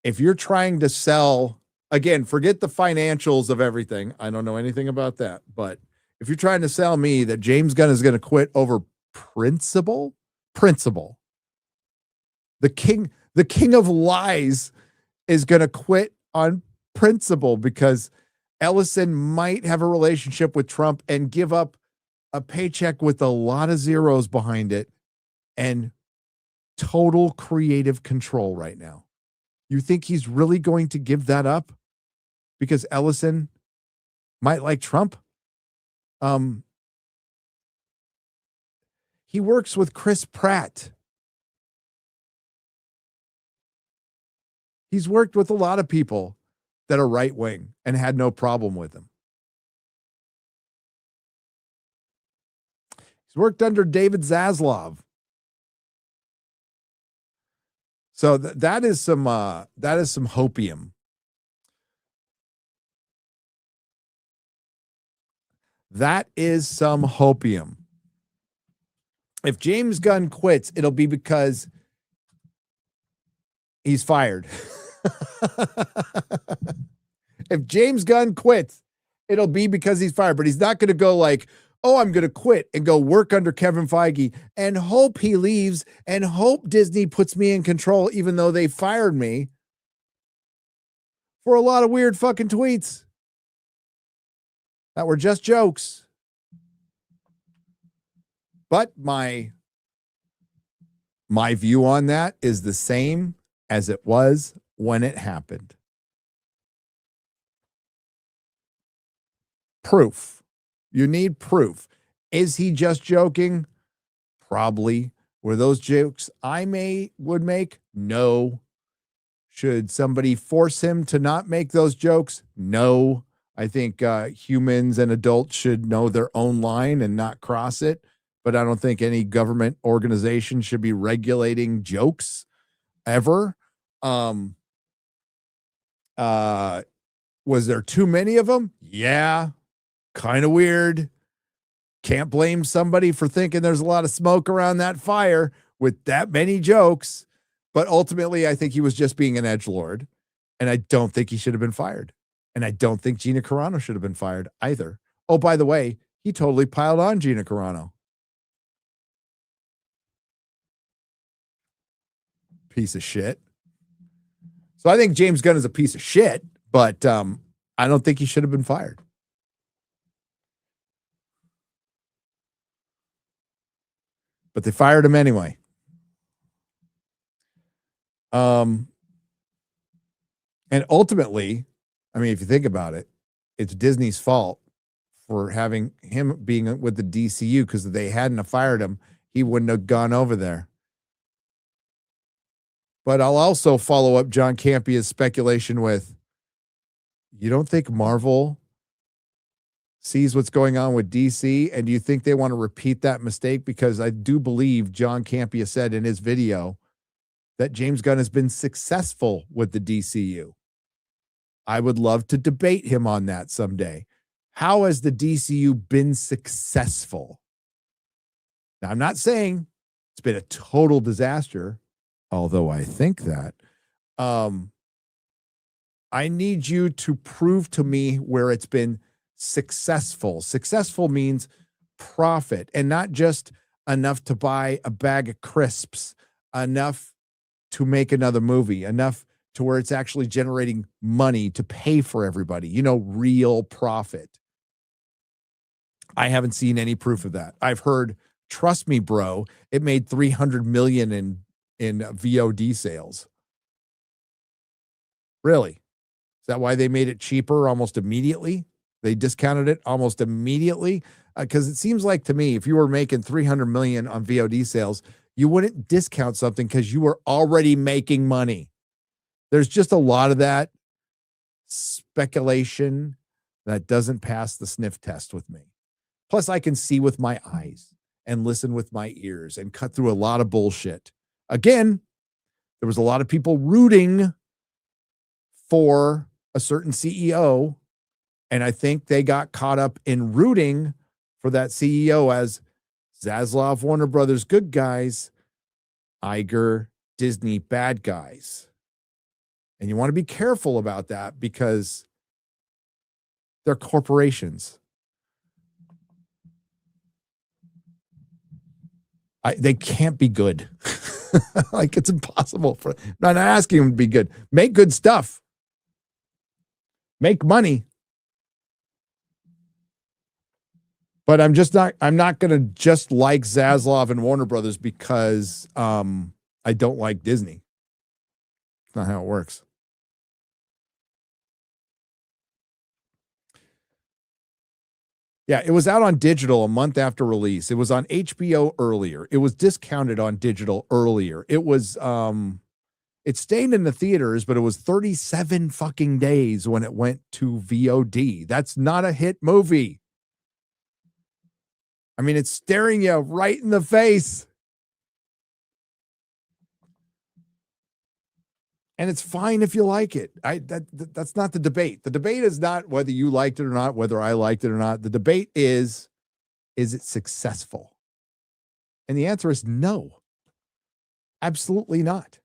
If you're trying to sell, again, forget the financials of everything. I don't know anything about that. But if you're trying to sell me that James Gunn is going to quit over principle, the king of lies is going to quit on principle because Ellison might have a relationship with Trump and give up a paycheck with a lot of zeros behind it and total creative control right now. You think he's really going to give that up because Ellison might like Trump? He works with Chris Pratt. He's worked with a lot of people that are right wing and had no problem with him. He's worked under David Zaslav. So that is some hopium. That is some hopium. If James Gunn quits, it'll be because he's fired. If James Gunn quits, it'll be because he's fired, but he's not going to go like, oh, I'm going to quit and go work under Kevin Feige and hope he leaves and hope Disney puts me in control, even though they fired me for a lot of weird fucking tweets that were just jokes. But my view on that is the same as it was when it happened. Proof. You need proof. Is he just joking? Probably. Were those jokes I would make? No. Should somebody force him to not make those jokes? No. I think humans and adults should know their own line and not cross it. But I don't think any government organization should be regulating jokes ever. Was there too many of them? Yeah. Kind of weird. Can't blame somebody for thinking there's a lot of smoke around that fire with that many jokes. But ultimately, I think he was just being an edgelord. And I don't think he should have been fired. And I don't think Gina Carano should have been fired either. Oh, by the way, he totally piled on Gina Carano. Piece of shit. So I think James Gunn is a piece of shit, but I don't think he should have been fired. But they fired him anyway. And ultimately, I mean, if you think about it, it's Disney's fault for having him being with the DCU, because if they hadn't have fired him, he wouldn't have gone over there. But I'll also follow up John Campia's speculation with, you don't think Marvel sees what's going on with DC? And do you think they want to repeat that mistake? Because I do believe John Campia said in his video that James Gunn has been successful with the DCU. I would love to debate him on that someday. How has the DCU been successful? Now, I'm not saying it's been a total disaster, although I think that. I need you to prove to me where it's been successful. Successful means profit, and not just enough to buy a bag of crisps, enough to make another movie, enough to where it's actually generating money to pay for everybody, real profit. I haven't seen any proof of that. I've heard, trust me, bro, it made $300 million in VOD sales. Really? Is that why they made it cheaper almost immediately? They discounted it almost immediately? Because it seems like to me, if you were making $300 million on VOD sales, you wouldn't discount something because you were already making money. There's just a lot of that speculation that doesn't pass the sniff test with me. Plus, I can see with my eyes and listen with my ears and cut through a lot of bullshit. Again, there was a lot of people rooting for a certain CEO, and I think they got caught up in rooting for that CEO as Zaslav, Warner Brothers, good guys, Iger, Disney, bad guys. And you want to be careful about that because they're corporations. They can't be good. Like, it's impossible for. I'm not asking them to be good. Make good stuff. Make money. But I'm not going to just like Zaslav and Warner Brothers because I don't like Disney. It's not how it works. Yeah, it was out on digital a month after release. It was on HBO earlier. It was discounted on digital earlier. It was it stayed in the theaters, but it was 37 fucking days when it went to VOD. That's not a hit movie. I mean, it's staring you right in the face. And it's fine if you like it. That's not the debate. The debate is not whether you liked it or not, whether I liked it or not. The debate is it successful? And the answer is no. Absolutely not.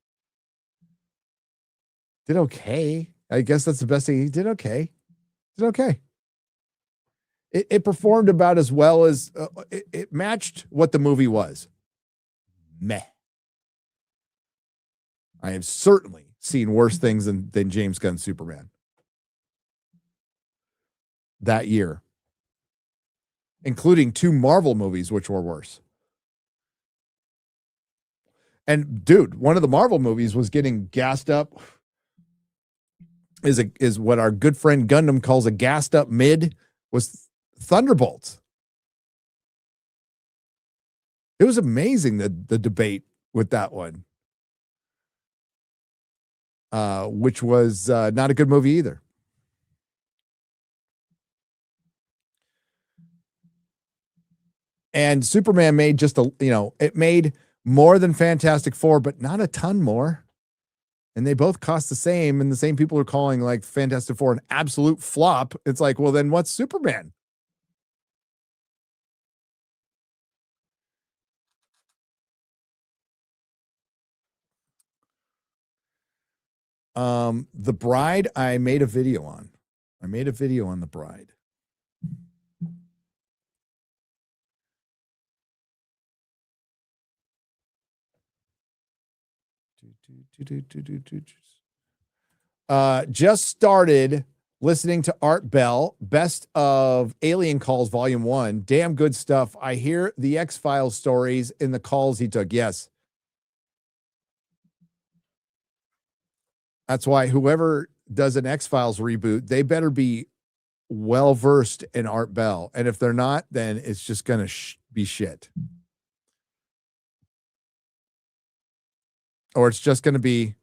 Did okay. I guess that's the best thing. He did okay. Did okay. It performed about as well as it matched what the movie was. Meh. I have certainly seen worse things than James Gunn's Superman that year, including 2 Marvel movies, which were worse. And dude, one of the Marvel movies was getting gassed up. Is what our good friend Gundam calls a gassed up mid, was Thunderbolts. It was amazing the debate with that one. Which was not a good movie either. And Superman made just it made more than Fantastic Four, but not a ton more. And they both cost the same, and the same people are calling like Fantastic Four an absolute flop. It's like, well, then what's Superman? The Bride, I made a video on. I made a video on The Bride. Just started listening to Art Bell, Best of Alien Calls Volume 1. Damn good stuff. I hear the X-Files stories in the calls he took. Yes. That's why whoever does an X-Files reboot, they better be well-versed in Art Bell. And if they're not, then it's just going to be shit. Or it's just going to be,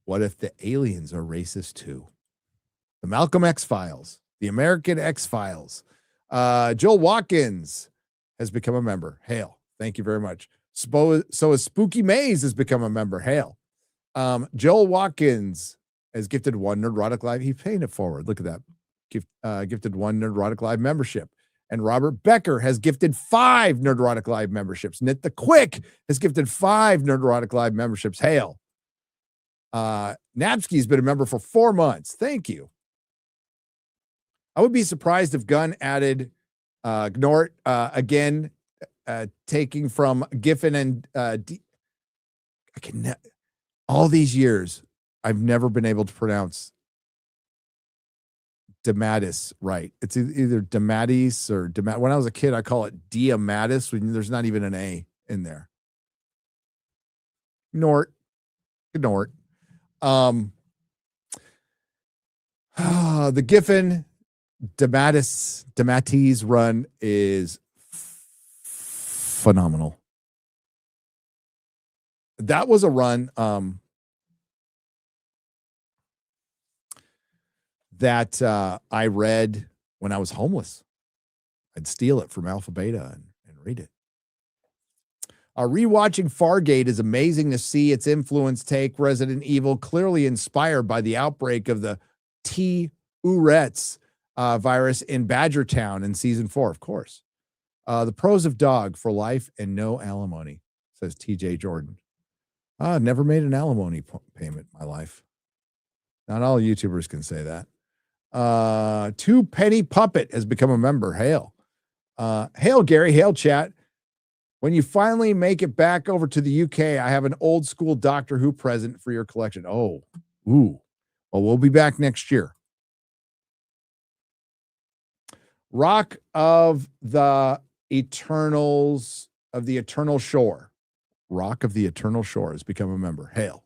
what if the aliens are racist too? The Malcolm X-Files, the American X-Files. Joel Watkins has become a member. Hail. Thank you very much. So is Spooky Maze has become a member. Hail. Joel Watkins has gifted 1 Nerdrotic Live. He's paying it forward. Look at that. Gifted 1 Nerdrotic Live membership. And Robert Becker has gifted 5 Nerdrotic Live memberships. Knit the Quick has gifted 5 Nerdrotic Live memberships. Hail. Napsky's been a member for 4 months. Thank you. I would be surprised if Gunn added Gnort again, taking from Giffen and all these years, I've never been able to pronounce Dematis right. It's either Dematis or When I was a kid, I call it Diamatis when there's not even an A in there. Gnort. The Giffen Dematis run is phenomenal. That was a run that I read when I was homeless. I'd steal it from Alpha Beta and read it. Rewatching Fargate is amazing to see its influence take Resident Evil, clearly inspired by the outbreak of the T-Uretz virus in Badgertown in season 4, of course. The pros of dog for life and no alimony, says TJ Jordan. Never made an alimony payment in my life. Not all YouTubers can say that. Two Penny Puppet has become a member. Hail. Hail, Gary. Hail, chat. When you finally make it back over to the UK, I have an old school Doctor Who present for your collection. Oh, ooh. Well, we'll be back next year. Rock of the Eternals of the Eternal Shore. Rock of the Eternal Shore has become a member. Hail.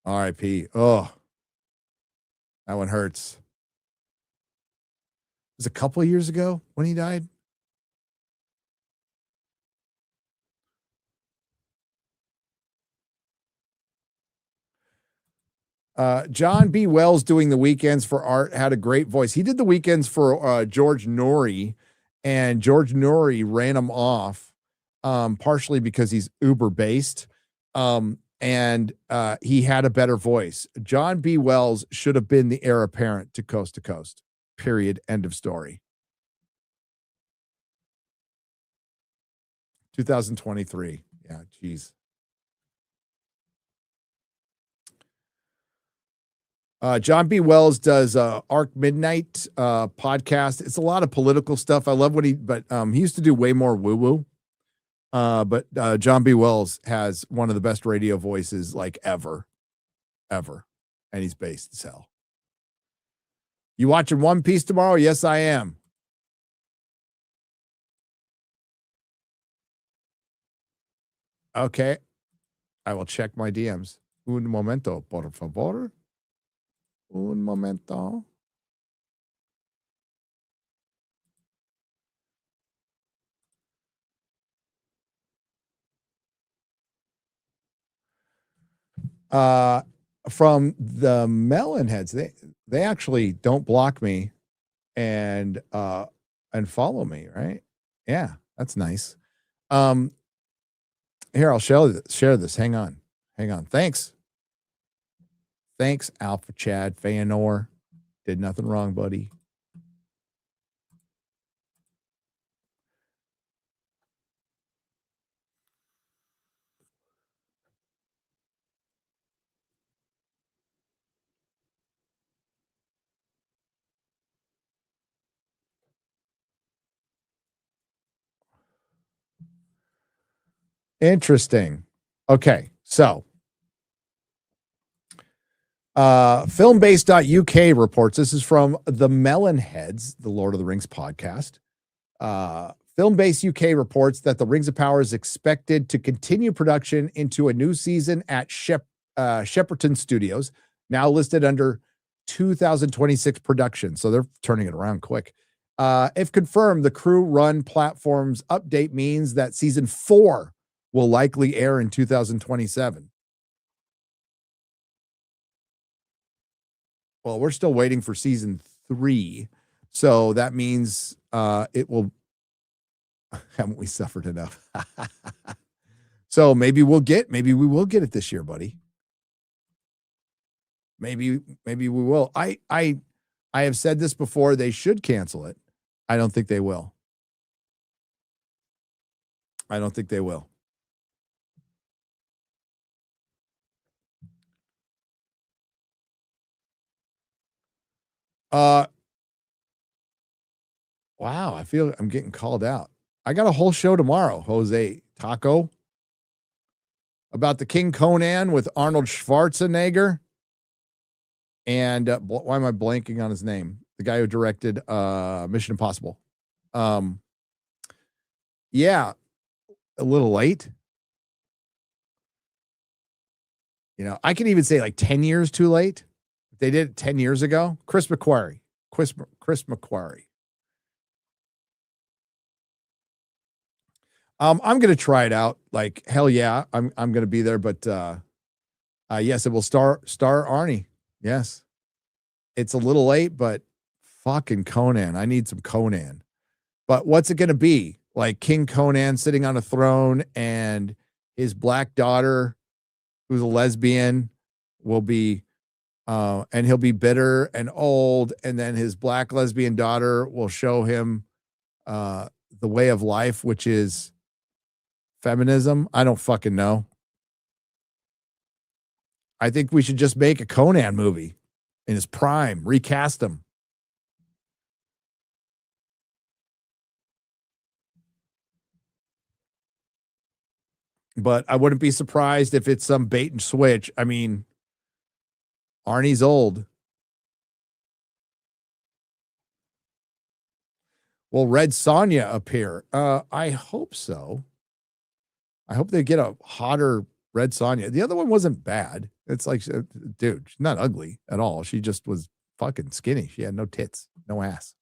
R.I.P. Oh, that one hurts. It was a couple of years ago when he died. John B. Wells doing the weekends for art had a great voice. He did the weekends for George Norrie, and George Norrie ran him off, partially because he's Uber based. And he had a better voice. John B. Wells should have been the heir apparent to Coast to Coast. Period. End of story. 2023. Yeah, geez. John B. Wells does Arc Midnight podcast. It's a lot of political stuff. I love what he used to do way more woo-woo. But John B. Wells has one of the best radio voices like ever. And he's based as hell. You watching One Piece tomorrow? Yes, I am. Okay. I will check my DMs. Un momento, por favor. Un momento. From the Melon Heads, they actually don't block me and follow me, right? Yeah, that's nice. Here, I'll share this. Hang on. Thanks, Alpha Chad Feanor. Did nothing wrong, buddy. Interesting. Okay, so filmbase.uk reports, this is from the Melonheads, the Lord of the Rings podcast. Filmbase UK reports that the Rings of Power is expected to continue production into a new season at Shepperton Studios, now listed under 2026 production. So they're turning it around quick. If confirmed, the crew run platforms update means that season 4 will likely air in 2027. Well, we're still waiting for season 3. So that means it will. Haven't we suffered enough? So maybe we will get it this year, buddy. Maybe we will. I have said this before. They should cancel it. I don't think they will. Wow, I feel I'm getting called out. I got a whole show tomorrow, Jose Taco, about the King Conan with Arnold Schwarzenegger. And why am I blanking on his name? The guy who directed Mission Impossible. Yeah, a little late. You know, I can even say like 10 years too late. They did it 10 years ago. Chris McQuarrie. I'm going to try it out. Like, hell yeah, I'm going to be there. But yes, it will star Arnie. Yes. It's a little late, but fucking Conan. I need some Conan. But what's it going to be? Like King Conan sitting on a throne and his black daughter, who's a lesbian, will be And he'll be bitter and old, and then his black lesbian daughter will show him the way of life, which is feminism. I don't fucking know. I think we should just make a Conan movie in his prime, recast him. But I wouldn't be surprised if it's some bait and switch. I mean, Arnie's old. Will Red Sonja appear? I hope so. I hope they get a hotter Red Sonja. The other one wasn't bad. It's like, dude, she's not ugly at all. She just was fucking skinny. She had no tits, no ass.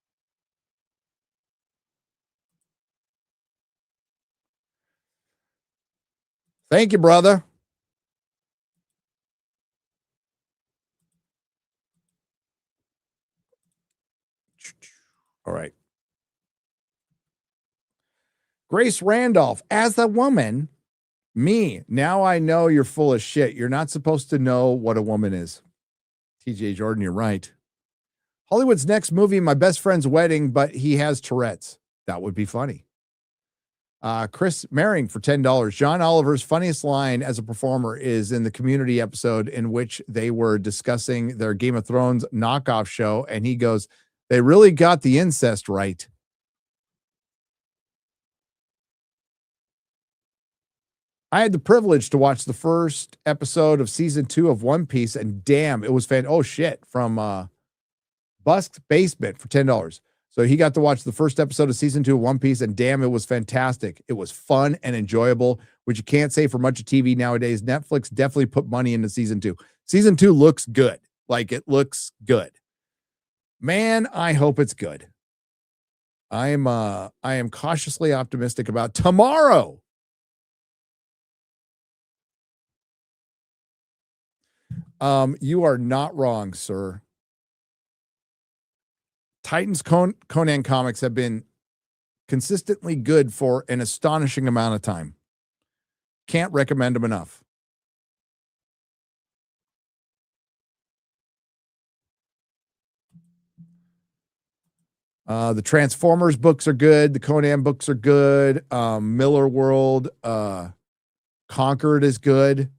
Thank you, brother. All right. Grace Randolph, as a woman, me, now I know you're full of shit. You're not supposed to know what a woman is. TJ Jordan, you're right. Hollywood's next movie, My Best Friend's Wedding, but he has Tourette's. That would be funny. Chris Maring for $10. John Oliver's funniest line as a performer is in the Community episode in which they were discussing their Game of Thrones knockoff show, and he goes, "They really got the incest right." I had the privilege to watch the first episode of season 2 of One Piece, and damn, it was oh shit, from Busk's Basement for $10. So he got to watch the first episode of season 2 of One Piece, and damn, it was fantastic. It was fun and enjoyable, which you can't say for much of TV nowadays. Netflix definitely put money into season 2. Season 2 looks good. Like, it looks good. Man, I hope it's good. I am cautiously optimistic about tomorrow. You are not wrong, sir. Titans Conan comics have been consistently good for an astonishing amount of time. Can't recommend them enough. The Transformers books are good. The Conan books are good. Miller World, Conquered is good.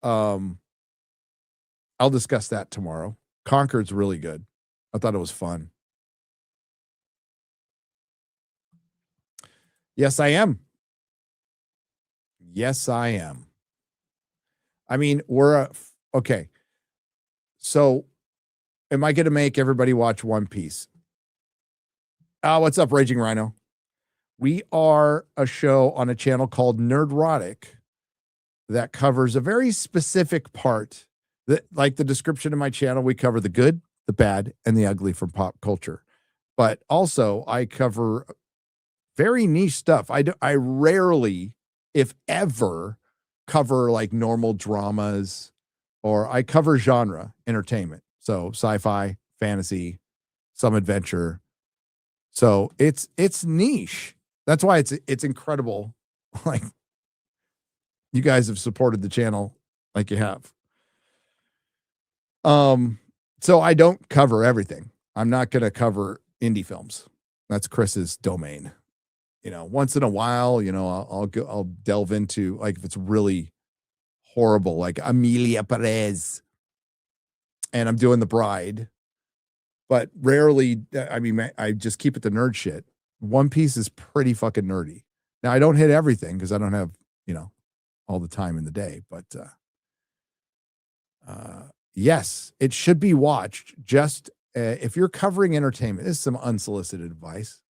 I'll discuss that tomorrow. Conquered's really good. I thought it was fun. Yes, I am. Yes, I am. I mean, okay. So, am I going to make everybody watch One Piece? What's up, Raging Rhino? We are a show on a channel called Nerdrotic that covers a very specific part. That, like the description of my channel, we cover the good, the bad, and the ugly from pop culture. But also, I cover very niche stuff. I rarely, if ever, cover like normal dramas, or I cover genre entertainment. So sci-fi, fantasy, some adventure. So it's niche. That's why it's incredible. Like, you guys have supported the channel like you have. So I don't cover everything. I'm not going to cover indie films. That's Chris's domain. You know, once in a while, you know, I'll delve into, like, if it's really horrible, like Amelia Perez, and I'm doing The Bride, but rarely. I mean, I just keep it to nerd shit. One Piece is pretty fucking nerdy. Now, I don't hit everything because I don't have, you know, all the time in the day, but yes, it should be watched. Just if you're covering entertainment, this is some unsolicited advice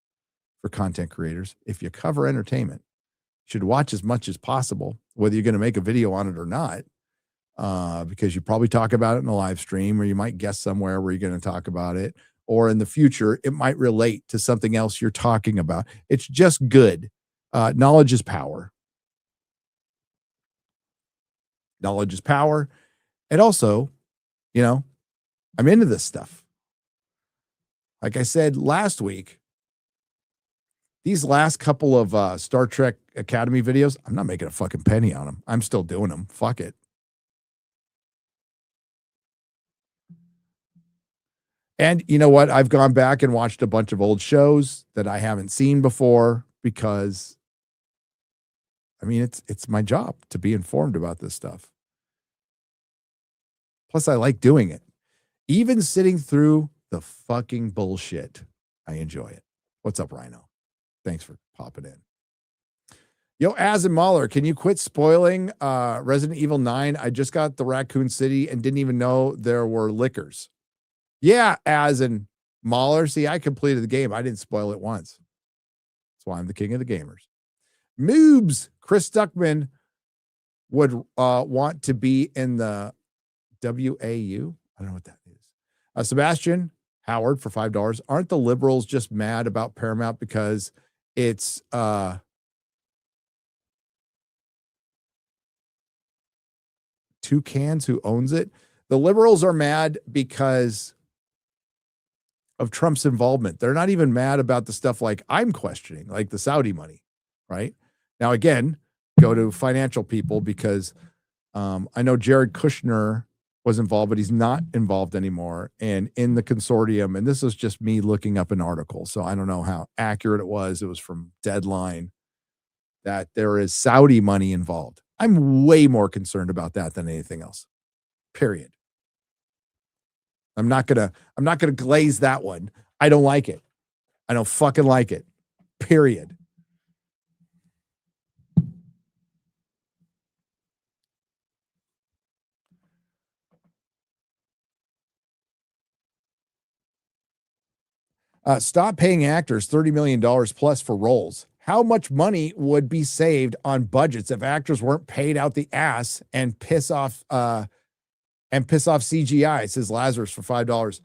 for content creators. If you cover entertainment, you should watch as much as possible, whether you're going to make a video on it or not, because you probably talk about it in a live stream, or you might guest somewhere where you're going to talk about it, or in the future, it might relate to something else you're talking about. It's just good. Knowledge is power. Knowledge is power. And also, you know, I'm into this stuff. Like I said last week, these last couple of Star Trek Academy videos, I'm not making a fucking penny on them. I'm still doing them. Fuck it. And you know what? I've gone back and watched a bunch of old shows that I haven't seen before because I mean, it's my job to be informed about this stuff. Plus, I like doing it. Even sitting through the fucking bullshit, I enjoy it. What's up, Rhino? Thanks for popping in. Yo, Az and Mahler, can you quit spoiling Resident Evil 9? I just got the Raccoon City and didn't even know there were liquors. Yeah, Az and Mahler. See, I completed the game. I didn't spoil it once. That's why I'm the king of the gamers. Moobs. Chris Stuckman would want to be in the WAU. I don't know what that is. Sebastian Howard for $5. Aren't the liberals just mad about Paramount because it's Toucans who owns it? The liberals are mad because of Trump's involvement. They're not even mad about the stuff like I'm questioning, like the Saudi money, right? Now, again, go to financial people because I know Jared Kushner was involved, but he's not involved anymore. And in the consortium, and this is just me looking up an article, so I don't know how accurate it was. It was from Deadline that there is Saudi money involved. I'm way more concerned about that than anything else. Period. I'm not gonna glaze that one. I don't like it. I don't fucking like it. Period. Stop paying actors $30 million plus for roles. How much money would be saved on budgets if actors weren't paid out the ass and piss off CGI? Says Lazarus for $5.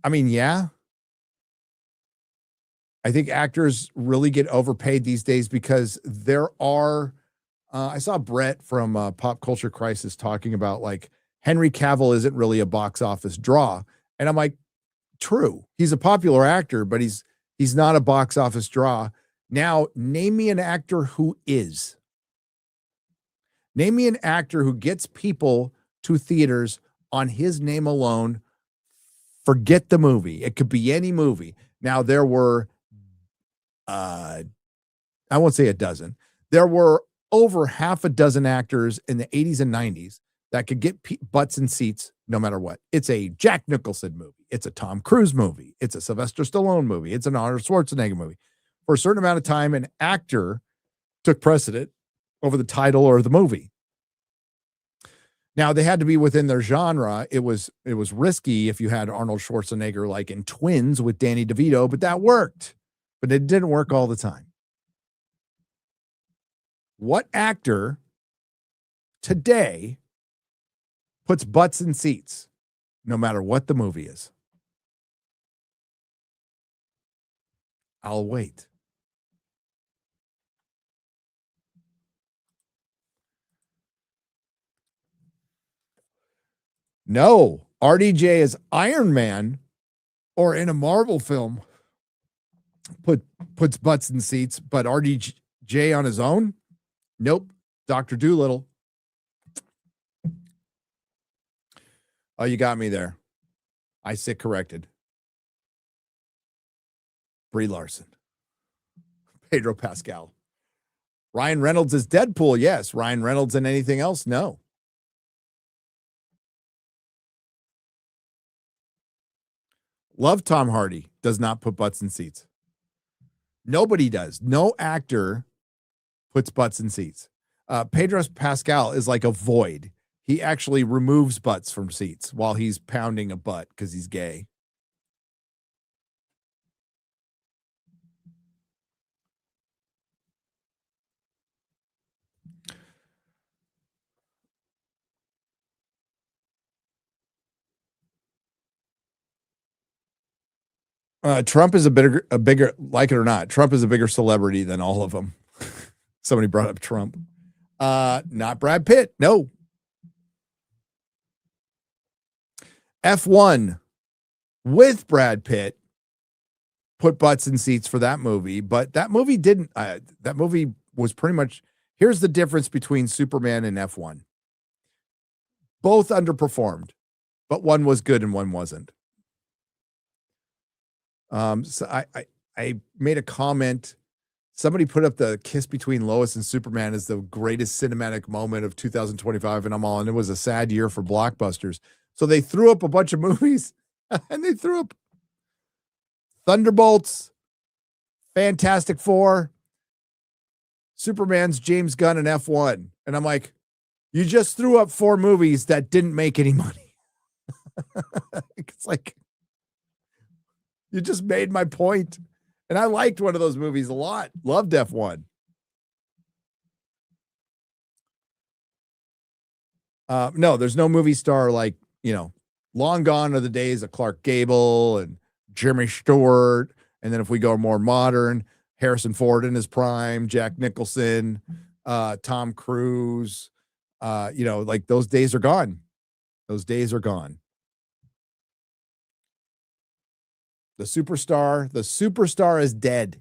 I mean, yeah. I think actors really get overpaid these days because there are. I saw Brett from Pop Culture Crisis talking about like Henry Cavill isn't really a box office draw, and I'm like, true. He's a popular actor, but he's not a box office draw. Now, name me an actor who is. Name me an actor who gets people to theaters on his name alone. Forget the movie. It could be any movie. Now, there were, I won't say a dozen. There were over half a dozen actors in the 80s and 90s that could get butts and seats no matter what. It's a Jack Nicholson movie. It's a Tom Cruise movie. It's a Sylvester Stallone movie. It's an Arnold Schwarzenegger movie. For a certain amount of time, an actor took precedent over the title or the movie. Now, they had to be within their genre. It was risky if you had Arnold Schwarzenegger like in Twins with Danny DeVito, but that worked. But it didn't work all the time. What actor today puts butts in seats no matter what the movie is? I'll wait. No, RDJ is Iron Man or in a Marvel film puts butts in seats, but RDJ on his own? Nope. Dr. Doolittle. Oh, you got me there. I sit corrected. Brie Larson. Pedro Pascal. Ryan Reynolds is Deadpool. Yes. Ryan Reynolds and anything else? No. Love Tom Hardy. Does not put butts in seats. Nobody does. No actor puts butts in seats. Pedro Pascal is like a void. He actually removes butts from seats while he's pounding a butt because he's gay. Trump is a bigger, like it or not, Trump is a bigger celebrity than all of them. Somebody brought up Trump. Not Brad Pitt. No. F1 with Brad Pitt put butts in seats for that movie, but that movie didn't. That movie was pretty much, here's the difference between Superman and F1. Both underperformed, but one was good and one wasn't. So I made a comment. Somebody put up the kiss between Lois and Superman as the greatest cinematic moment of 2025, and I'm all, and it was a sad year for blockbusters. So they threw up a bunch of movies, and they threw up Thunderbolts, Fantastic Four, Superman's James Gunn, and F1. And I'm like, you just threw up 4 movies that didn't make any money. It's like, you just made my point. And I liked one of those movies a lot. Loved F1. No, there's no movie star like, long gone are the days of Clark Gable and Jimmy Stewart. And then if we go more modern, Harrison Ford in his prime, Jack Nicholson, Tom Cruise, like those days are gone. Those days are gone. The superstar is dead.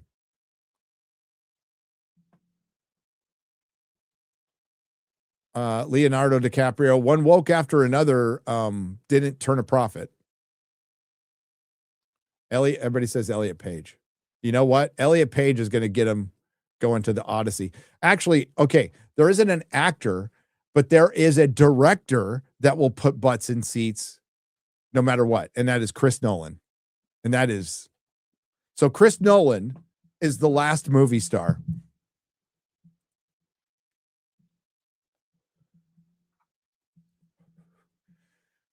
Leonardo DiCaprio, one woke after another, didn't turn a profit. Everybody says Elliot Page. You know what? Elliot Page is going to get him going to the Odyssey. Actually, okay, there isn't an actor, but there is a director that will put butts in seats no matter what, and that is Chris Nolan. And that is, so Chris Nolan is the last movie star.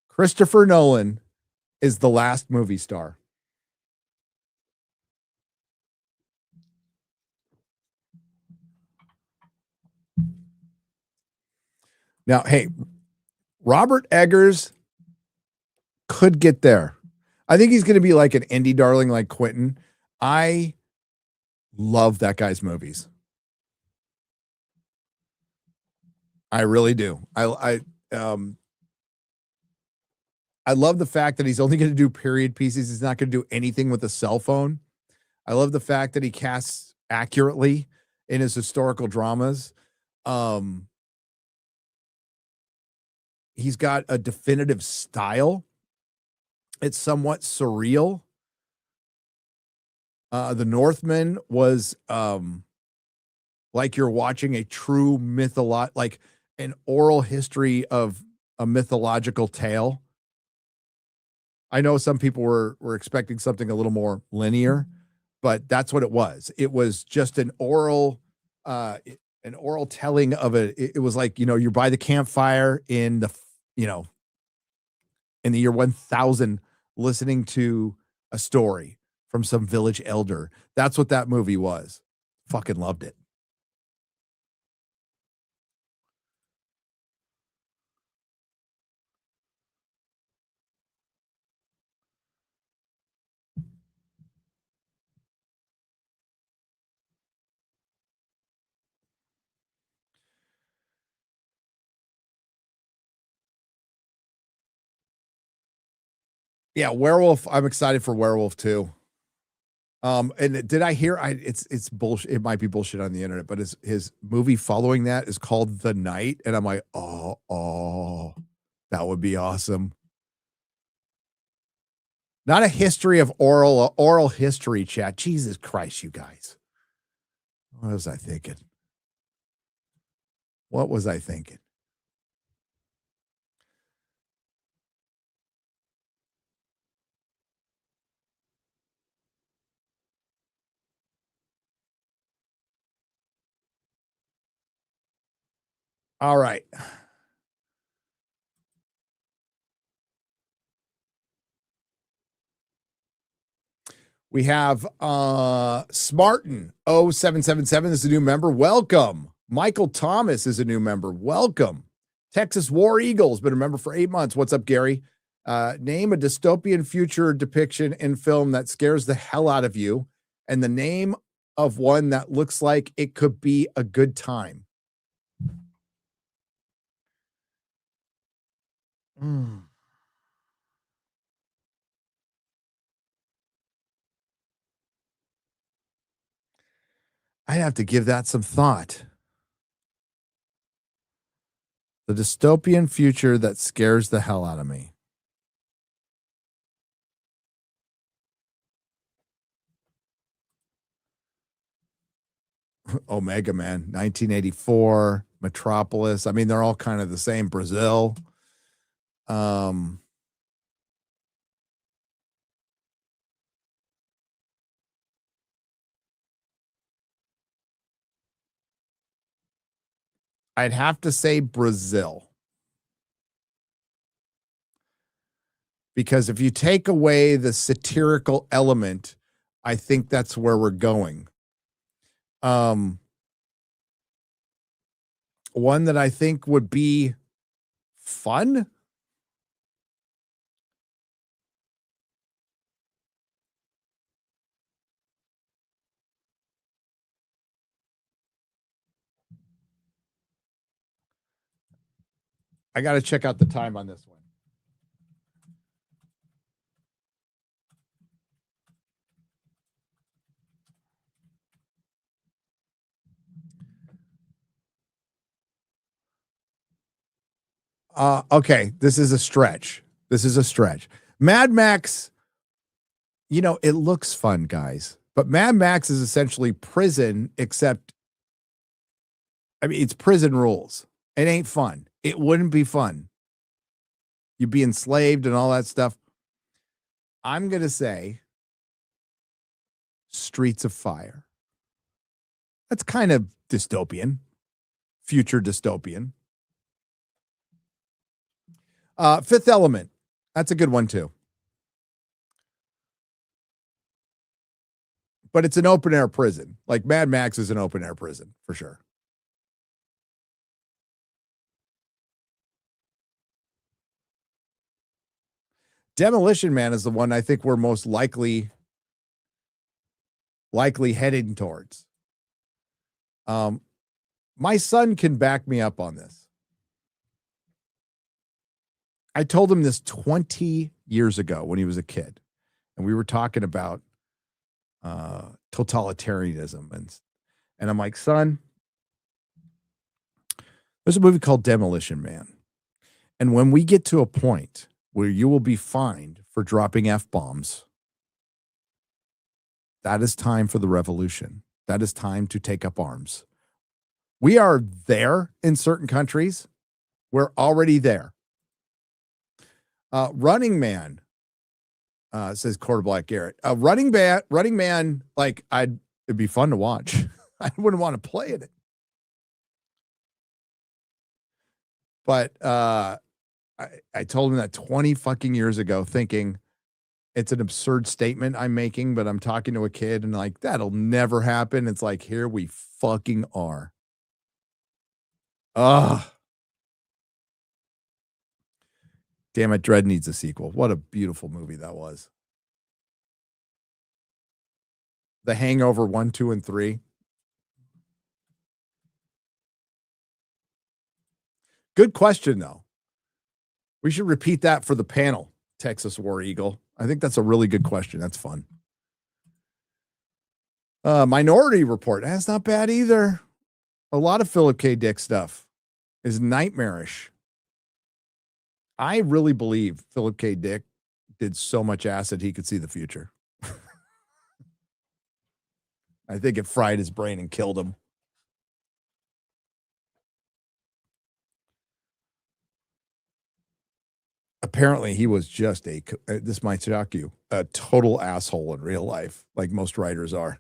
Christopher Nolan is the last movie star. Now, hey, Robert Eggers could get there. I think he's going to be like an indie darling like Quentin. I love that guy's movies. I really do. I love the fact that he's only going to do period pieces. He's not going to do anything with a cell phone. I love the fact that he casts accurately in his historical dramas. He's got a definitive style. It's somewhat surreal. The Northman was like you're watching a true like an oral history of a mythological tale. I know some people were expecting something a little more linear, but that's what it was. It was just an oral telling of it was like, you're by the campfire in the in the year 1000 listening to a story from some village elder. That's what that movie was. Fucking loved it. Yeah, Werewolf. I'm excited for Werewolf too. And did I hear? It's bullshit. It might be bullshit on the internet, but his movie following that is called The Night, and I'm like, oh, that would be awesome. Not a history of oral history, chat. Jesus Christ, you guys. What was I thinking? What was I thinking? All right. We have Smartin 0777 is a new member. Welcome. Michael Thomas is a new member. Welcome. Texas War Eagles, been a member for 8 months. What's up, Gary? Name a dystopian future depiction in film that scares the hell out of you, and the name of one that looks like it could be a good time. I'd have to give that some thought. The dystopian future that scares the hell out of me. Omega Man, 1984, Metropolis. I mean, they're all kind of the same. Brazil. I'd have to say Brazil. Because if you take away the satirical element, I think that's where we're going. One that I think would be fun. I got to check out the time on this one. Okay, this is a stretch. Mad Max, you know, it looks fun, guys, but Mad Max is essentially prison, except, I mean, it's prison rules. It ain't fun. It wouldn't be fun. You'd be enslaved and all that stuff. I'm going to say Streets of Fire. That's kind of dystopian, future dystopian. Fifth Element. That's a good one too. But it's an open air prison. Like Mad Max is an open air prison for sure. Demolition Man is the one I think we're most likely heading towards. My son can back me up on this. I told him this 20 years ago when he was a kid, and we were talking about totalitarianism, and I'm like, son, there's a movie called Demolition Man, and when we get to a point where you will be fined for dropping F-bombs, that is time for the revolution. That is time to take up arms. We are there in certain countries. We're already there. Running Man, says Quarter Black Garrett. Running Man, like it'd be fun to watch. I wouldn't want to play it. But I told him that 20 fucking years ago, thinking it's an absurd statement I'm making, but I'm talking to a kid and like, that'll never happen. It's like, here we fucking are. Damn it, Dread needs a sequel. What a beautiful movie that was. The Hangover 1, 2, and 3. Good question, though. We should repeat that for the panel, Texas War Eagle. I think that's a really good question. That's fun. Minority Report. That's not bad either. A lot of Philip K. Dick stuff is nightmarish. I really believe Philip K. Dick did so much acid he could see the future. I think it fried his brain and killed him. Apparently, he was just this might shock you, a total asshole in real life, like most writers are.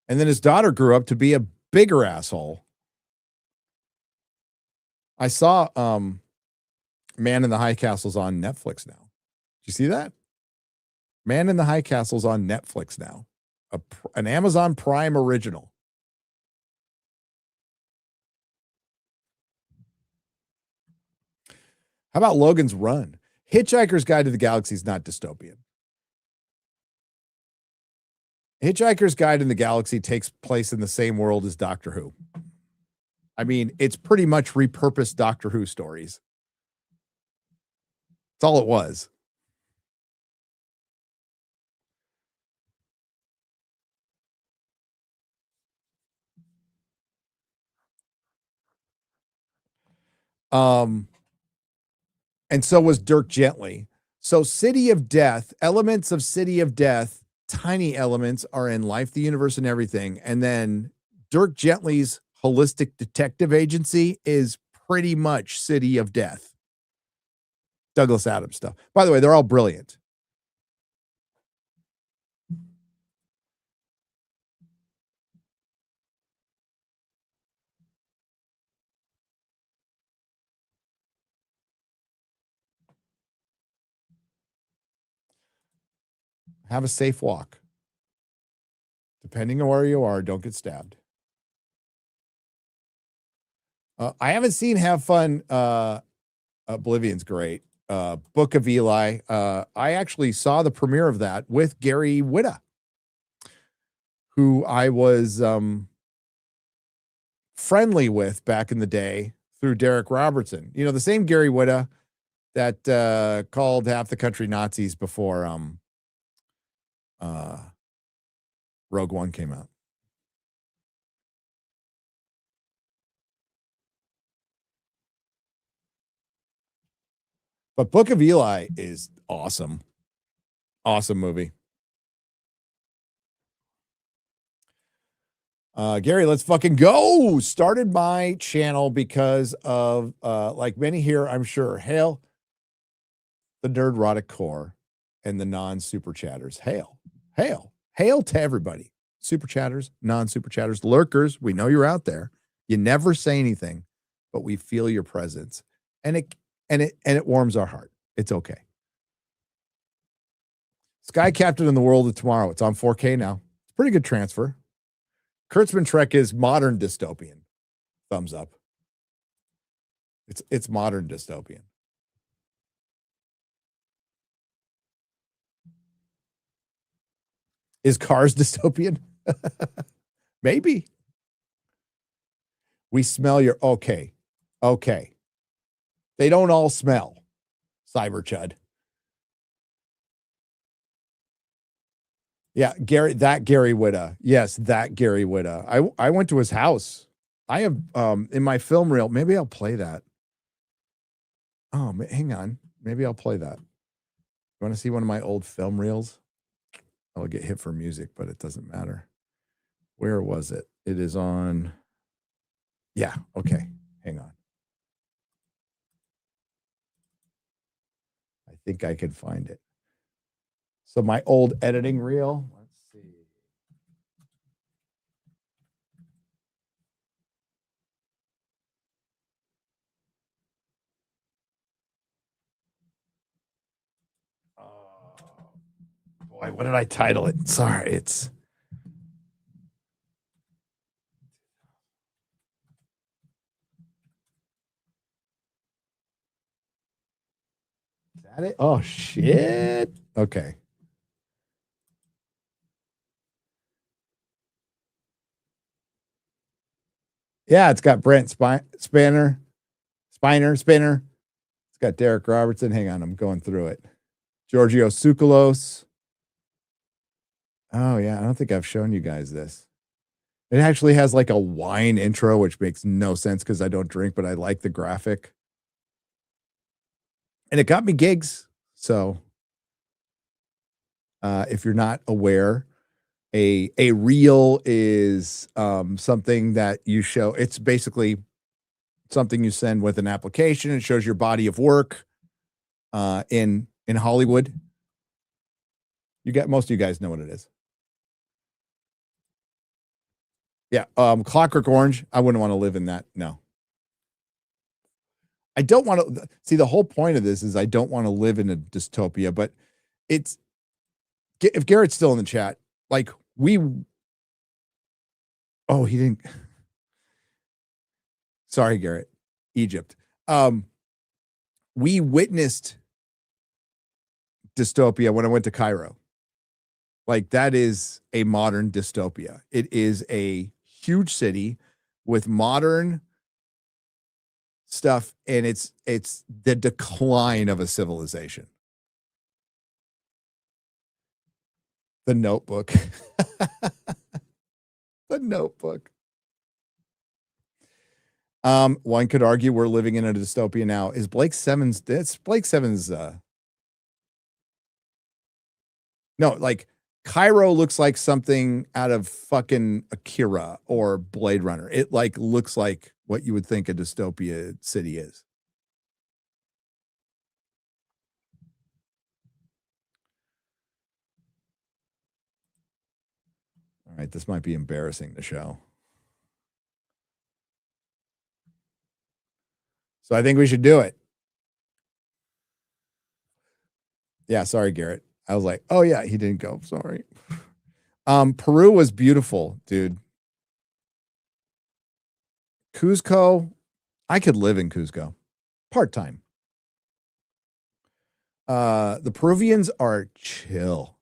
And then his daughter grew up to be a bigger asshole. I saw Man in the High Castle's on Netflix now. Did you see that? Man in the High Castle's on Netflix now. An Amazon Prime original. How about Logan's Run? Hitchhiker's Guide to the Galaxy is not dystopian. Hitchhiker's Guide in the Galaxy takes place in the same world as Doctor Who. I mean, it's pretty much repurposed Doctor Who stories. That's all it was. And so was Dirk Gently. So City of Death, elements of City of Death, tiny elements are in Life, the Universe, and Everything. And then Dirk Gently's Holistic Detective Agency is pretty much City of Death. Douglas Adams stuff. By the way, they're all brilliant. Have a safe walk. Depending on where you are, don't get stabbed. I haven't seen Have Fun. Oblivion's great. Book of Eli. I actually saw the premiere of that with Gary Whitta, who I was friendly with back in the day through Derek Robertson. You know, the same Gary Whitta that called half the country Nazis before Rogue One came out. But Book of Eli is awesome. Awesome movie. Gary, let's fucking go. Started my channel because of, like many here, I'm sure, hail the Nerdrotic core and the non-super chatters. Hail, hail, hail to everybody. Super chatters, non-super chatters, lurkers. We know you're out there. You never say anything, but we feel your presence, and it warms our heart. It's okay. Sky Captain in the World of Tomorrow. It's on 4K now. It's a pretty good transfer. Kurtzman Trek is modern dystopian. Thumbs up. It's modern dystopian. Is Cars dystopian? Maybe. We smell your okay. Okay. They don't all smell. Cyber Chud. Yeah, Gary Whitta. Yes, that Gary Whitta. I went to his house. I have in my film reel. Maybe I'll play that. Oh, hang on. Maybe I'll play that. You want to see one of my old film reels? I'll get hit for music, but it doesn't matter. Where was it? It is on. Yeah, okay. Hang on. I think I can find it. So my old editing reel. Let's see. Boy, what did I title it? Sorry, it's. Is that it? Oh shit. Okay. Yeah, it's got Brent Spinner. It's got Derek Robertson. Hang on, I'm going through it. Giorgio Tsoukalos. Oh yeah, I don't think I've shown you guys this. It actually has like a wine intro, which makes no sense because I don't drink, but I like the graphic. And it got me gigs. So if you're not aware, a reel is something that you show. It's basically something you send with an application. It shows your body of work in Hollywood. Most of you guys know what it is. Yeah, Clockwork Orange. I wouldn't want to live in that. No. I don't want to see, the whole point of this is I don't want to live in a dystopia, but it's, if Garrett's still in the chat, like he didn't. Sorry, Garrett, Egypt. We witnessed dystopia when I went to Cairo. Like that is a modern dystopia. It is a huge city with modern stuff, and it's the decline of a civilization. The Notebook. The Notebook. One could argue we're living in a dystopia now. Is Blake Seven's? It's Blake Seven's. No, like Cairo looks like something out of fucking Akira or Blade Runner. It like looks like what you would think a dystopia city is. All right, this might be embarrassing to show. So I think we should do it. Yeah, sorry, Garrett. I was like, oh yeah, he didn't go. Sorry. Peru was beautiful, dude. Cuzco, I could live in Cuzco part-time. The Peruvians are chill.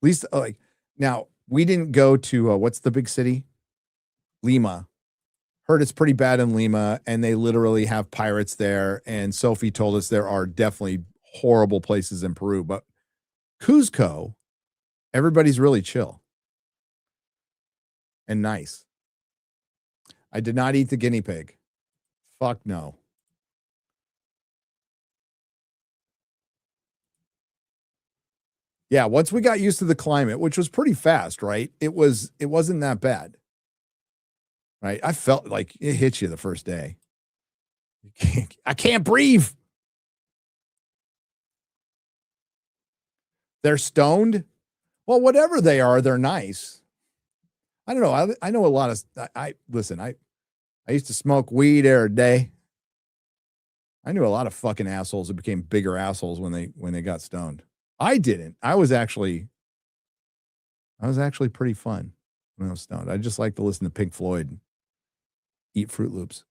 At least like now we didn't go to what's the big city? Lima. Heard it's pretty bad in Lima, and they literally have pirates there. And Sophie told us there are definitely horrible places in Peru, but Cuzco, everybody's really chill and nice. I did not eat the guinea pig. Fuck no. Yeah, once we got used to the climate, which was pretty fast, right? It wasn't that bad. Right? I felt like it hit you the first day. I can't breathe. They're stoned. Well, whatever they are, they're nice. I don't know. I know a lot of listen, I used to smoke weed every day. I knew a lot of fucking assholes who became bigger assholes when they got stoned. I didn't. I was actually pretty fun when I was stoned. I just like to listen to Pink Floyd, eat Fruit Loops,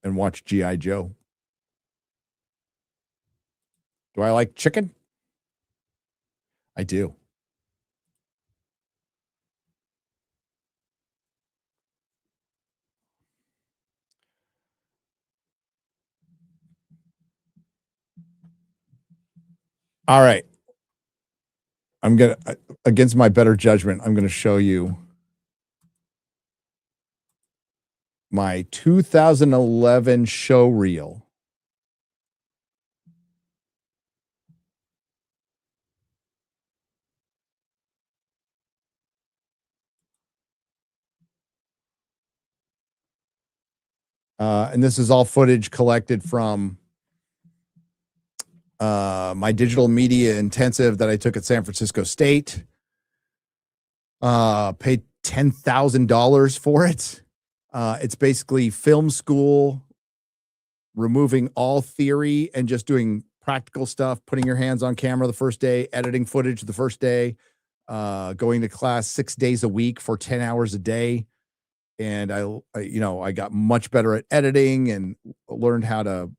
and watch G.I. Joe. Do I like chicken? I do. All right. I'm going to, against my better judgment, I'm going to show you my 2011 show reel. And this is all footage collected from my digital media intensive that I took at San Francisco State. Paid $10,000 for it. It's basically film school, removing all theory and just doing practical stuff, putting your hands on camera the first day, editing footage the first day, going to class 6 days a week for 10 hours a day. And I got much better at editing and learned how to,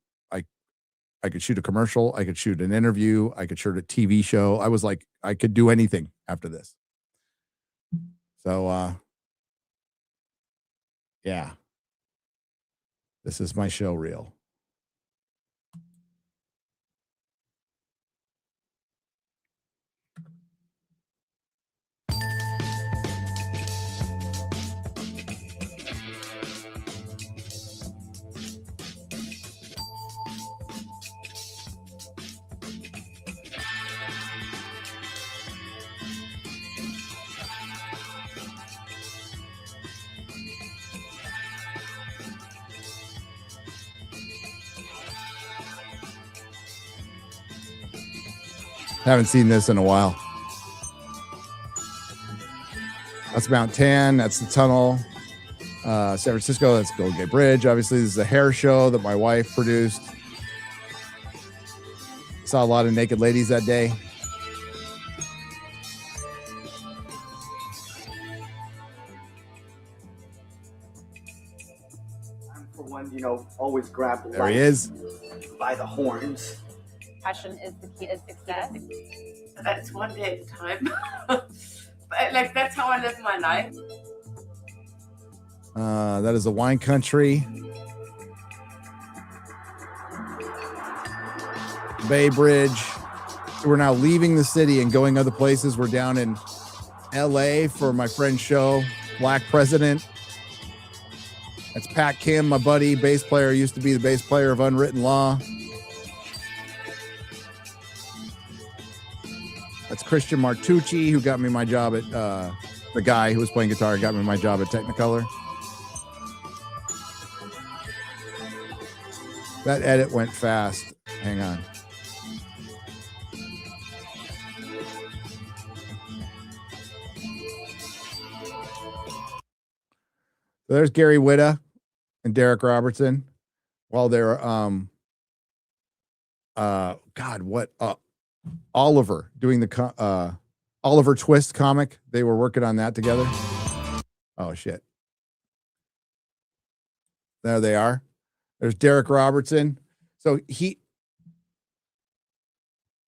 I could shoot a commercial. I could shoot an interview. I could shoot a TV show. I was like, I could do anything after this. So, yeah, this is my show reel. Haven't seen this in a while. That's Mount Tan. That's the tunnel. San Francisco, that's Golden Gate Bridge. Obviously, this is a hair show that my wife produced. Saw a lot of naked ladies that day. I'm, for one, always grab There he is. by the horns. Passion is the key to success. It's one day at a time. But like, that's how I live my life. That is the wine country. Bay Bridge. We're now leaving the city and going other places. We're down in LA for my friend's show, Black President. That's Pat Kim, my buddy, bass player, used to be the bass player of Unwritten Law. That's Christian Martucci, who got me my job at, the guy who was playing guitar, got me my job at Technicolor. That edit went fast. Hang on. So there's Gary Whitta and Derek Robertson while they're Oliver doing the Oliver Twist comic. They were working on that together. Oh shit. There they are. There's Derek Robertson. So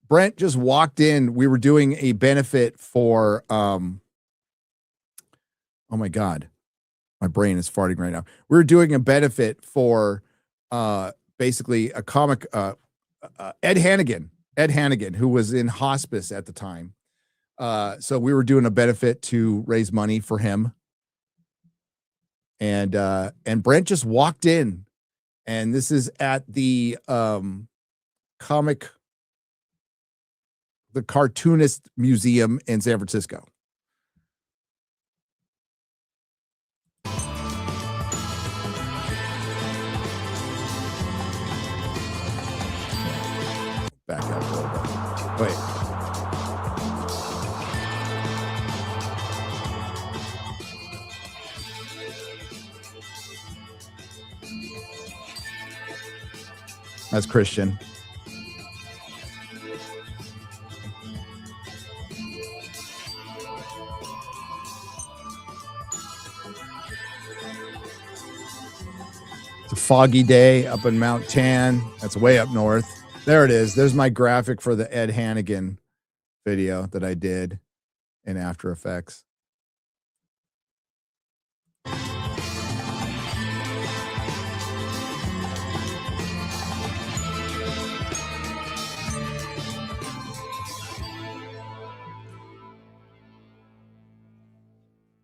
Brent just walked in. We were doing a benefit for oh my God. My brain is farting right now. We were doing a benefit for basically a comic Ed Hannigan, who was in hospice at the time. So we were doing a benefit to raise money for him. And Brent just walked in, and this is at the Cartoonist Museum in San Francisco. Back up a little bit. Wait. That's Christian. It's a foggy day up in Mount Tan. That's way up north. There it is. There's my graphic for the Ed Hannigan video that I did in After Effects.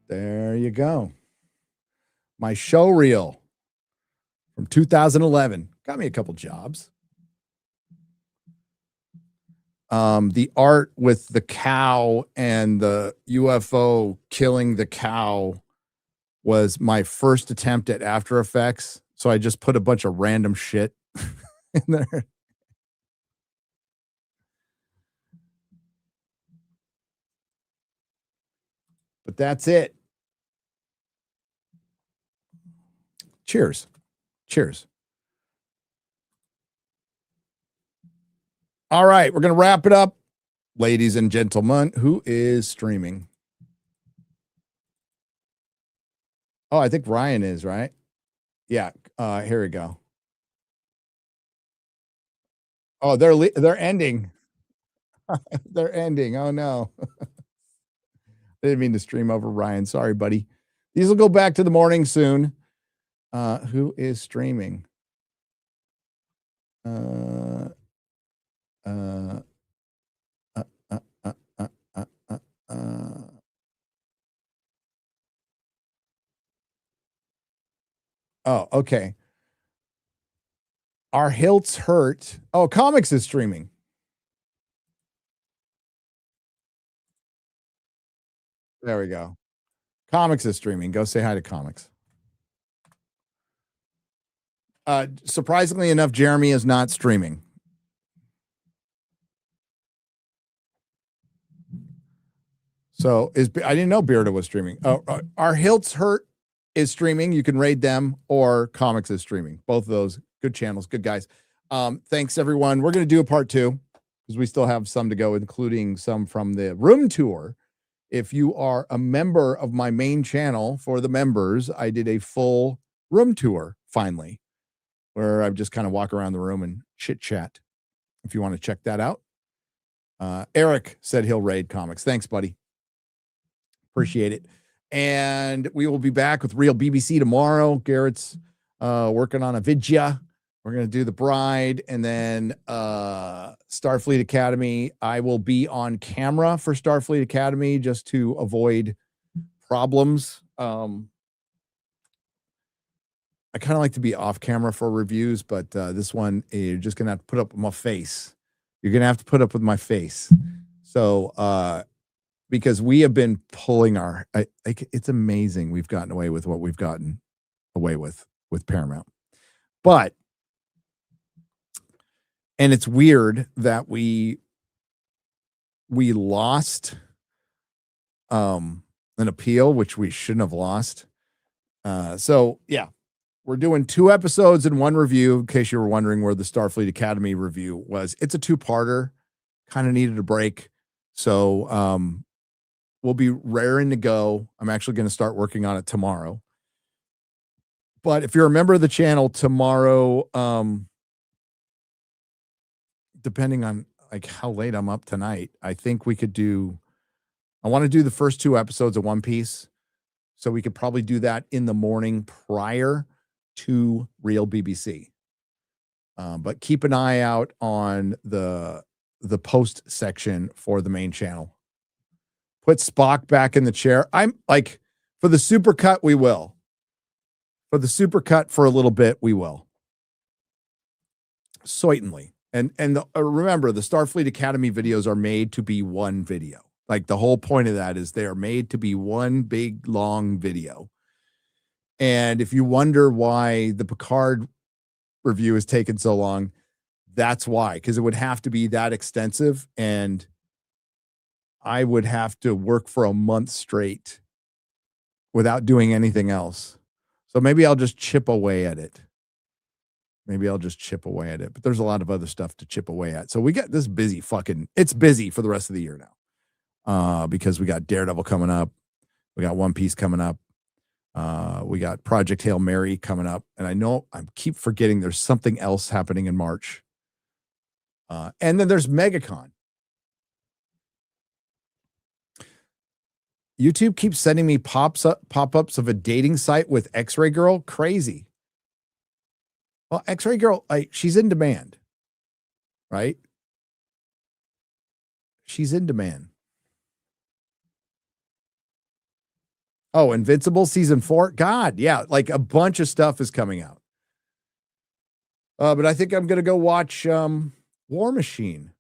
There you go. My show reel from 2011. Got me a couple jobs. The art with the cow and the UFO killing the cow was my first attempt at After Effects. So I just put a bunch of random shit in there. But that's it. Cheers. Cheers. All right, we're going to wrap it up. Ladies and gentlemen, who is streaming? Oh, I think Ryan is, right? Yeah, here we go. Oh, they're ending. They're ending. Oh no. I didn't mean to stream over Ryan. Sorry, buddy. These will go back to the morning soon. Who is streaming? Oh, okay. Our hilts hurt. Oh, Comics is streaming. There we go. Comics is streaming. Go say hi to Comics. Surprisingly enough, Jeremy is not streaming. So I didn't know Bearda was streaming. Our Hilts Hurt is streaming. You can raid them, or Comics is streaming. Both of those good channels, good guys. Thanks everyone. We're going to do a part 2 because we still have some to go, including some from the room tour. If you are a member of my main channel, for the members, I did a full room tour finally, where I just kind of walk around the room and chit chat. If you want to check that out. Eric said he'll raid Comics. Thanks, buddy. Appreciate it. And we will be back with Real BBC tomorrow. Garrett's working on a vidya. We're going to do The Bride, and then Starfleet Academy. I will be on camera for Starfleet Academy just to avoid problems. I kind of like to be off camera for reviews, but this one, you're just going to have to put up with my face. You're going to have to put up with my face. So, because we have been pulling it's amazing we've gotten away with what we've gotten away with Paramount. But, and it's weird that we lost an appeal, which we shouldn't have lost. So yeah, we're doing 2 episodes and 1 review, in case you were wondering where the Starfleet Academy review was. It's a 2-parter, kind of needed a break. So we'll be raring to go. I'm actually going to start working on it tomorrow. But if you're a member of the channel tomorrow, depending on like how late I'm up tonight, I think we could I want to do the first 2 episodes of One Piece. So we could probably do that in the morning prior to Real BBC. But keep an eye out on the post section for the main channel. Put Spock back in the chair. I'm like, for the supercut, we will. For the supercut for a little bit, we will. Certainly. And remember, the Starfleet Academy videos are made to be one video. Like the whole point of that is they are made to be one big, long video. And if you wonder why the Picard review has taken so long, that's why, because it would have to be that extensive. And I would have to work for a month straight without doing anything else. So maybe I'll just chip away at it. But there's a lot of other stuff to chip away at. So we got this busy it's busy for the rest of the year now. Because we got Daredevil coming up. We got One Piece coming up. We got Project Hail Mary coming up. And I know I keep forgetting there's something else happening in March. And then there's MegaCon. YouTube keeps sending me pop-ups of a dating site with X-Ray Girl. Crazy. Well, X-Ray Girl, she's in demand, right? She's in demand. Oh, Invincible season 4. God, yeah, like a bunch of stuff is coming out. But I think I'm going to go watch War Machine.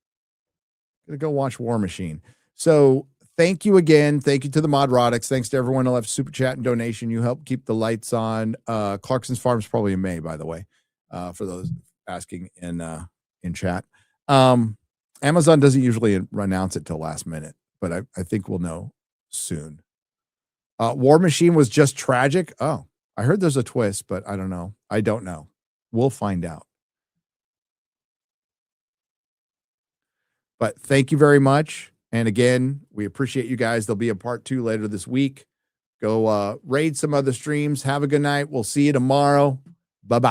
So thank you again. Thank you to the Modrotics. Thanks to everyone who left super chat and donation. You help keep the lights on. Clarkson's Farm is probably in May, by the way, for those asking in chat. Amazon doesn't usually announce it till last minute, but I think we'll know soon. War Machine was just tragic. Oh, I heard there's a twist, but I don't know. We'll find out. But thank you very much. And again, we appreciate you guys. There'll be a part 2 later this week. Go raid some other streams. Have a good night. We'll see you tomorrow. Bye-bye.